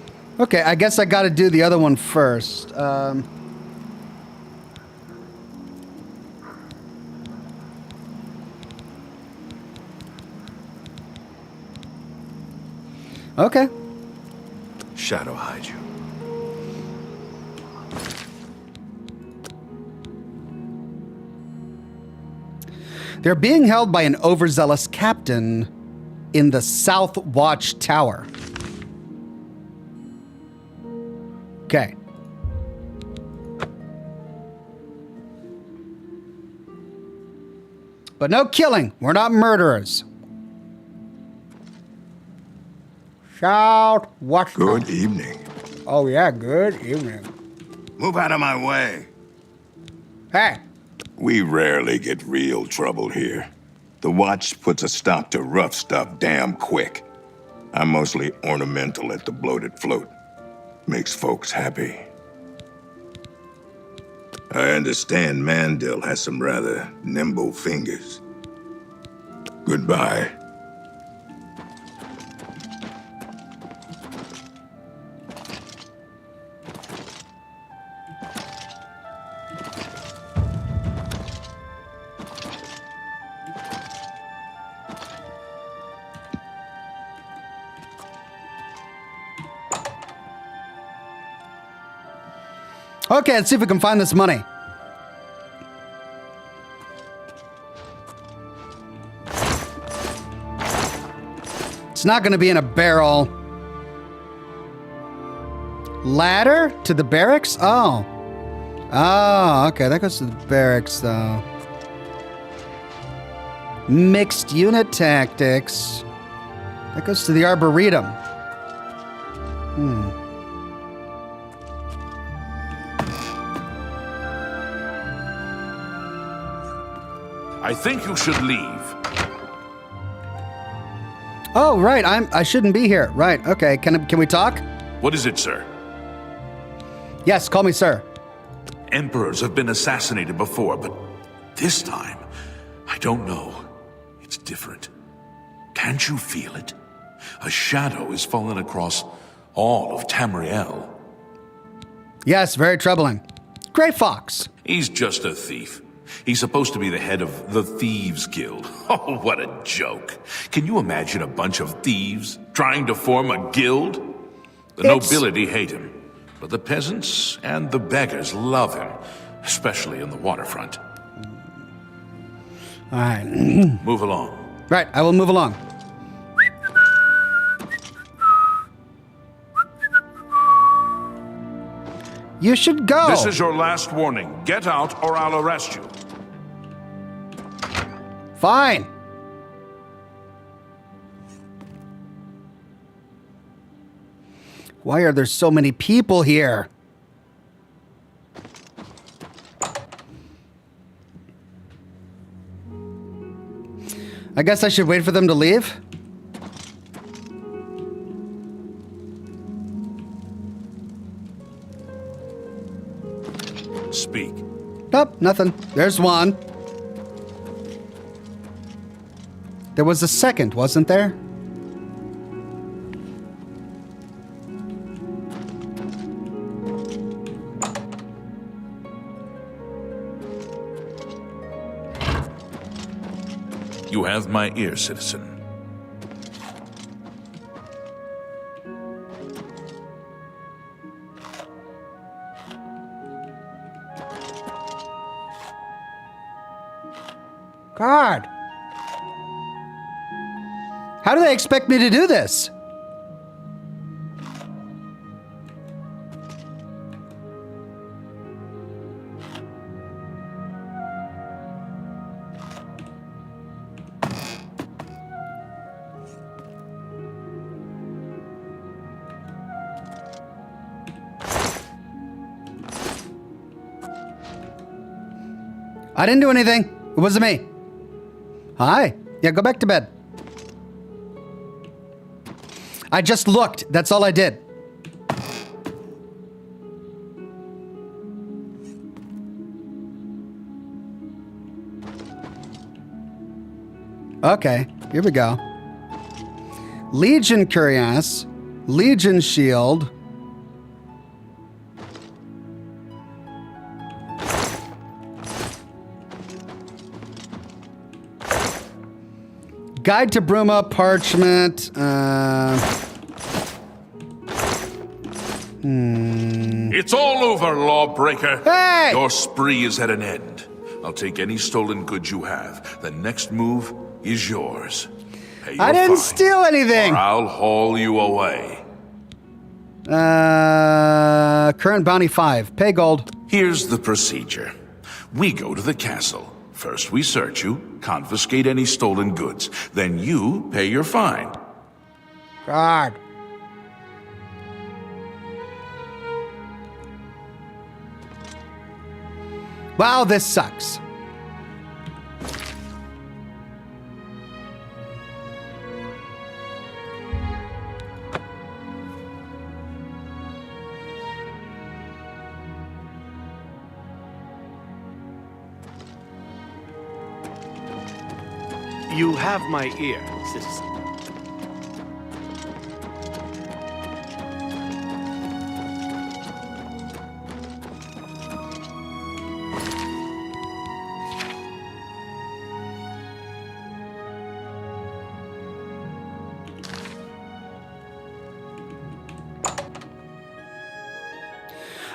Okay, I guess I gotta do the other one first. Okay. Shadow hide you. They're being held by an overzealous captain in the South Watch Tower. Okay. But no killing. We're not murderers. South Watch Tower. Good evening. Oh, yeah, good evening. Move out of my way. Hey. We rarely get real trouble here. The Watch puts a stop to rough stuff damn quick. I'm mostly ornamental at the bloated float. Makes folks happy. I understand Mandel has some rather nimble fingers. Goodbye. Okay, let's see if we can find this money. It's not going to be in a barrel. Ladder to the barracks? Oh. Oh, okay. That goes to the barracks, though. Mixed unit tactics. That goes to the Arboretum. I think you should leave. Oh, right. I shouldn't be here. Right. Okay. Can we talk? What is it, sir? Yes, call me sir. Emperors have been assassinated before, but this time, I don't know. It's different. Can't you feel it? A shadow is falling across all of Tamriel. Yes, very troubling. Gray Fox. He's just a thief. He's supposed to be the head of the Thieves Guild. Oh, what a joke. Can you imagine a bunch of thieves trying to form a guild? The nobility hate him, but the peasants and the beggars love him, especially in the waterfront. All right. Move along. Right, I will move along. You should go. This is your last warning. Get out or I'll arrest you. Fine. Why are there so many people here? I guess I should wait for them to leave. Speak. Nope, nothing. There's one. There was a second, wasn't there? You have my ear, citizen. God. How do they expect me to do this? I didn't do anything. It wasn't me. Hi. Yeah, go back to bed. I just looked. That's all I did. Okay, here we go. Legion Cuirass, Legion Shield. Guide to Bruma, Parchment. It's all over, lawbreaker. Hey! Your spree is at an end. I'll take any stolen goods you have. The next move is yours. Pay your I didn't fine, steal anything. or I'll haul you away. Current bounty 5. Pay gold. Here's the procedure. We go to the castle. First we search you, confiscate any stolen goods. Then you pay your fine. God. Wow, this sucks. You have my ear, citizen.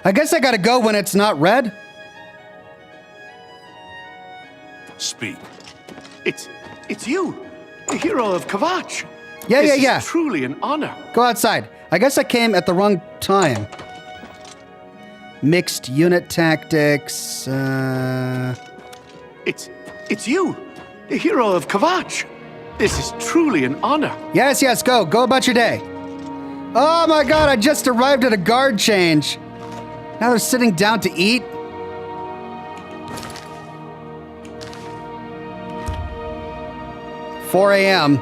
I guess I gotta go when it's not red. Speak. It's you, the hero of Kvatch. Yeah, This yeah. is truly an honor. Go outside. I guess I came at the wrong time. Mixed unit tactics. It's you, the hero of Kvatch. This is truly an honor. Yes, yes, go. Go about your day. Oh my god, I just arrived at a guard change. Now they're sitting down to eat. "4 a.m.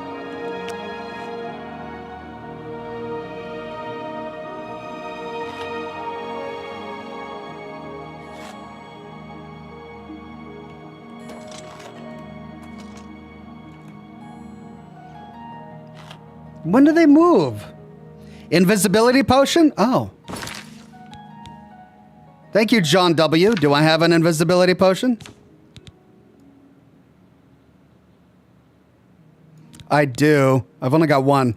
When do they move? Invisibility potion? Oh. Thank you, John W. Do I have an invisibility potion? I do. I've only got one.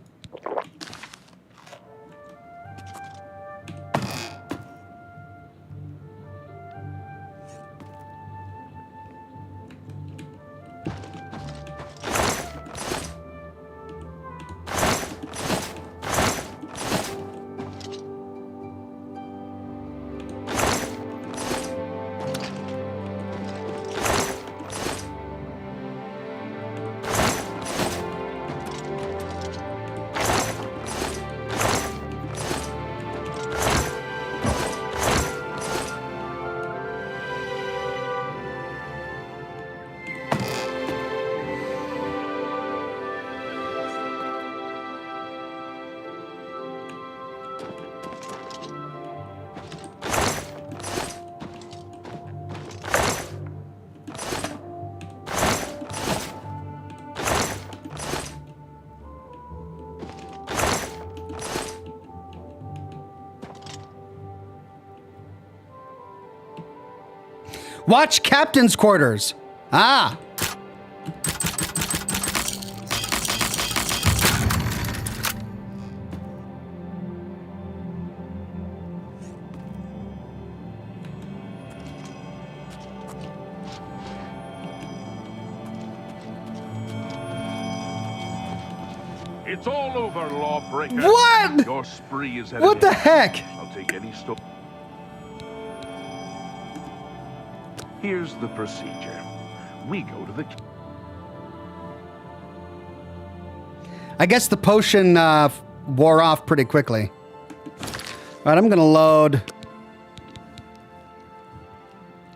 Watch captain's quarters. Ah. It's all over, lawbreaker. What? Your spree is headed What the in. heck? I'll take any stop. Here's the procedure. We go to the... I guess the potion wore off pretty quickly. All right, I'm gonna load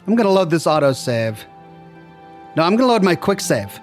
this autosave. No, I'm gonna load my quick save.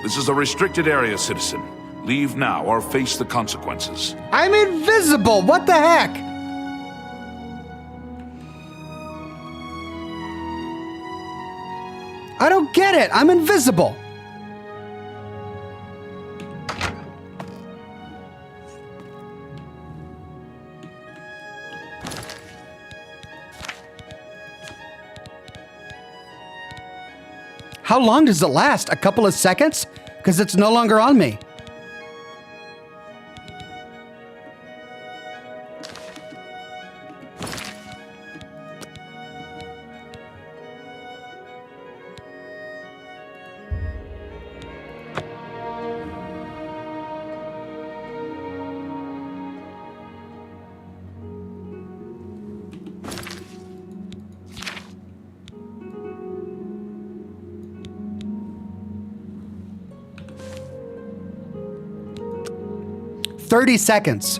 This is a restricted area, citizen. Leave now or face the consequences. I'm invisible. What the heck? I don't get it. I'm invisible. How long does it last? A couple of seconds? Because it's no longer on me. 30 seconds.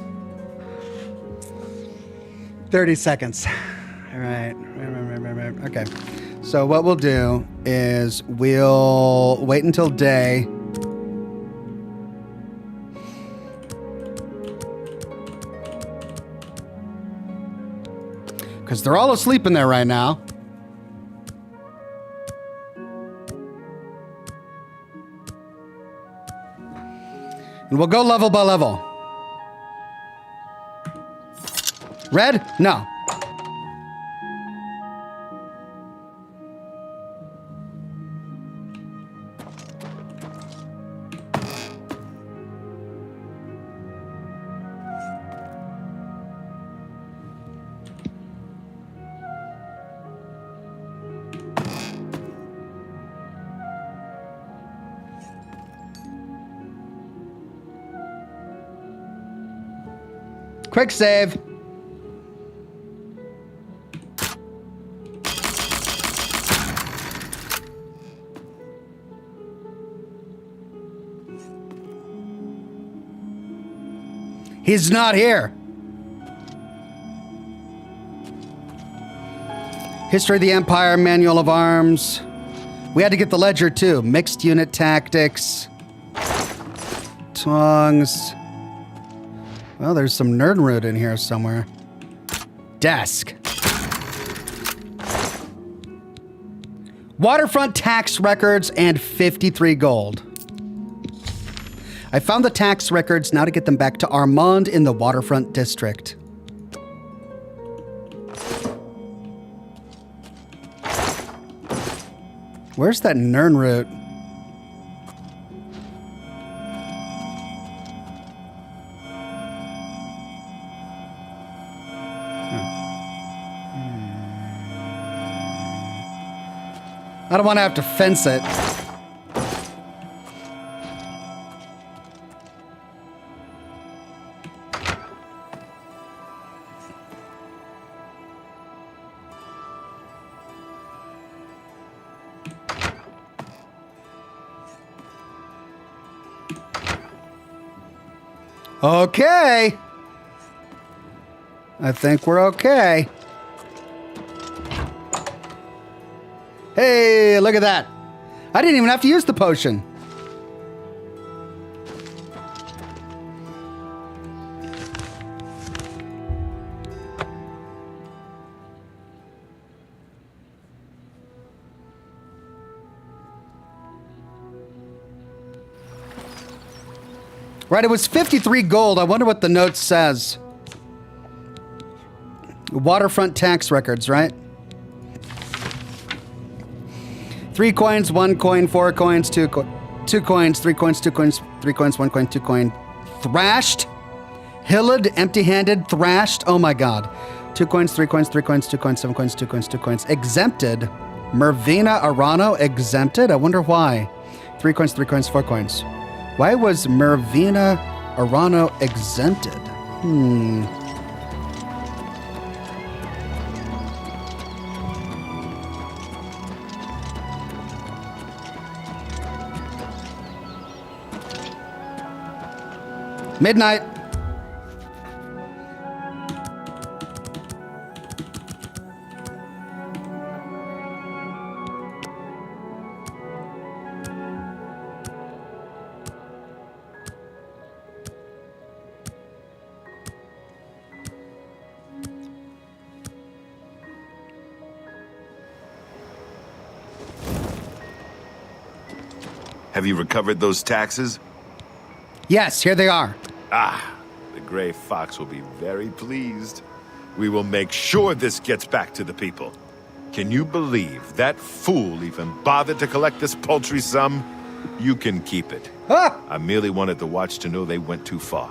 30 seconds. All right. Okay. So what we'll do is we'll wait until day. Because they're all asleep in there right now. And we'll go level by level. Red? No. Quick save. He's not here. History of the Empire, Manual of Arms. We had to get the ledger too. Mixed unit tactics. Tongues. Well, there's some nerd root in here somewhere. Desk. Waterfront tax records and 53 gold. I found the tax records, now to get them back to Armand in the Waterfront District. Where's that nerd root? I don't want to have to fence it. Okay. I think we're okay. Hey, look at that. I didn't even have to use the potion. Right, it was 53 gold. I wonder what the note says. Waterfront tax records, right? 3 coins, 1 coin, 4 coins, 2 coins, 3 coins, 2 coins, 3 coins, 1 coin, 2 coin. Thrashed. Hilled, empty-handed, thrashed. Oh my god. 2 coins, 3 coins, 3 coins, 2 coins, 7 coins, 2 coins, 2 coins. Exempted. Mervina Arano exempted? I wonder why. 3 coins, 3 coins, 4 coins. Why was Mervina Arano exempted? Midnight. Have you recovered those taxes? Yes, here they are. Ah, the Gray Fox will be very pleased. We will make sure this gets back to the people. Can you believe that fool even bothered to collect this paltry sum? You can keep it. I merely wanted the Watch to know they went too far.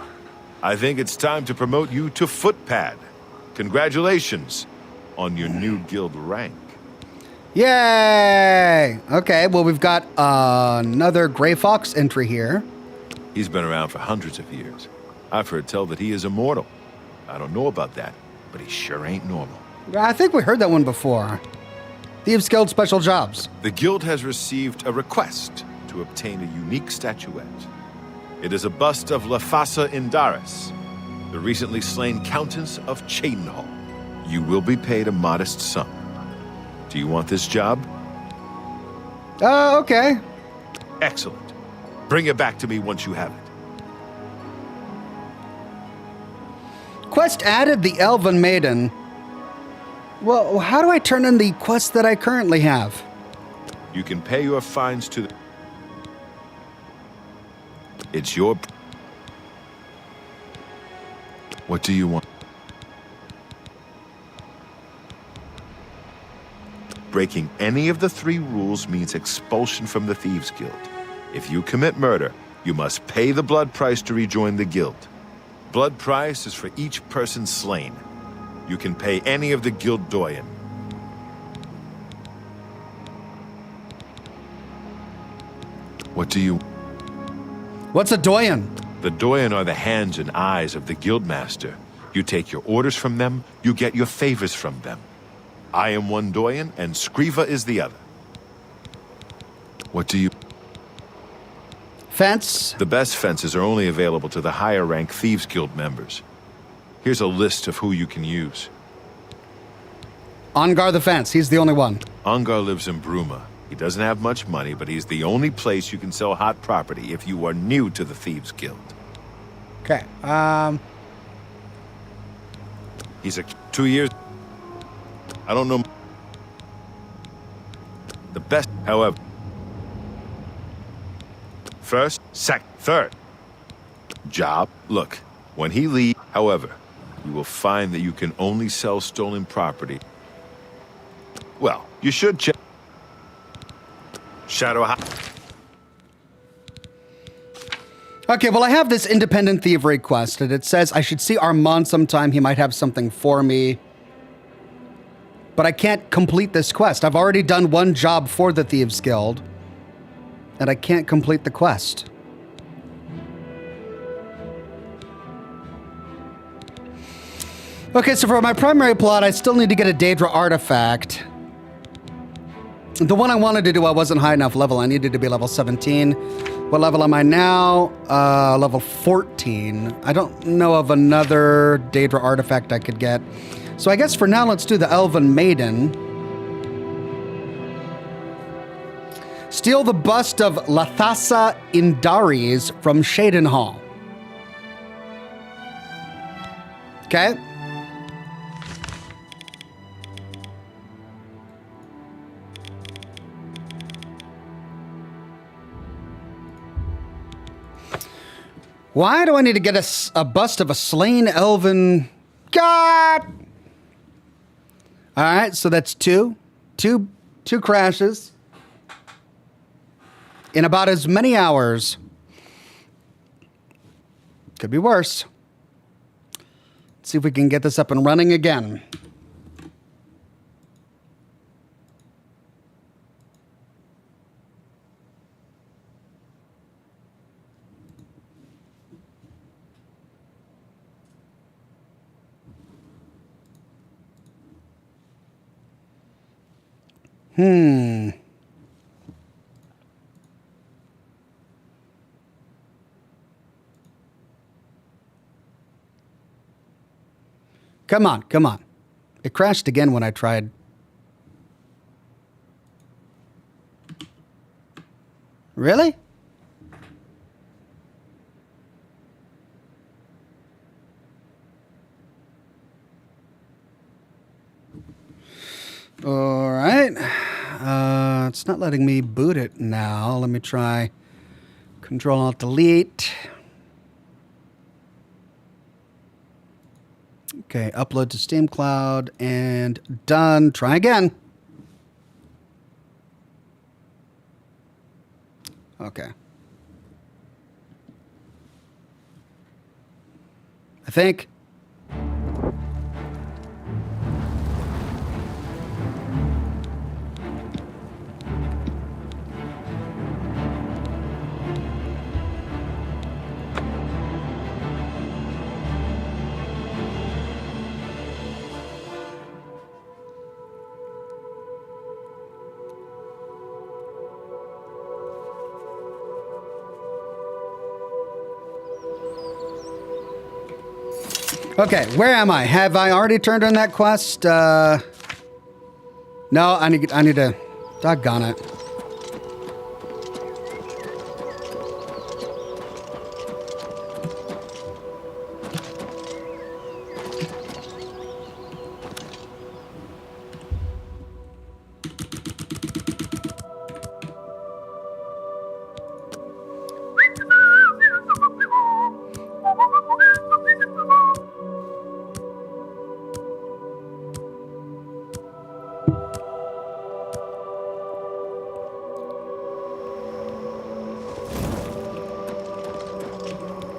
I think it's time to promote you to Footpad. Congratulations on your new guild rank. Yay! Okay, well, we've got another Gray Fox entry here. He's been around for hundreds of years. I've heard tell that he is immortal. I don't know about that, but he sure ain't normal. I think we heard that one before. Thieves Guild special jobs. The guild has received a request to obtain a unique statuette. It is a bust of Lafasa Indaris, the recently slain Countess of Cheydinhal. You will be paid a modest sum. Do you want this job? Okay. Excellent. Bring it back to me once you have it. Quest added the Elven Maiden. Well, how do I turn in the quest that I currently have? You can pay your fines to the... It's your... What do you want? Breaking any of the 3 rules means expulsion from the Thieves Guild. If you commit murder, you must pay the blood price to rejoin the guild. Blood price is for each person slain. You can pay any of the guild doyen. What do you... What's a doyen? The doyen are the hands and eyes of the guildmaster. You take your orders from them, you get your favors from them. I am one doyen, and Skriva is the other. What do you... Fence? The best fences are only available to the higher rank Thieves Guild members. Here's a list of who you can use. Ongar the Fence, he's the only one. Ongar lives in Bruma. He doesn't have much money, but he's the only place you can sell hot property if you are new to the Thieves Guild. Okay, He's a 2 years... I don't know... The best, however... First, second, third. Job, look, when he leaves, however, you will find that you can only sell stolen property. Well, you should check... Shadow House. Okay, well, I have this independent thievery quest, and it says I should see Armand sometime. He might have something for me. But I can't complete this quest. I've already done one job for the Thieves Guild, and I can't complete the quest. Okay, so for my primary plot, I still need to get a Daedra artifact. The one I wanted to do, I wasn't high enough level. I needed to be level 17. What level am I now? Level 14. I don't know of another Daedra artifact I could get. So I guess for now, let's do the Elven Maiden. Steal the bust of Lathasa Indaris from Cheydinhal. Okay. Why do I need to get a bust of a slain elven? God! All right, so that's two crashes in about as many hours. Could be worse. Let's see if we can get this up and running again. Come on, come on. It crashed again when I tried. Really? All right. It's not letting me boot it now. Let me try Control-Alt-Delete. Okay, upload to Steam Cloud and done. Try again. Okay. I think. Okay, where am I? Have I already turned in that quest? No, I need to... Doggone it.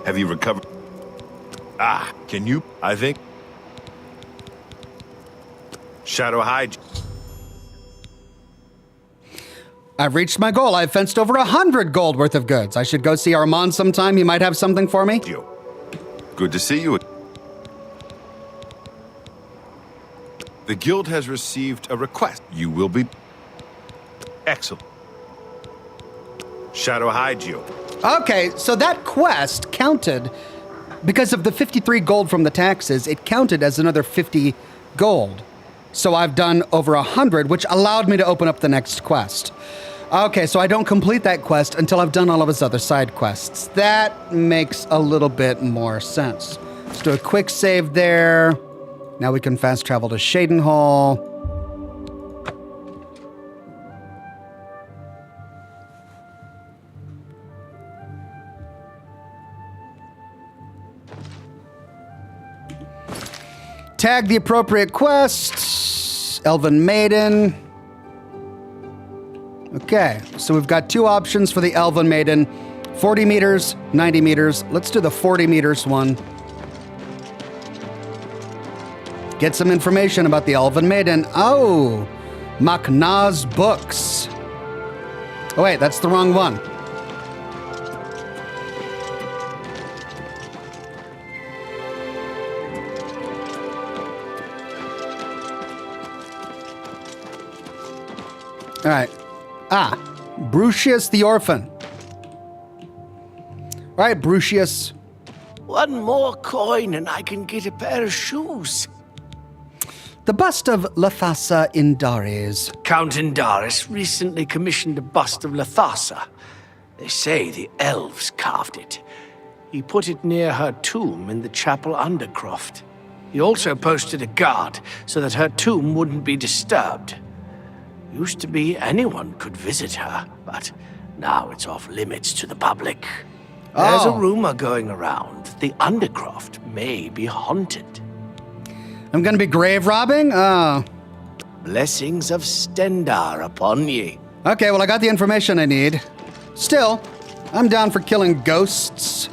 Have you recovered? Ah, can you? I think. Shadow hide. I've reached my goal. I've fenced over 100 gold worth of goods. I should go see Armand sometime. He might have something for me. Good to see you. The guild has received a request. You will be... Excellent. Shadow Hygio. Okay, so that quest counted, because of the 53 gold from the taxes, it counted as another 50 gold. So I've done over 100, which allowed me to open up the next quest. Okay, so I don't complete that quest until I've done all of his other side quests. That makes a little bit more sense. Let's do a quick save there. Now we can fast travel to Shadenhall. Tag the appropriate quests. Elven Maiden. Okay, so we've got two options for the Elven Maiden. 40 meters, 90 meters. Let's do the 40 meters one. Get some information about the Elven Maiden. Oh, Maknaz books. Oh wait, that's the wrong one. All right. Ah, Brucius the Orphan. All right, Brucius. One more coin and I can get a pair of shoes. The bust of Lathasa Indares. Count Indaris recently commissioned a bust of Lathasa. They say the elves carved it. He put it near her tomb in the chapel undercroft. He also posted a guard so that her tomb wouldn't be disturbed. Used to be anyone could visit her, but now it's off limits to the public. There's a rumor going around the Undercroft may be haunted. I'm gonna be grave robbing? Blessings of Stendar upon ye. Okay, well, I got the information I need. Still, I'm down for killing ghosts.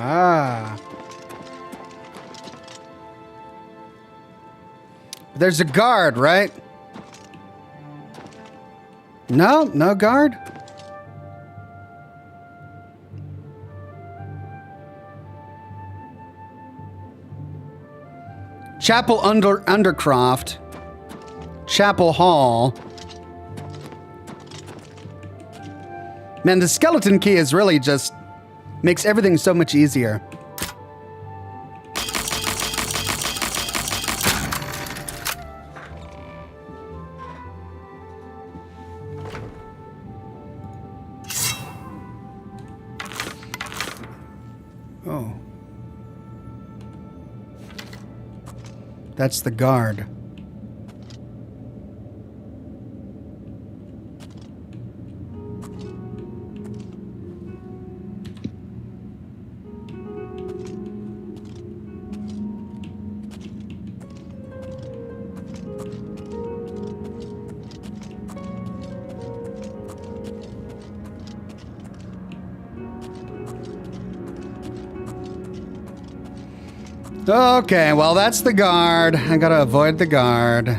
Ah. There's a guard, right? No, no guard? Chapel Undercroft. Chapel Hall. Man, the skeleton key is really just makes everything so much easier. Oh. That's the guard. Okay, well, that's the guard. I gotta avoid the guard.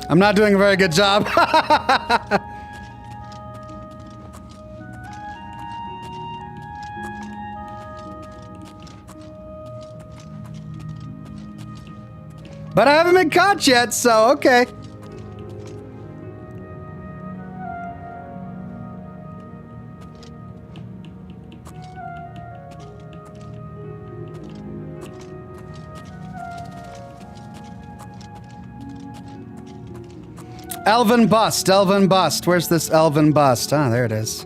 I'm not doing a very good job. But I haven't been caught yet, so okay. Elven bust, elven bust. Where's this elven bust? Ah, there it is.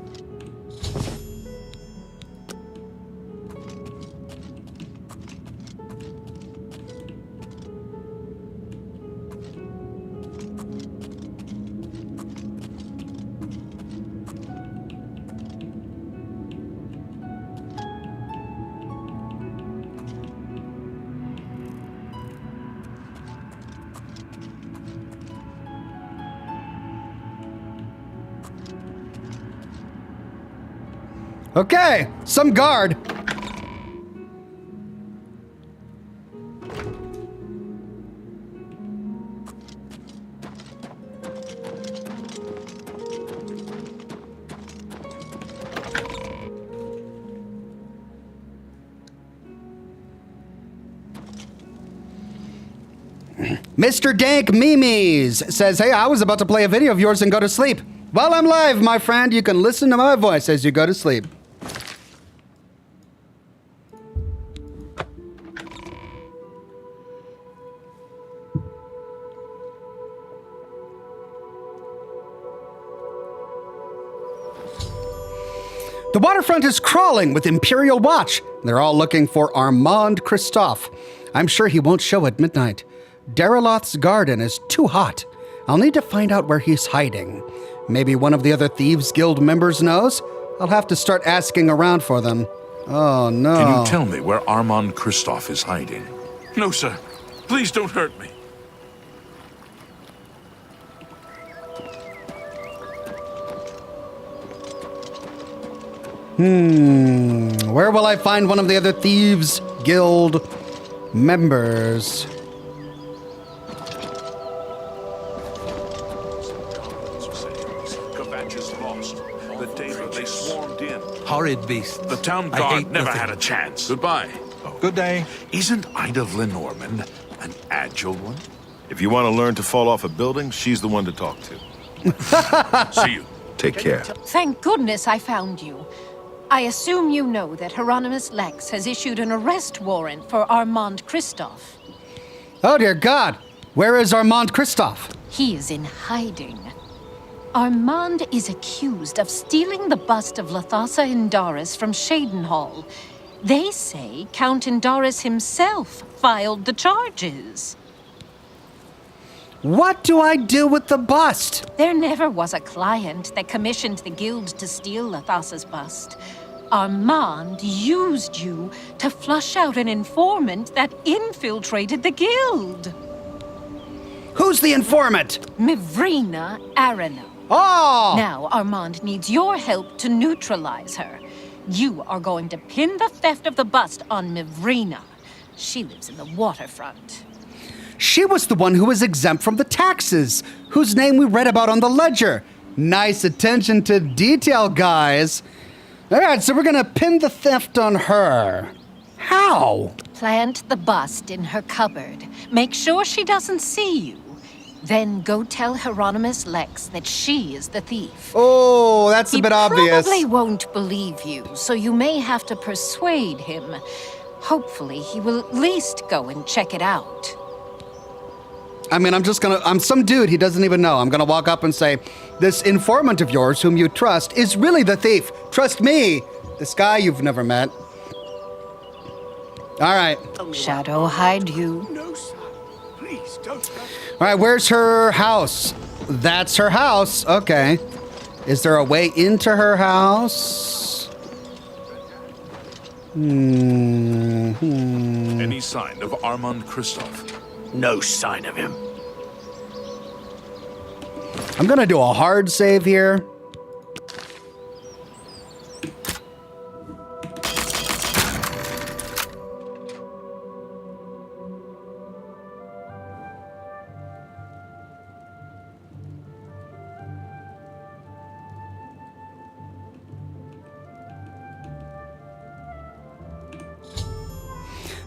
Okay, some guard. Mr. Dank Memes says, hey, I was about to play a video of yours and go to sleep. While I'm live, my friend, you can listen to my voice as you go to sleep. The waterfront is crawling with Imperial Watch. They're all looking for Armand Christophe. I'm sure he won't show at midnight. Dariloth's garden is too hot. I'll need to find out where he's hiding. Maybe one of the other Thieves Guild members knows? I'll have to start asking around for them. Oh, no. Can you tell me where Armand Christophe is hiding? No, sir. Please don't hurt me. Where will I find one of the other Thieves Guild members? The day that they swarmed in. Horrid beast. The town guard never had a chance. Goodbye. Good day. Isn't Ida Lenormand an agile one? If you want to learn to fall off a building, she's the one to talk to. See you. Take care. Thank goodness I found you. I assume you know that Hieronymus Lex has issued an arrest warrant for Armand Christophe. Oh, dear God. Where is Armand Christophe? He is in hiding. Armand is accused of stealing the bust of Lathasa Indaris from Shadenhall. They say Count Indaris himself filed the charges. What do I do with the bust? There never was a client that commissioned the guild to steal Lathasa's bust. Armand used you to flush out an informant that infiltrated the guild. Who's the informant? Mivrina Arano. Oh! Now Armand needs your help to neutralize her. You are going to pin the theft of the bust on Mivrina. She lives in the waterfront. She was the one who was exempt from the taxes, whose name we read about on the ledger. Nice attention to detail, guys. All right, so we're gonna pin the theft on her. How? Plant the bust in her cupboard. Make sure she doesn't see you. Then go tell Hieronymus Lex that she is the thief. Oh, that's a bit obvious. He probably won't believe you, so you may have to persuade him. Hopefully, he will at least go and check it out. I mean, I'm some dude he doesn't even know. I'm gonna walk up and say, this informant of yours whom you trust is really the thief. Trust me. This guy you've never met. All right. Shadow hide you. No, sir. Please, don't. All right, where's her house? That's her house. Okay. Is there a way into her house? Any sign of Armand Christophe? No sign of him. I'm gonna do a hard save here.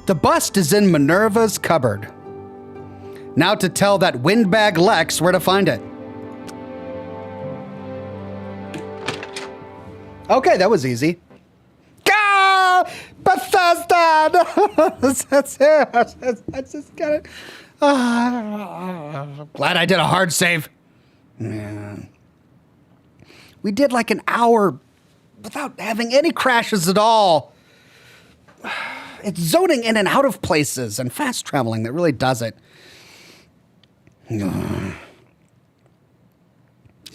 The bust is in Minerva's cupboard. Now to tell that windbag Lex where to find it. Okay, that was easy. Ah! Bethesda! That's it. I just got it. Glad I did a hard save. Man. We did like an hour without having any crashes at all. It's zoning in and out of places and fast traveling that really does it. Let's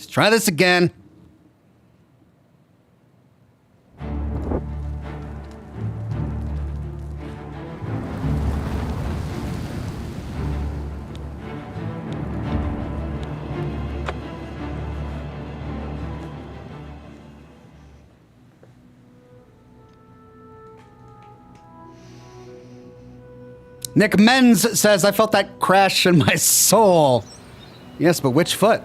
try this again. Nick Menz says, I felt that crash in my soul. Yes, but which foot?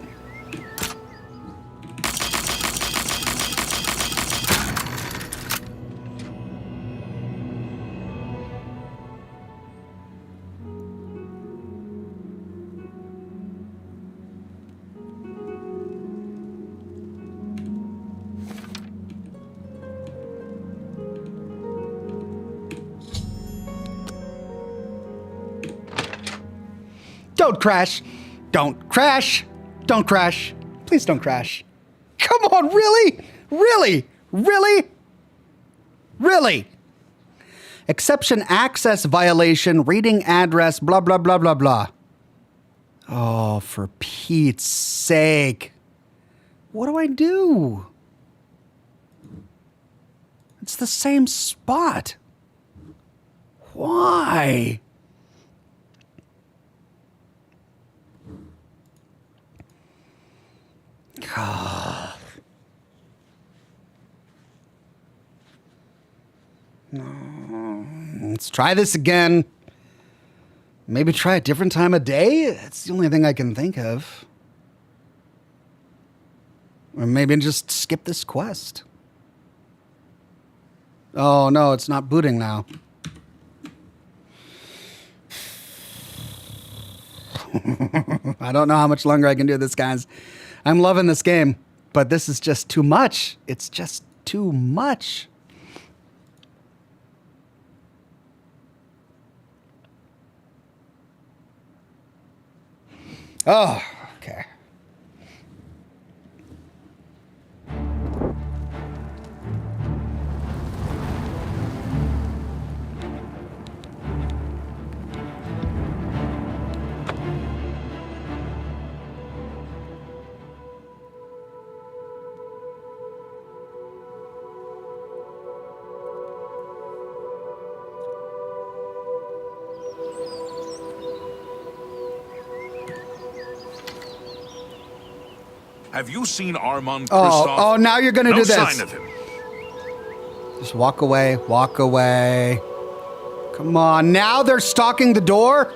Don't crash. Don't crash. Don't crash. Please don't crash. Come on, really? Really? Really? Really? Exception access violation, reading address, blah, blah, blah, blah, blah. Oh, for Pete's sake. What do I do? It's the same spot. Why? No. Let's try this again. Maybe try a different time of day? That's the only thing I can think of. Or maybe just skip this quest. Oh, no, it's not booting now. I don't know how much longer I can do this, guys. I'm loving this game, but this is just too much. It's just too much. Oh, okay. Have you seen Armand Kristoff? Oh, now you're going to do this. No sign of him. Just walk away, walk away. Come on, now they're stalking the door?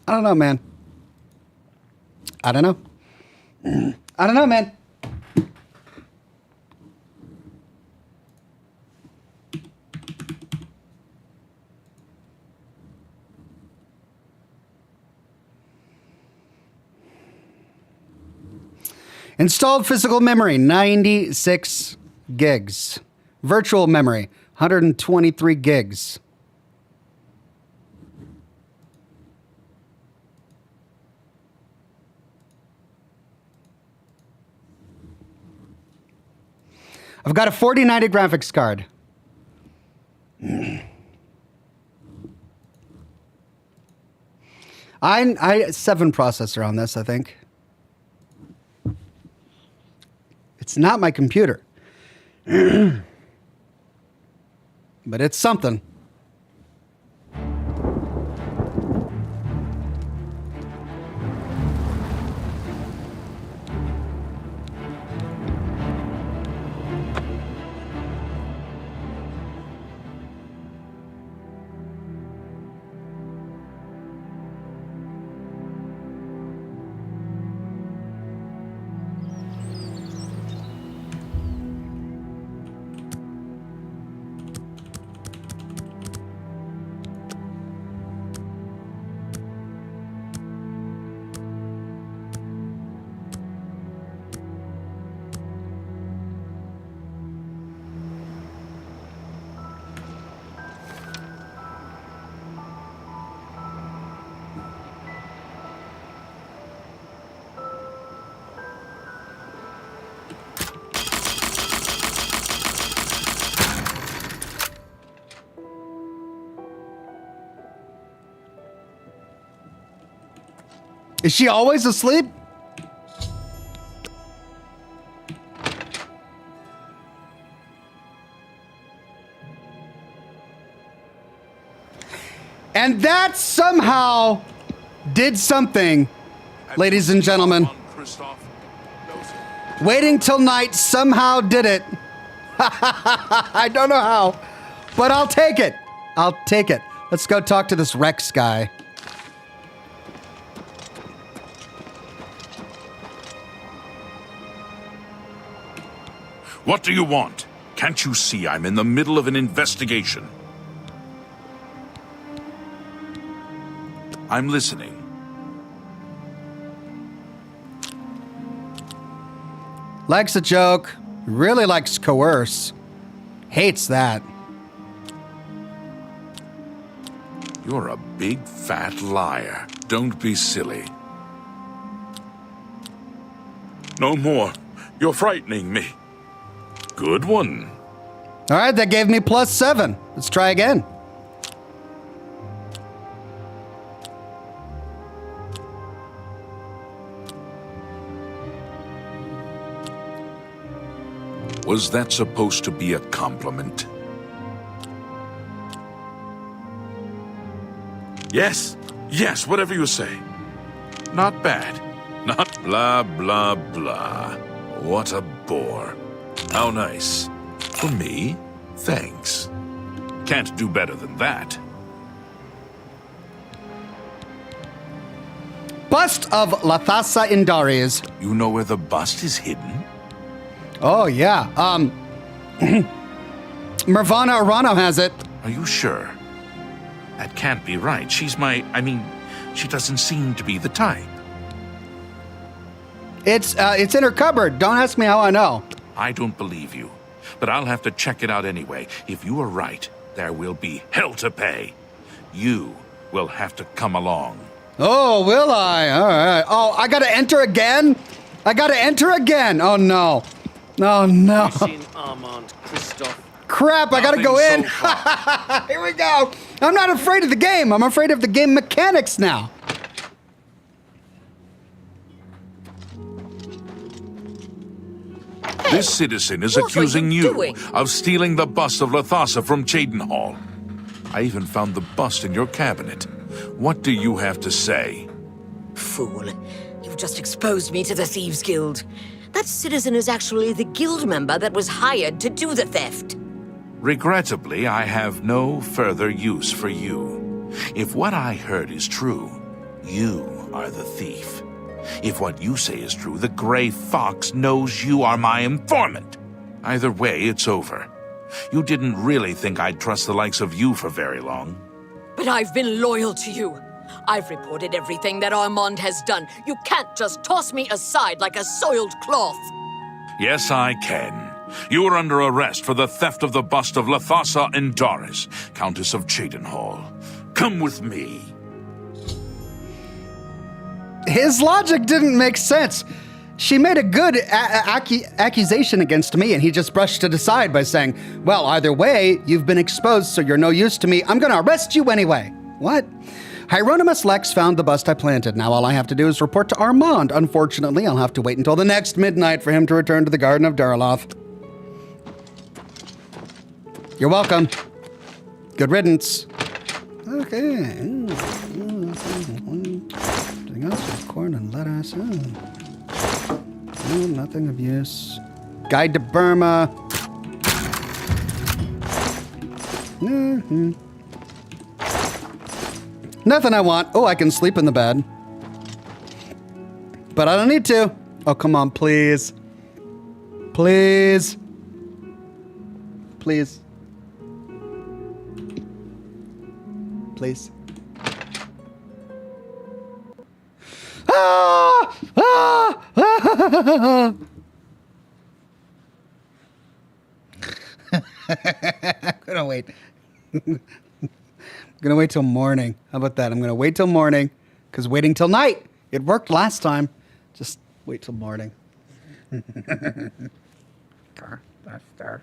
I don't know, man. I don't know. I don't know, man. Installed physical memory, 96 gigs. Virtual memory, 123 gigs. I've got a 4090 graphics card. I 7 processor on this, I think. It's not my computer. But it's something. Is she always asleep? And that somehow did something, ladies and gentlemen. Waiting till night somehow did it. I don't know how, but I'll take it. I'll take it. Let's go talk to this Rex guy. What do you want? Can't you see I'm in the middle of an investigation? I'm listening. Likes a joke, really likes coerce. Hates that. You're a big fat liar. Don't be silly. No more. You're frightening me. Good one. All right, that gave me +7. Let's try again. Was that supposed to be a compliment? Yes, yes, whatever you say. Not bad. Not blah, blah, blah. What a bore. How nice. For me, thanks. Can't do better than that. Bust of Lathasa Indaris. You know where the bust is hidden? Oh, yeah. Mervana Arano has it. Are you sure? That can't be right. She's she doesn't seem to be the type. It's in her cupboard. Don't ask me how I know. I don't believe you, but I'll have to check it out anyway. If you are right, there will be hell to pay. You will have to come along. Oh, will I? All right. Oh, I gotta enter again? I gotta enter again. Oh, no. Oh, no. Crap, I gotta go in. Here we go. I'm not afraid of the game. I'm afraid of the game mechanics now. This citizen is accusing you of stealing the bust of Lathasa from Cheydinhall. I even found the bust in your cabinet. What do you have to say? Fool. You've just exposed me to the Thieves Guild. That citizen is actually the guild member that was hired to do the theft. Regrettably, I have no further use for you. If what I heard is true, you are the thief. If what you say is true, the Gray Fox knows you are my informant. Either way, it's over. You didn't really think I'd trust the likes of you for very long. But I've been loyal to you. I've reported everything that Armand has done. You can't just toss me aside like a soiled cloth. Yes, I can. You are under arrest for the theft of the bust of Lathasa Indaris, Countess of Cheydinhall. Come with me. His logic didn't make sense. She made a good accusation against me, and he just brushed it aside by saying, well, either way, you've been exposed, so you're no use to me. I'm going to arrest you anyway. What? Hieronymus Lex found the bust I planted. Now all I have to do is report to Armand. Unfortunately, I'll have to wait until the next midnight for him to return to the Garden of Darloth. You're welcome. Good riddance. Okay. Anything else? Corn and lettuce. Oh, nothing of use. Guide to Burma. Nothing I want. Oh, I can sleep in the bed. But I don't need to. Oh, come on, please. Please. Please. Please. Ah! Ah! Ah! I'm gonna wait. I'm gonna wait till morning. How about that? I'm gonna wait till morning, because waiting till night, it worked last time. Just wait till morning. That's there.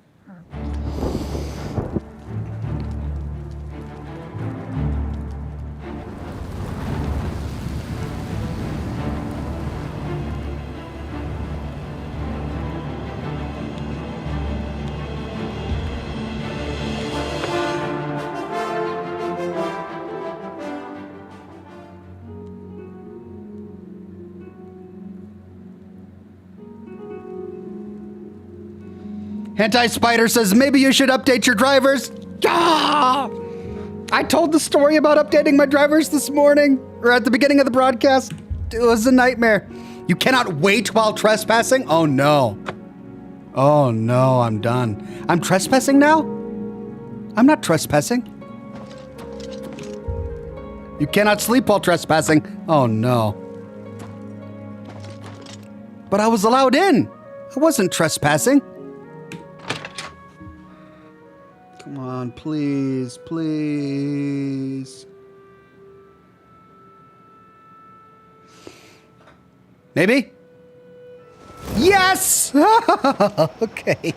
Hentai Spider says, maybe you should update your drivers. Ah! I told the story about updating my drivers this morning, or at the beginning of the broadcast. It was a nightmare. You cannot wait while trespassing? Oh no. Oh no, I'm done. I'm trespassing now? I'm not trespassing. You cannot sleep while trespassing. Oh no. But I was allowed in. I wasn't trespassing. Come on, please, please. Maybe? Yes! Okay.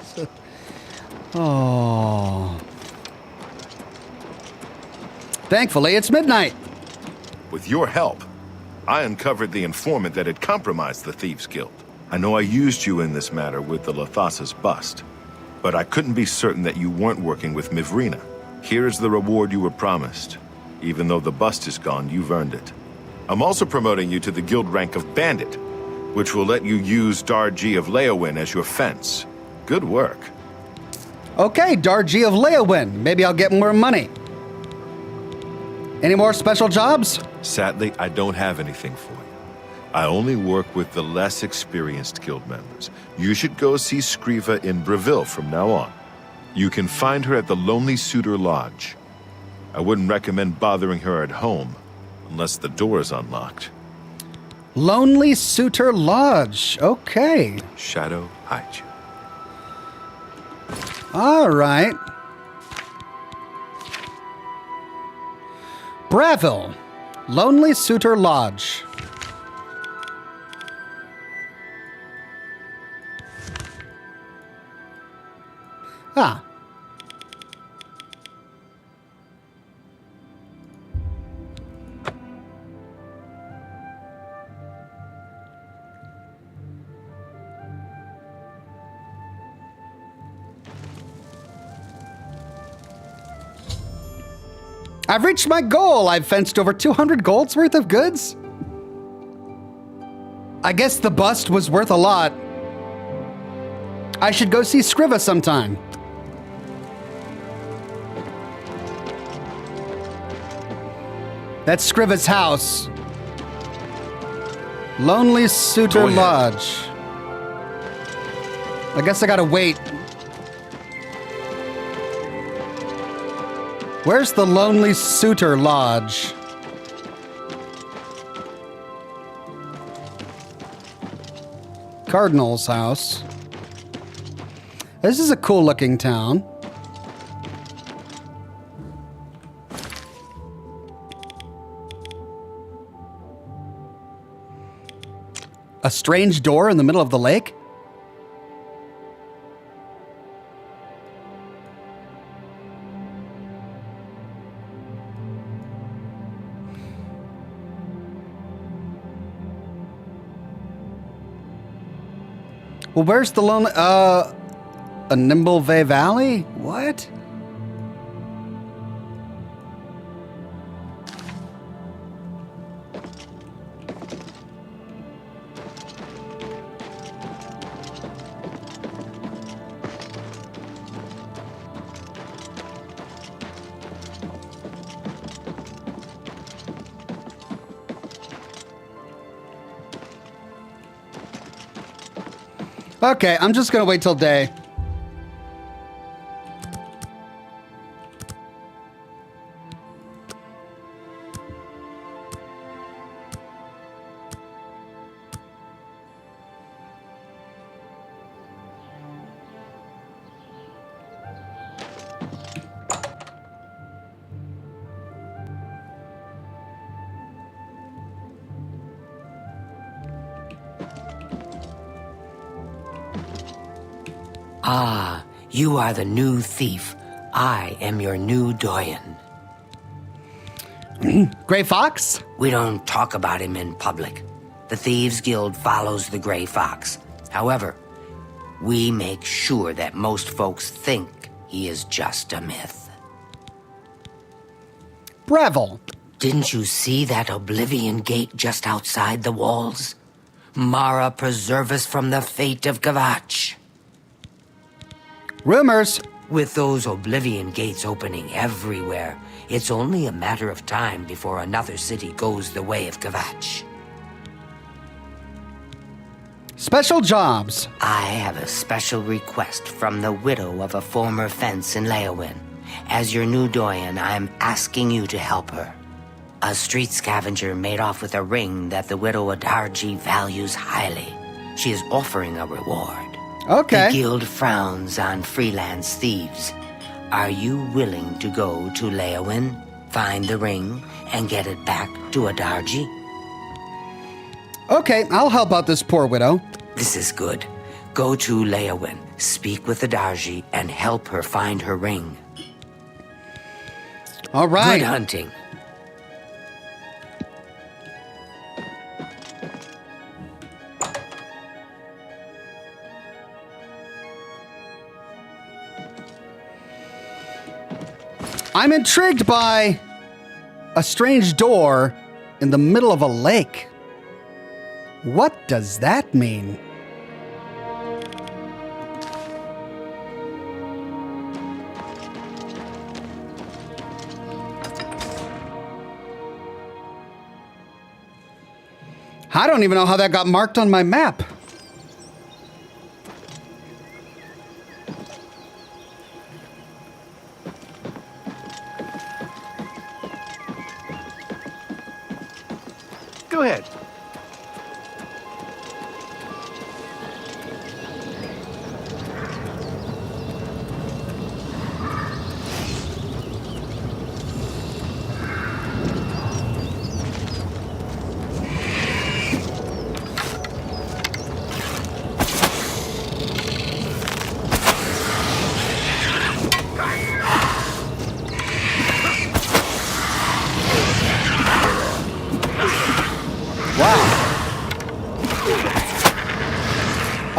Oh. Thankfully, it's midnight. With your help, I uncovered the informant that had compromised the Thieves Guild. I know I used you in this matter with the Lathassa's bust, but I couldn't be certain that you weren't working with Mivrina. Here is the reward you were promised. Even though the bust is gone, you've earned it. I'm also promoting you to the guild rank of Bandit, which will let you use Darji of Leowin as your fence. Good work. Okay, Darji of Leowin. Maybe I'll get more money. Any more special jobs? Sadly, I don't have anything for you. I only work with the less experienced guild members. You should go see Scriva in Breville from now on. You can find her at the Lonely Suitor Lodge. I wouldn't recommend bothering her at home, unless the door is unlocked. Lonely Suitor Lodge. Okay. Shadow hide you. All right. Breville. Lonely Suitor Lodge. Ah. I've reached my goal. I've fenced over 200 gold's worth of goods. I guess the bust was worth a lot. I should go see Scriva sometime. That's Scriva's house. Lonely Suitor Lodge. I guess I gotta wait. Where's the Lonely Suitor Lodge? Cardinal's house. This is a cool looking town. A strange door in the middle of the lake? Well, where's the lonely... a Nimblevay Valley? What? Okay, I'm just gonna wait till day. Ah, you are the new thief. I am your new doyen. Gray Fox? We don't talk about him in public. The Thieves Guild follows the Gray Fox. However, we make sure that most folks think he is just a myth. Breville. Didn't you see that Oblivion gate just outside the walls? Mara preserve us from the fate of Kvatch. Rumors. With those Oblivion gates opening everywhere, it's only a matter of time before another city goes the way of Kvatch. Special jobs. I have a special request from the widow of a former fence in Leowin. As your new doyen, I'm asking you to help her. A street scavenger made off with a ring that the widow Adarji values highly. She is offering a reward. Okay. The guild frowns on freelance thieves. Are you willing to go to Leowin, find the ring, and get it back to Adarji? Okay, I'll help out this poor widow. This is good. Go to Leowin, speak with Adarji, and help her find her ring. All right. Good hunting. I'm intrigued by a strange door in the middle of a lake. What does that mean? I don't even know how that got marked on my map. Go ahead.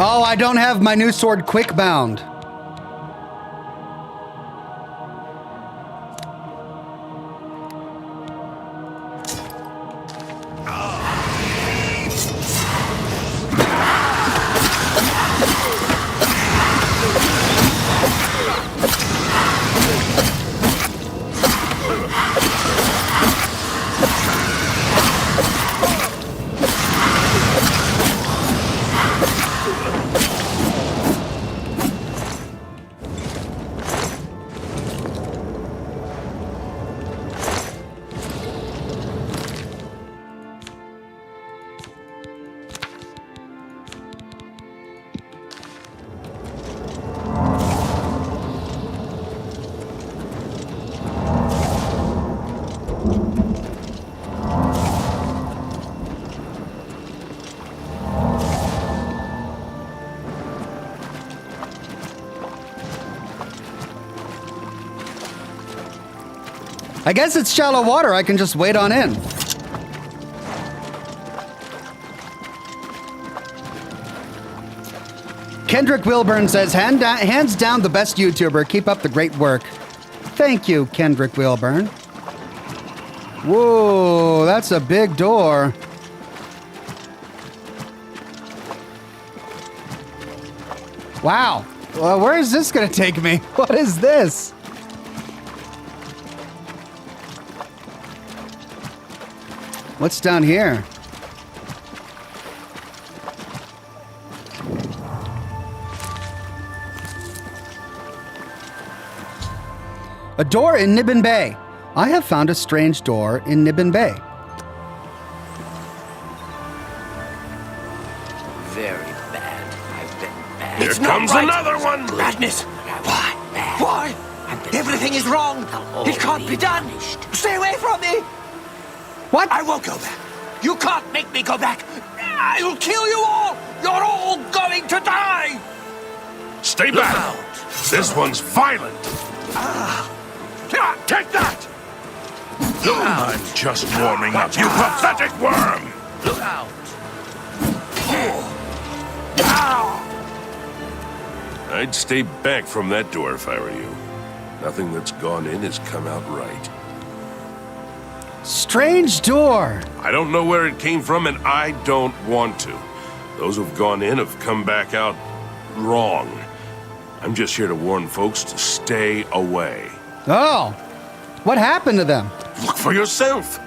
Oh, I don't have my new sword quick bound. I guess it's shallow water. I can just wade on in. Kendrick Wilburn says, hands down the best YouTuber. Keep up the great work. Thank you, Kendrick Wilburn. Whoa, that's a big door. Wow. Well, where is this going to take me? What is this? What's down here? A door in Nibbin Bay. I have found a strange door in Nibbin Bay. Very bad. I've been bad. Here comes another one! Madness! Why? Why? Everything is wrong! It can't be done! Stay away from me! What? I won't go back. You can't make me go back. I'll kill you all! You're all going to die! Stay back! This one's violent! Take that! I'm just warming up, you pathetic worm! Look out! I'd stay back from that door if I were you. Nothing that's gone in has come out right. Strange door. I don't know where it came from, and I don't want to. Those who've gone in have come back out wrong. I'm just here to warn folks to stay away. Oh, what happened to them? Look for yourself.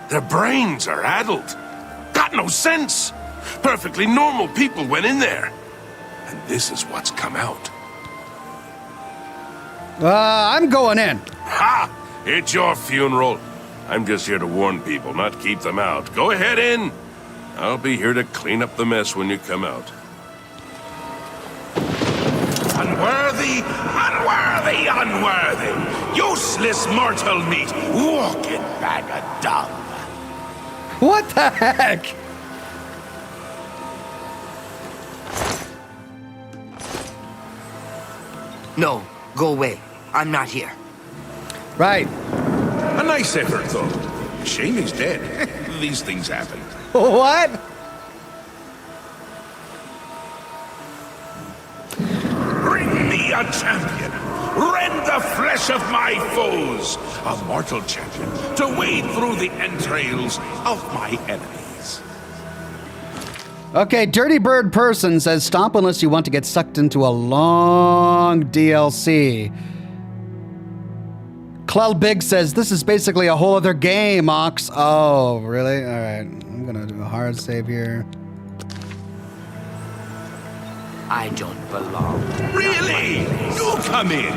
Their brains are addled. Got no sense. Perfectly normal people went in there. And this is what's come out. I'm going in. Ha! It's your funeral. I'm just here to warn people, not keep them out. Go ahead in. I'll be here to clean up the mess when you come out. Unworthy, unworthy, unworthy. Useless mortal meat, walking bag of dung. What the heck? No, go away. I'm not here. Right. A nice effort, though. Shame he's dead. These things happen. What? Bring me a champion. Rend the flesh of my foes. A mortal champion to wade through the entrails of my enemies. Okay, Dirty Bird Person says, stomp unless you want to get sucked into a long DLC. Clell Big says, this is basically a whole other game, Ox. Oh, really? All right, I'm gonna do a hard save here. I don't belong. Really? Do come in.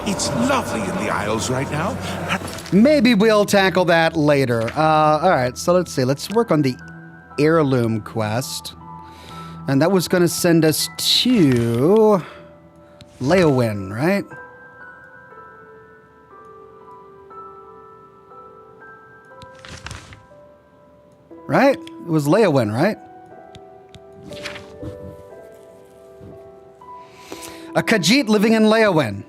It's lovely in the Isles right now. Maybe we'll tackle that later. All right, so let's see. Let's work on the heirloom quest. And that was going to send us to Leowin, right? Right? It was Leowin, right? A Khajiit living in Leowin.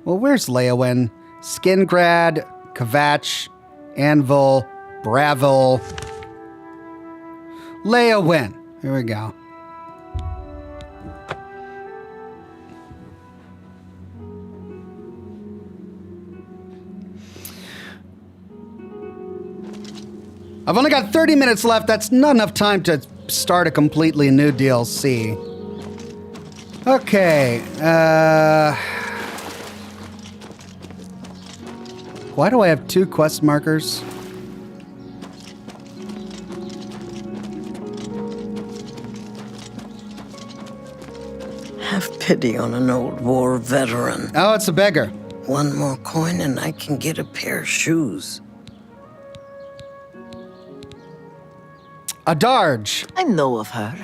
Well, where's Leowin? Skingrad, Kvatch, Anvil, Bravil. Leowin. Here we go. I've only got 30 minutes left. That's not enough time to start a completely new DLC. Okay. Why do I have 2 quest markers? Have pity on an old war veteran. Oh, it's a beggar. One more coin and I can get a pair of shoes. A Darge. I know of her.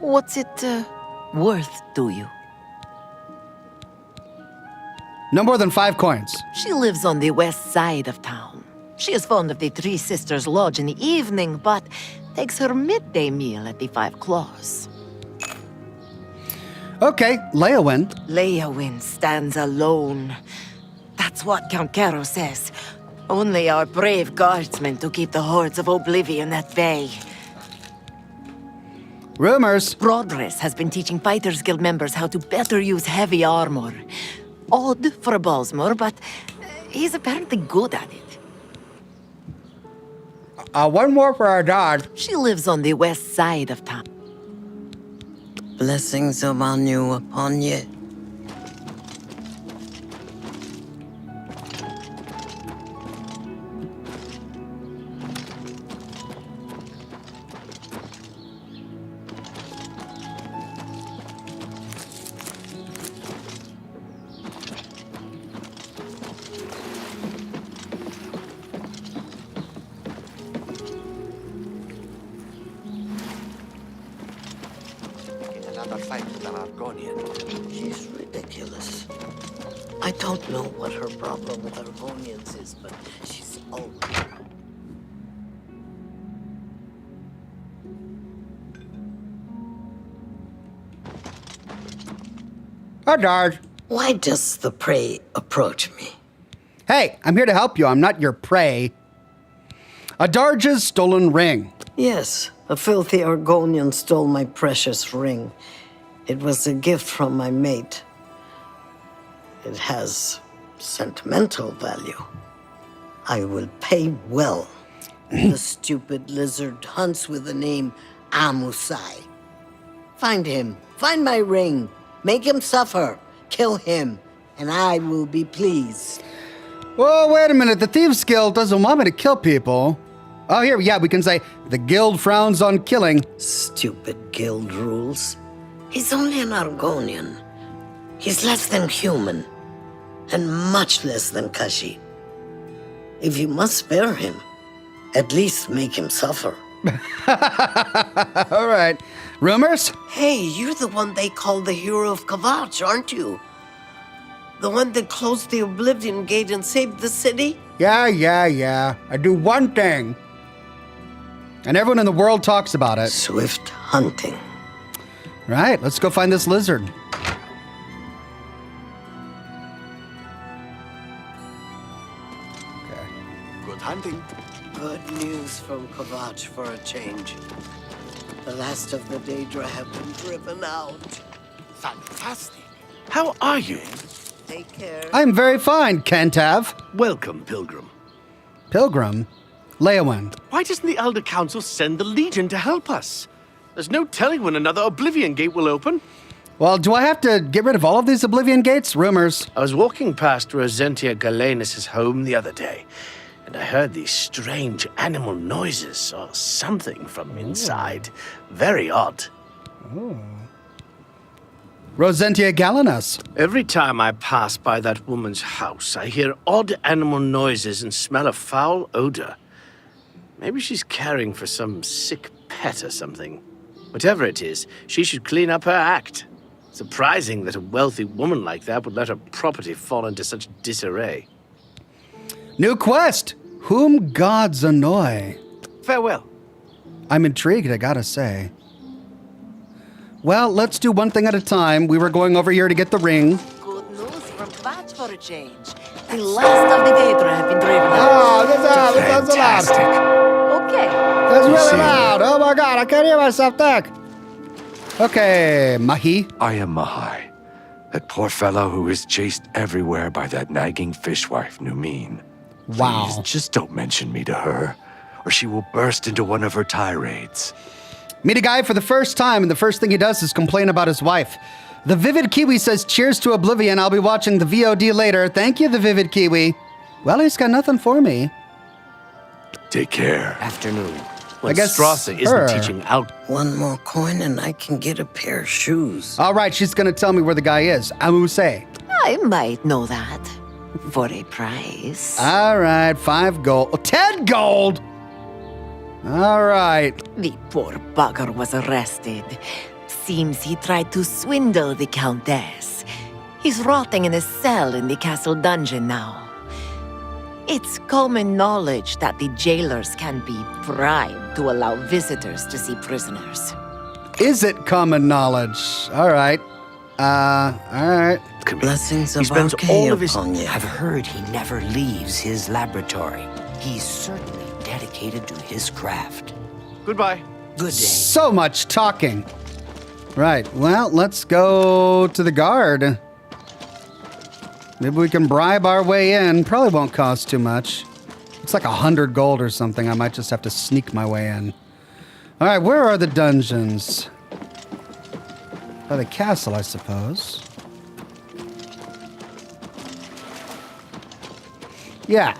What's it worth to you? No more than 5 coins. She lives on the west side of town. She is fond of the Three Sisters Lodge in the evening, but takes her midday meal at the Five Claws. Okay, Leowin. Leowin stands alone. That's what Count Caro says. Only our brave guardsmen to keep the hordes of Oblivion at bay. Rumors. Progress has been teaching Fighters Guild members how to better use heavy armor. Odd for a Balsmore, but he's apparently good at it. One more for our dog. She lives on the west side of town. Blessings of Anu upon you. Another fight with an Argonian. She's ridiculous. I don't know what her problem with Argonians is, but she's old. Hi, Darge. Why does the prey approach me? Hey, I'm here to help you. I'm not your prey. A Darge's stolen ring. Yes, a filthy Argonian stole my precious ring. It was a gift from my mate. It has sentimental value. I will pay well. The stupid lizard hunts with the name Amusai. Find him. Find my ring. Make him suffer. Kill him. And I will be pleased. Well, wait a minute. The Thieves Guild doesn't want me to kill people. Oh, here, yeah, we can say the guild frowns on killing. Stupid guild rules. He's only an Argonian. He's less than human. And much less than Kashi. If you must spare him, at least make him suffer. All right. Rumors? Hey, you're the one they call the hero of Kavach, aren't you? The one that closed the Oblivion Gate and saved the city? Yeah. I do one thing. And everyone in the world talks about it. Swift hunting. Right, let's go find this lizard. Okay. Good hunting. Good news from Kavach for a change. The last of the Daedra have been driven out. Fantastic. How are you? Take care. I'm very fine, Kentav. Welcome, Pilgrim. Pilgrim? Leowin. Why doesn't the Elder Council send the Legion to help us? There's no telling when another Oblivion Gate will open. Well, do I have to get rid of all of these Oblivion Gates? Rumors. I was walking past Rosentia Galenus' home the other day, and I heard these strange animal noises or something from inside. Very odd. Oh. Rosentia Galenus. Every time I pass by that woman's house, I hear odd animal noises and smell a foul odor. Maybe she's caring for some sick pet or something. Whatever it is, she should clean up her act. Surprising that a wealthy woman like that would let her property fall into such disarray. New quest. Whom gods annoy. Farewell. I'm intrigued, I gotta say. Well, let's do one thing at a time. We were going over here to get the ring. Good news from Kvatch for a change. The last of the Daedra have been driven out. Oh, that's so loud. Okay. That's really loud. Oh my god, I can't hear myself talk. Okay, Mahi. I am Mahai, that poor fellow who is chased everywhere by that nagging fishwife, Numine. Wow. Please, just don't mention me to her, or she will burst into one of her tirades. Meet a guy for the first time, and the first thing he does is complain about his wife. The Vivid Kiwi says, cheers to Oblivion. I'll be watching the VOD later. Thank you, the Vivid Kiwi. Well, he's got nothing for me. Take care. Afternoon. I guess Strasser isn't teaching out. One more coin and I can get a pair of shoes. All right, she's going to tell me where the guy is. Amuse. I might know that. For a price. All right, 5 gold. Oh, 10 gold! All right. The poor bugger was arrested. Seems he tried to swindle the Countess. He's rotting in a cell in the castle dungeon now. It's common knowledge that the jailers can be bribed to allow visitors to see prisoners. Is it common knowledge? All right. All right. alchemy. Blessings He of spends Archaea all of his... upon you. I've heard he never leaves his laboratory. He's certainly dedicated to his craft. Goodbye. Good day. So much talking. Right, well, let's go to the guard. Maybe we can bribe our way in. Probably won't cost too much. It's like 100 gold or something. I might just have to sneak my way in. All right, where are the dungeons? By the castle, I suppose. Yeah.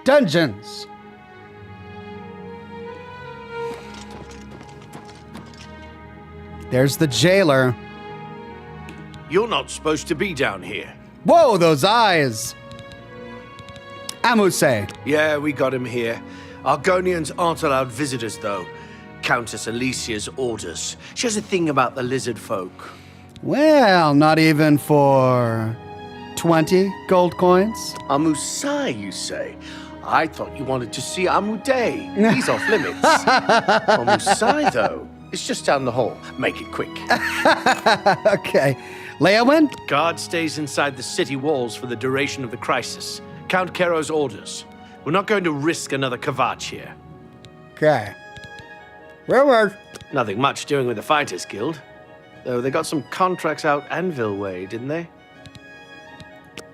Dungeons. There's the jailer. You're not supposed to be down here. Whoa, those eyes. Amuse. Yeah, we got him here. Argonians aren't allowed visitors, though. Countess Alicia's orders. She has a thing about the lizard folk. Well, not even for 20 gold coins. Amusai, you say? I thought you wanted to see Amude. He's off limits. Amusai, though, it's just down the hall. Make it quick. Okay. Leowin? Guard stays inside the city walls for the duration of the crisis. Count Kero's orders. We're not going to risk another Kvatch here. Okay. Where? Nothing much doing with the Fighters Guild. Though they got some contracts out Anvil way, didn't they?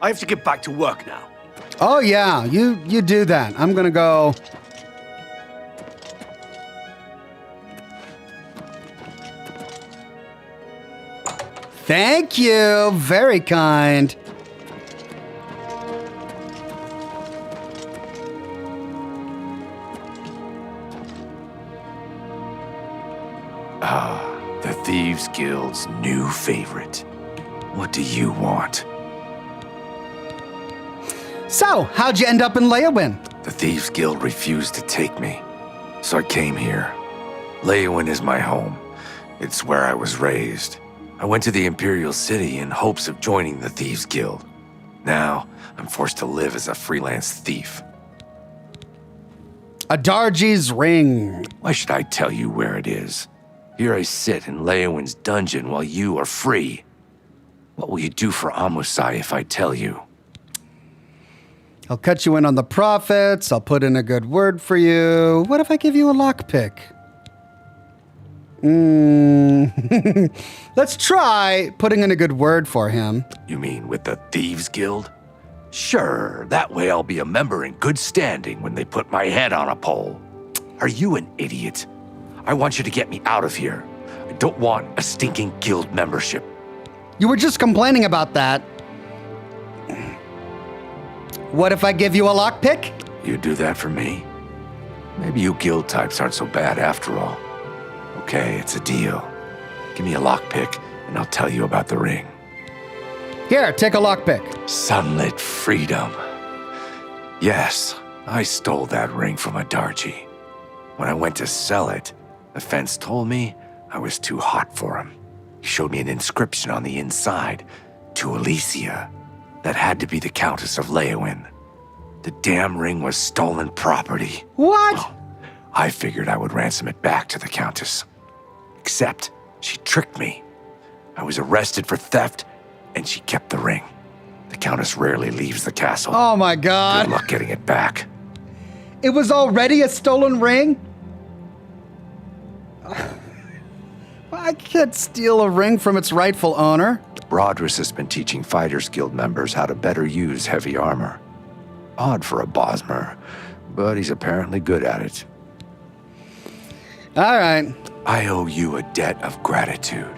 I have to get back to work now. Oh, yeah. You do that. I'm going to go... Thank you. Very kind. The Thieves Guild's new favorite. What do you want? So, how'd you end up in Leowin? The Thieves Guild refused to take me, so I came here. Leowin is my home. It's where I was raised. I went to the Imperial City in hopes of joining the Thieves Guild. Now, I'm forced to live as a freelance thief. Adarji's ring. Why should I tell you where it is? Here I sit in Leowin's dungeon while you are free. What will you do for Amusai if I tell you? I'll cut you in on the profits. I'll put in a good word for you. What if I give you a lockpick? Let's try putting in a good word for him. You mean with the Thieves Guild? Sure, that way I'll be a member in good standing when they put my head on a pole. Are you an idiot? I want you to get me out of here. I don't want a stinking guild membership. You were just complaining about that. What if I give you a lockpick? You do that for me? Maybe you guild types aren't so bad after all. Okay, it's a deal. Give me a lockpick, and I'll tell you about the ring. Here, take a lockpick. Sunlit freedom. Yes, I stole that ring from Adarji. When I went to sell it, the fence told me I was too hot for him. He showed me an inscription on the inside, to Alicia. That had to be the Countess of Leowin. The damn ring was stolen property. What? Well, I figured I would ransom it back to the Countess. Except, she tricked me. I was arrested for theft, and she kept the ring. The Countess rarely leaves the castle. Oh my God. Good luck getting it back. It was already a stolen ring? I can't steal a ring from its rightful owner. Brodris has been teaching Fighters Guild members how to better use heavy armor. Odd for a Bosmer, but he's apparently good at it. All right. I owe you a debt of gratitude.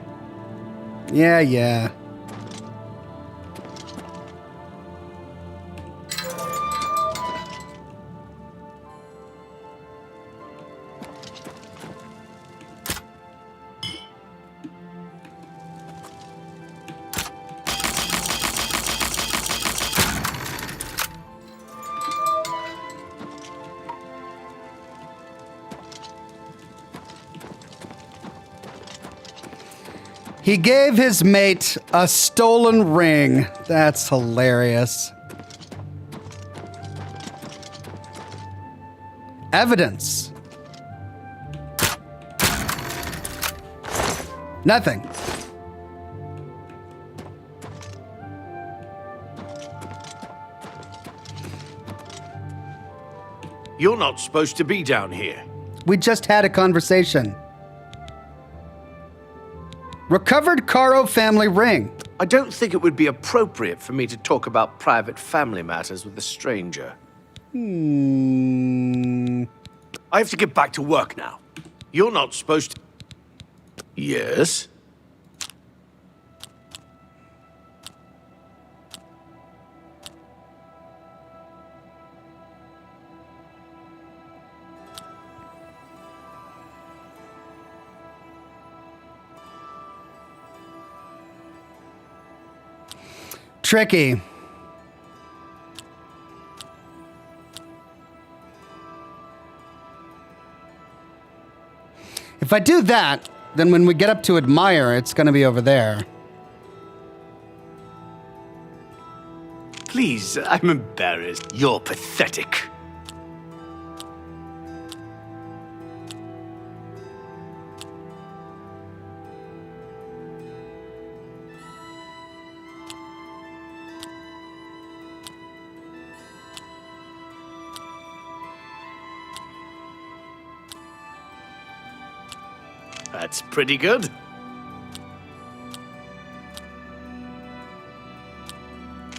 Yeah. He gave his mate a stolen ring. That's hilarious. Evidence. Nothing. You're not supposed to be down here. We just had a conversation. Recovered Caro family ring. I don't think it would be appropriate for me to talk about private family matters with a stranger. I have to get back to work now. You're not supposed to... Yes? Tricky. If I do that, then when we get up to admire, it's going to be over there. Please, I'm embarrassed. You're pathetic. That's pretty good.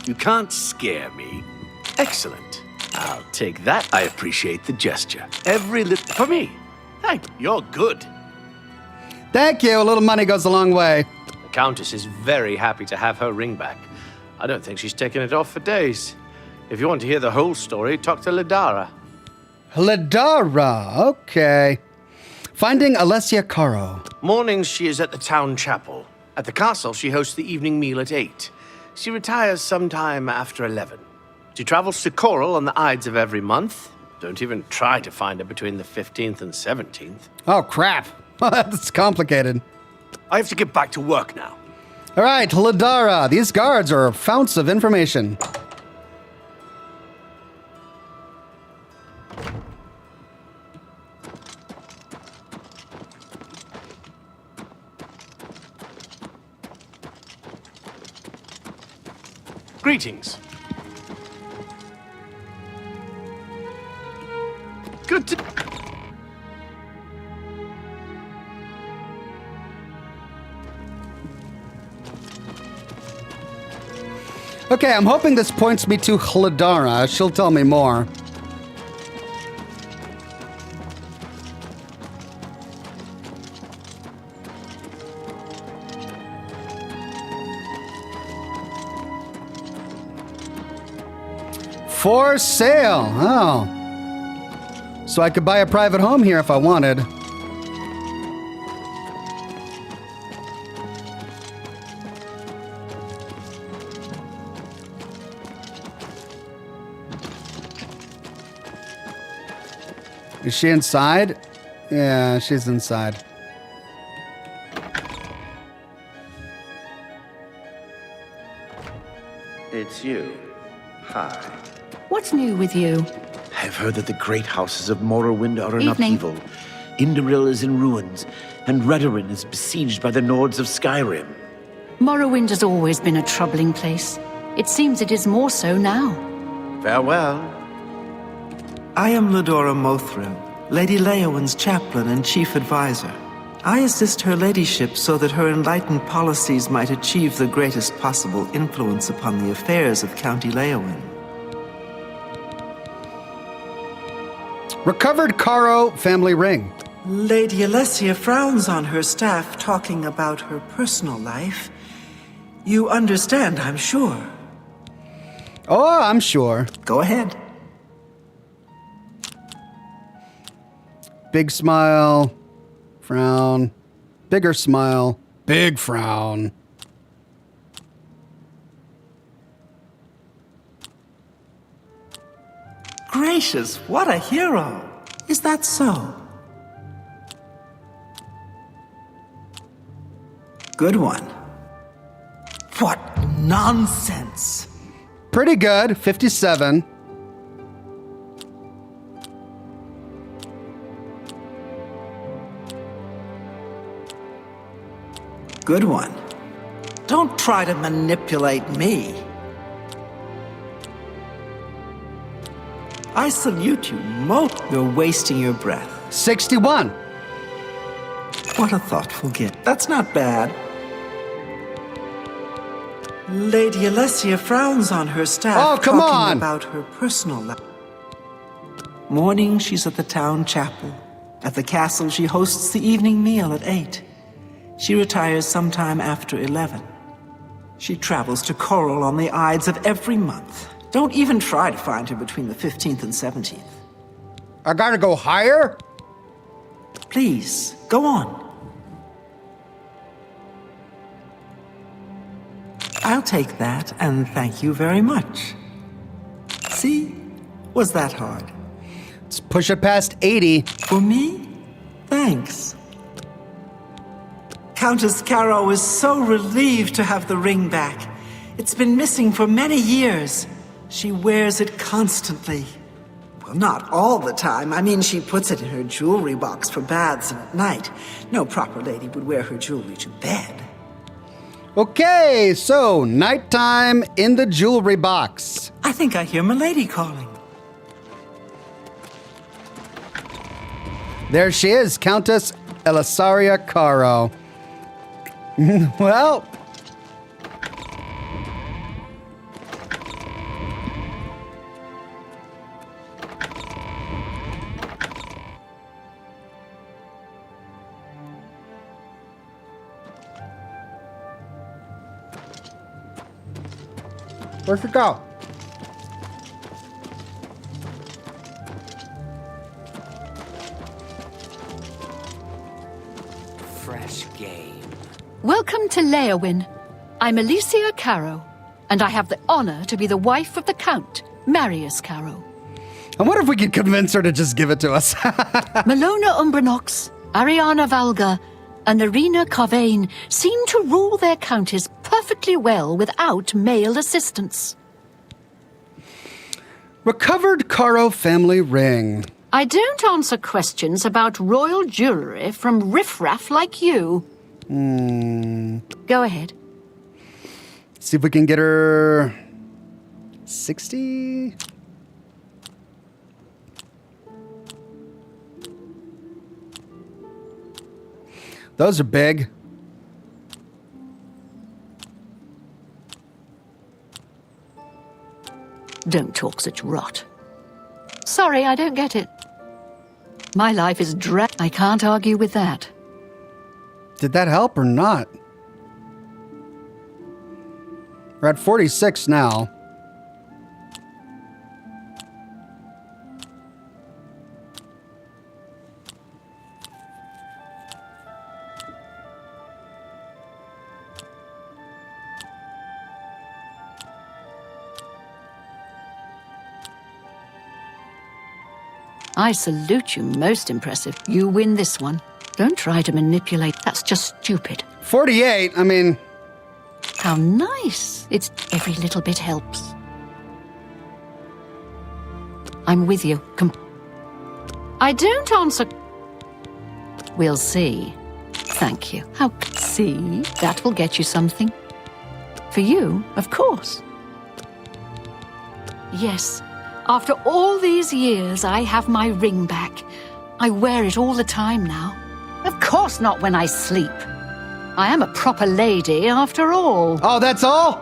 You can't scare me. Excellent. I'll take that. I appreciate the gesture. Every little... For me. Thank you. You're good. Thank you. A little money goes a long way. The Countess is very happy to have her ring back. I don't think she's taken it off for days. If you want to hear the whole story, talk to Ladara. Ladara. Okay. Finding Alessia Caro. Mornings, she is at the town chapel. At the castle, she hosts the evening meal at 8. She retires sometime after 11. She travels to Coral on the Ides of every month. Don't even try to find her between the 15th and 17th. Oh, crap. That's complicated. I have to get back to work now. All right, Ladara. These guards are founts of information. Greetings. Good to... Okay, I'm hoping this points me to Ladara. She'll tell me more. For sale. Oh. So I could buy a private home here if I wanted. Is she inside? Yeah, she's inside. It's you. Hi. What's new with you? I've heard that the great houses of Morrowind are in Evening. upheaval. Indoril is in ruins, and Redorin is besieged by the Nords of Skyrim. Morrowind has always been a troubling place. It seems it is more so now. Farewell. I am Ladora Mothrin, Lady Leowyn's chaplain and chief advisor. I assist her ladyship so that her enlightened policies might achieve the greatest possible influence upon the affairs of County Leowyn. Recovered Caro family ring. Lady Alessia frowns on her staff talking about her personal life. You understand, I'm sure. Oh, I'm sure. Go ahead. Big smile. Frown. Bigger smile. Big frown. Gracious, what a hero! Is that so? Good one. What nonsense. Pretty good. 57. Good one. Don't try to manipulate me. I salute you, You're wasting your breath. 61. What a thoughtful gift. That's not bad. Lady Alessia frowns on her staff. Oh, come talking on! About her personal life. Morning, she's at the town chapel. At the castle, she hosts the evening meal at 8. She retires sometime after 11. She travels to Coral on the Ides of every month. Don't even try to find her between the 15th and 17th. I gotta go higher? Please, go on. I'll take that, and thank you very much. See? Was that hard? Let's push it past 80. For me? Thanks. Countess Caro is so relieved to have the ring back. It's been missing for many years. She wears it constantly. Well, not all the time. I mean, she puts it in her jewelry box for baths and at night. No proper lady would wear her jewelry to bed. Okay, so nighttime in the jewelry box. I think I hear Milady calling. There she is, Countess Elisaria Caro. Well... Where's it go? Fresh game. Welcome to Leowin. I'm Alicia Caro, and I have the honor to be the wife of the Count, Marius Caro. I wonder if we could convince her to just give it to us. Malona Umbranox, Ariana Valga, and Irina Carvain seem to rule their counties perfectly well without male assistance. Recovered Caro family ring. I don't answer questions about royal jewelry from riffraff like you. Go ahead. See if we can get her 60. Those are big. Don't talk such rot. Sorry, I don't get it. My life is I can't argue with that. Did that help or not? We're at 46 now. I salute you, most impressive. You win this one. Don't try to manipulate. That's just stupid. 48, I mean... How nice. It's every little bit helps. I'm with you. I don't answer... We'll see. Thank you. How... See? That will get you something. For you, of course. Yes. After all these years, I have my ring back. I wear it all the time now. Of course not when I sleep. I am a proper lady after all. Oh, that's all?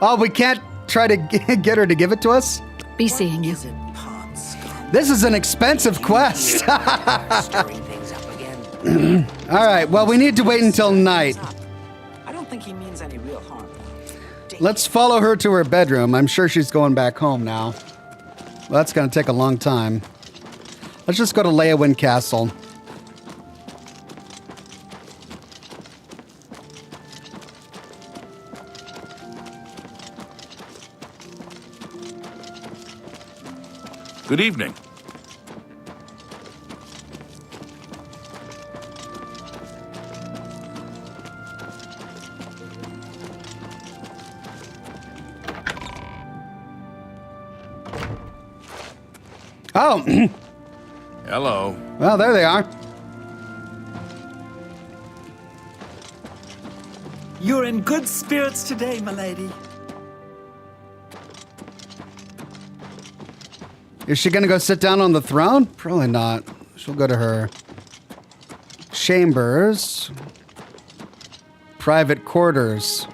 Oh, we can't try to get her to give it to us? Be seeing you. This is an expensive quest. All right, well, we need to wait until night. I don't think he means any real harm. Let's follow her to her bedroom. I'm sure she's going back home now. Well, that's going to take a long time. Let's just go to Leowin Castle. Good evening. Oh. Hello. Well, there they are. You're in good spirits today, milady. Is she gonna go sit down on the throne? Probably not. She'll go to her chambers. Private quarters.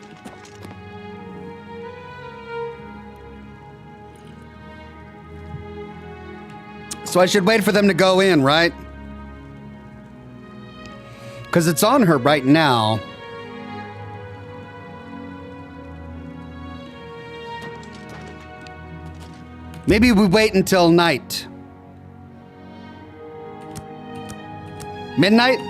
So I should wait for them to go in, right? Because it's on her right now. Maybe we wait until night. Midnight?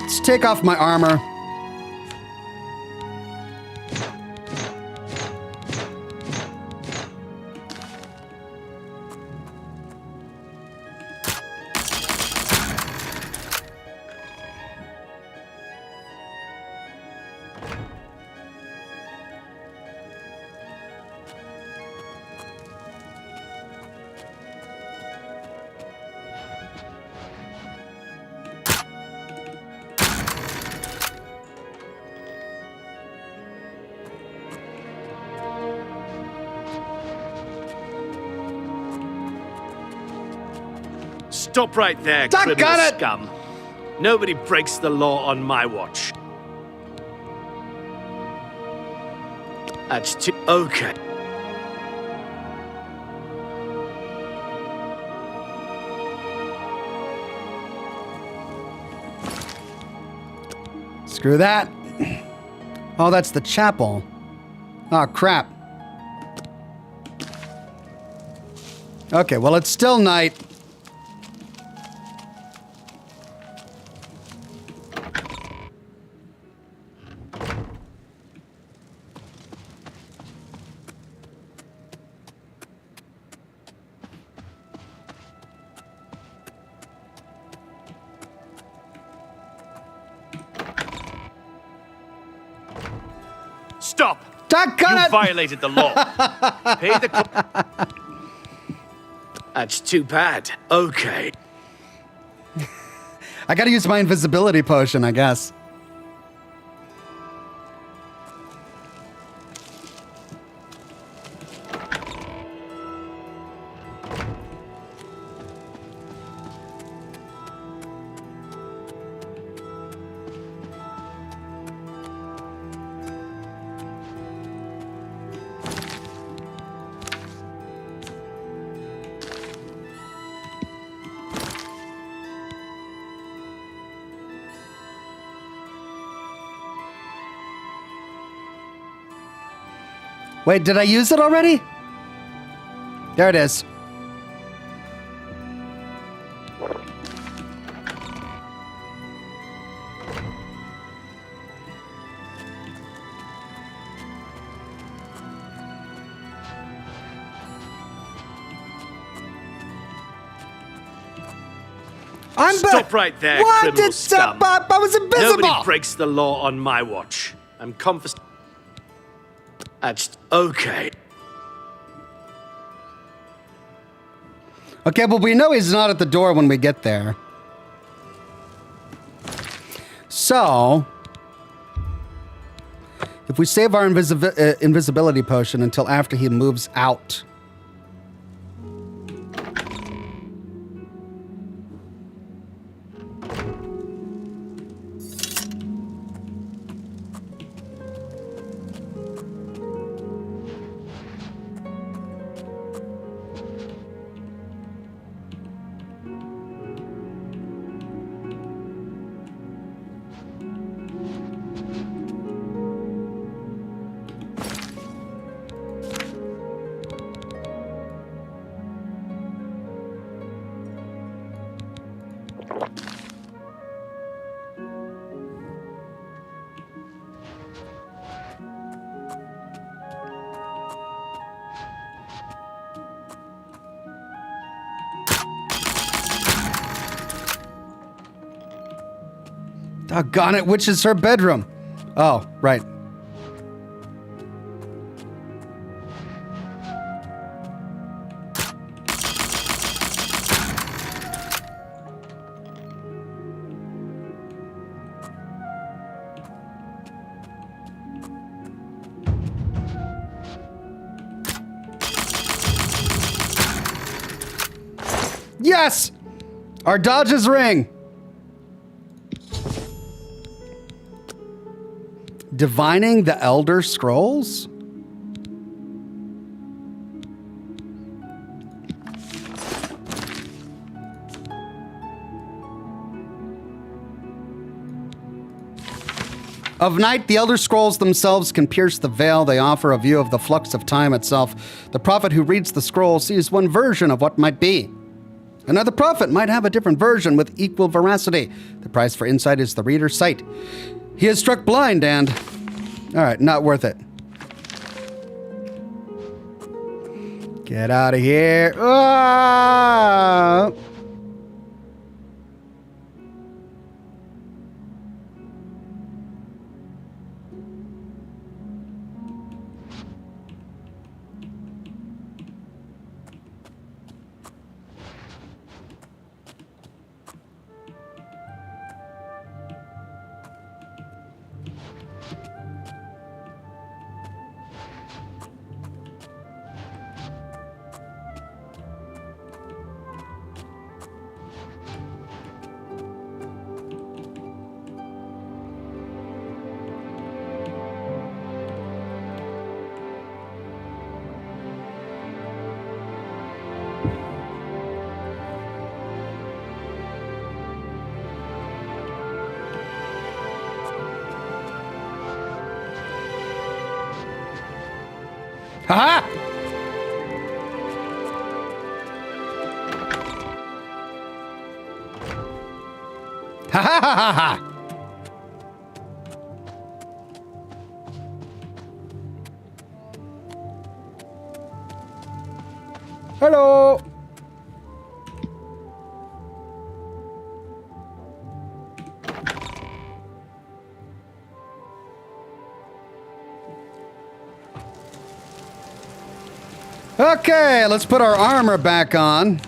Let's take off my armor. Stop right there, Doc, criminal got it! scum. Nobody breaks the law on my watch. That's too... Okay. Screw that. Oh, that's the chapel. Oh, crap. Okay, well, it's still night. Stop! Doggone You it! violated the law. Pay the... That's too bad. Okay. I gotta use my invisibility potion, I guess. Wait, did I use it already? There it is. Stop right there, What? criminal It's scum. I was invisible. Nobody breaks the law on my watch. I'm confiscated. That's okay. Okay, but we know he's not at the door when we get there. So, if we save our invisibility potion until after he moves out. Doggone it, which is her bedroom? Oh, right. Yes! Our dodges ring. Divining the Elder Scrolls? Of night, the Elder Scrolls themselves can pierce the veil. They offer a view of the flux of time itself. The prophet who reads the scroll sees one version of what might be. Another prophet might have a different version with equal veracity. The price for insight is the reader's sight. He is struck blind and... All right, not worth it. Get out of here. Ah! Ha-ha! Ha-ha-ha-ha-ha! Hello! Okay, let's put our armor back on.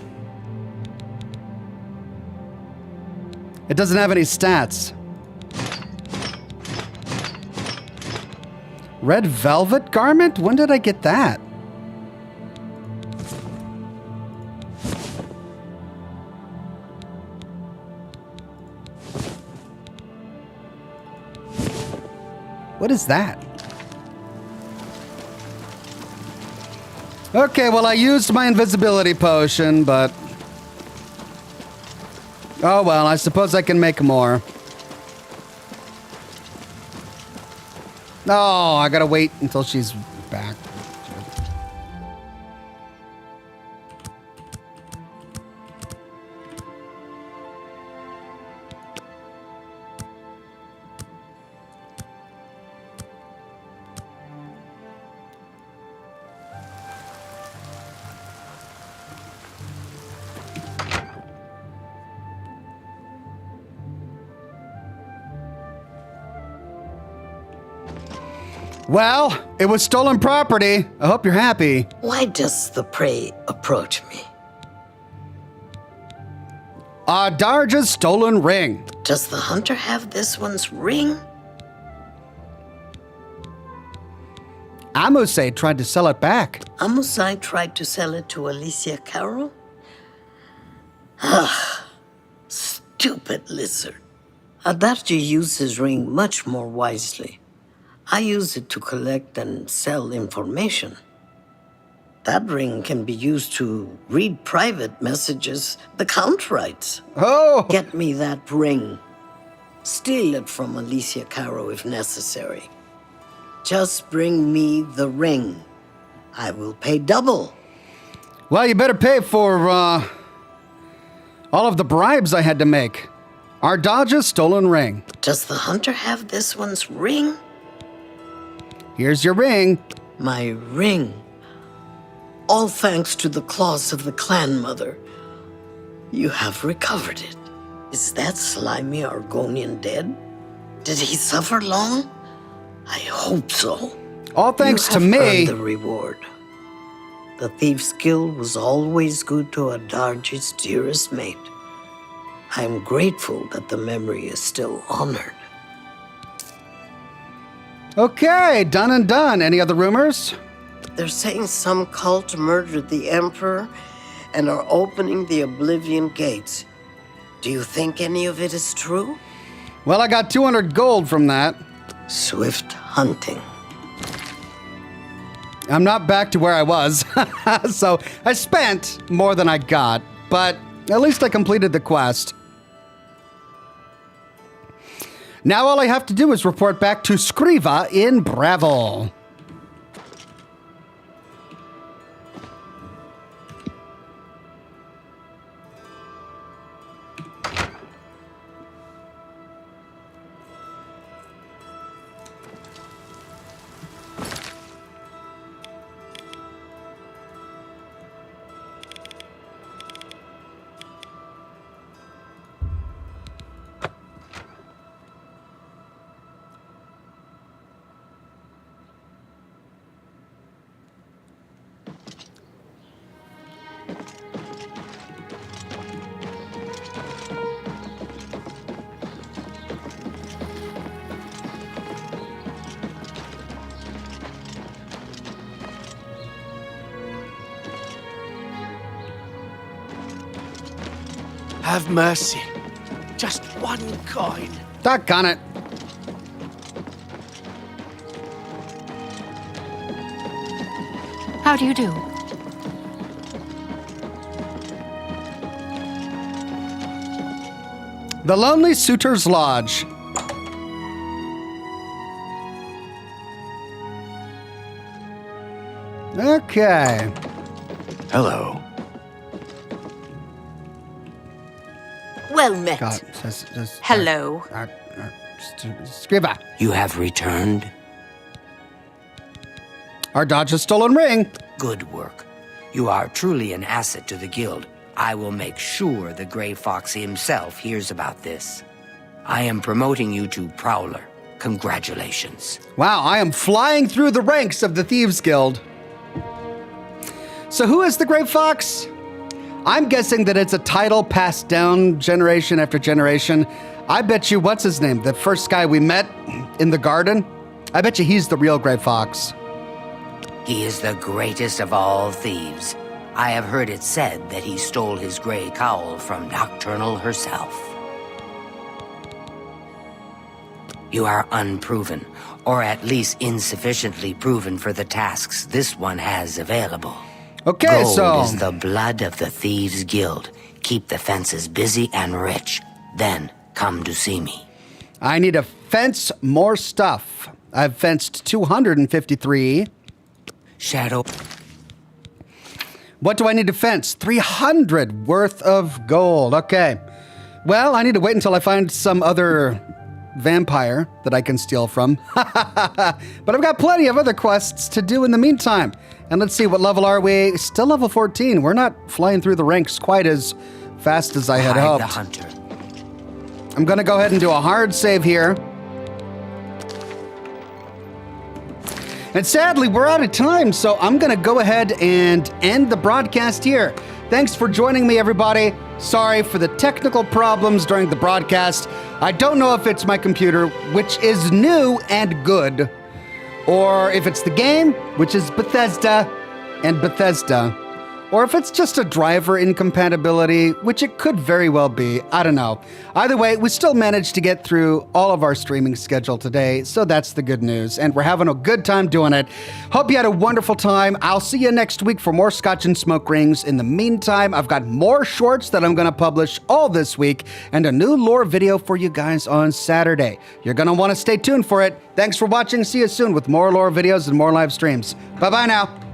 It doesn't have any stats. Red velvet garment? When did I get that? What is that? Okay, well, I used my invisibility potion, but... Oh, well, I suppose I can make more. Oh, I gotta wait until she's back. Well, it was stolen property. I hope you're happy. Why does the prey approach me? Darja's stolen ring. Does the hunter have this one's ring? Amusei tried to sell it back. Amusei tried to sell it to Alicia Carroll? Ah, stupid lizard. Adarji used his ring much more wisely. I use it to collect and sell information. That ring can be used to read private messages the Count writes. Oh! Get me that ring. Steal it from Alicia Caro if necessary. Just bring me the ring. I will pay double. Well, you better pay for, all of the bribes I had to make. Darja's stolen ring. Does the hunter have this one's ring? Here's your ring. My ring. All thanks to the claws of the clan mother. You have recovered it. Is that slimy Argonian dead? Did he suffer long? I hope so. All thanks You to have me. earned the reward. The Thieves Guild was always good to Adarji's dearest mate. I am grateful that the memory is still honored. Okay, done and done. Any other rumors? They're saying some cult murdered the Emperor and are opening the Oblivion gates. Do you think any of it is true? Well, I got 200 gold from that. Swift hunting. I'm not back to where I was, so I spent more than I got, but at least I completed the quest. Now all I have to do is report back to Scriva in Breville. Have mercy. Just one coin. Doggone it. How do you do? The Lonely Suitor's Lodge. Okay. Hello. Well met. God, Hello. Scriva. You have returned? Our Dodge's stolen ring. Good work. You are truly an asset to the guild. I will make sure the Grey Fox himself hears about this. I am promoting you to Prowler. Congratulations. Wow, I am flying through the ranks of the Thieves Guild. So who is the Grey Fox? I'm guessing that it's a title passed down generation after generation. I bet you, what's his name? The first guy we met in the garden? I bet you he's the real Grey Fox. He is the greatest of all thieves. I have heard it said that he stole his gray cowl from Nocturnal herself. You are unproven, or at least insufficiently proven for the tasks this one has available. Okay, Gold so is the blood of the Thieves Guild. Keep the fences busy and rich. Then come to see me. I need to fence more stuff. I've fenced 253. Shadow. What do I need to fence? 300 worth of gold. Okay. Well, I need to wait until I find some other vampire that I can steal from. But I've got plenty of other quests to do in the meantime. And let's see, what level are we? Still level 14. We're not flying through the ranks quite as fast as I had hoped. The hunter. I'm going to go ahead and do a hard save here. And sadly, we're out of time, so I'm going to go ahead and end the broadcast here. Thanks for joining me, everybody. Sorry for the technical problems during the broadcast. I don't know if it's my computer, which is new and good, or if it's the game, which is Bethesda and Bethesda, or if it's just a driver incompatibility, which it could very well be. I don't know. Either way, we still managed to get through all of our streaming schedule today, so that's the good news, and we're having a good time doing it. Hope you had a wonderful time. I'll see you next week for more Scotch and Smoke Rings. In the meantime, I've got more shorts that I'm going to publish all this week, and a new lore video for you guys on Saturday. You're going to want to stay tuned for it. Thanks for watching. See you soon with more lore videos and more live streams. Bye-bye now.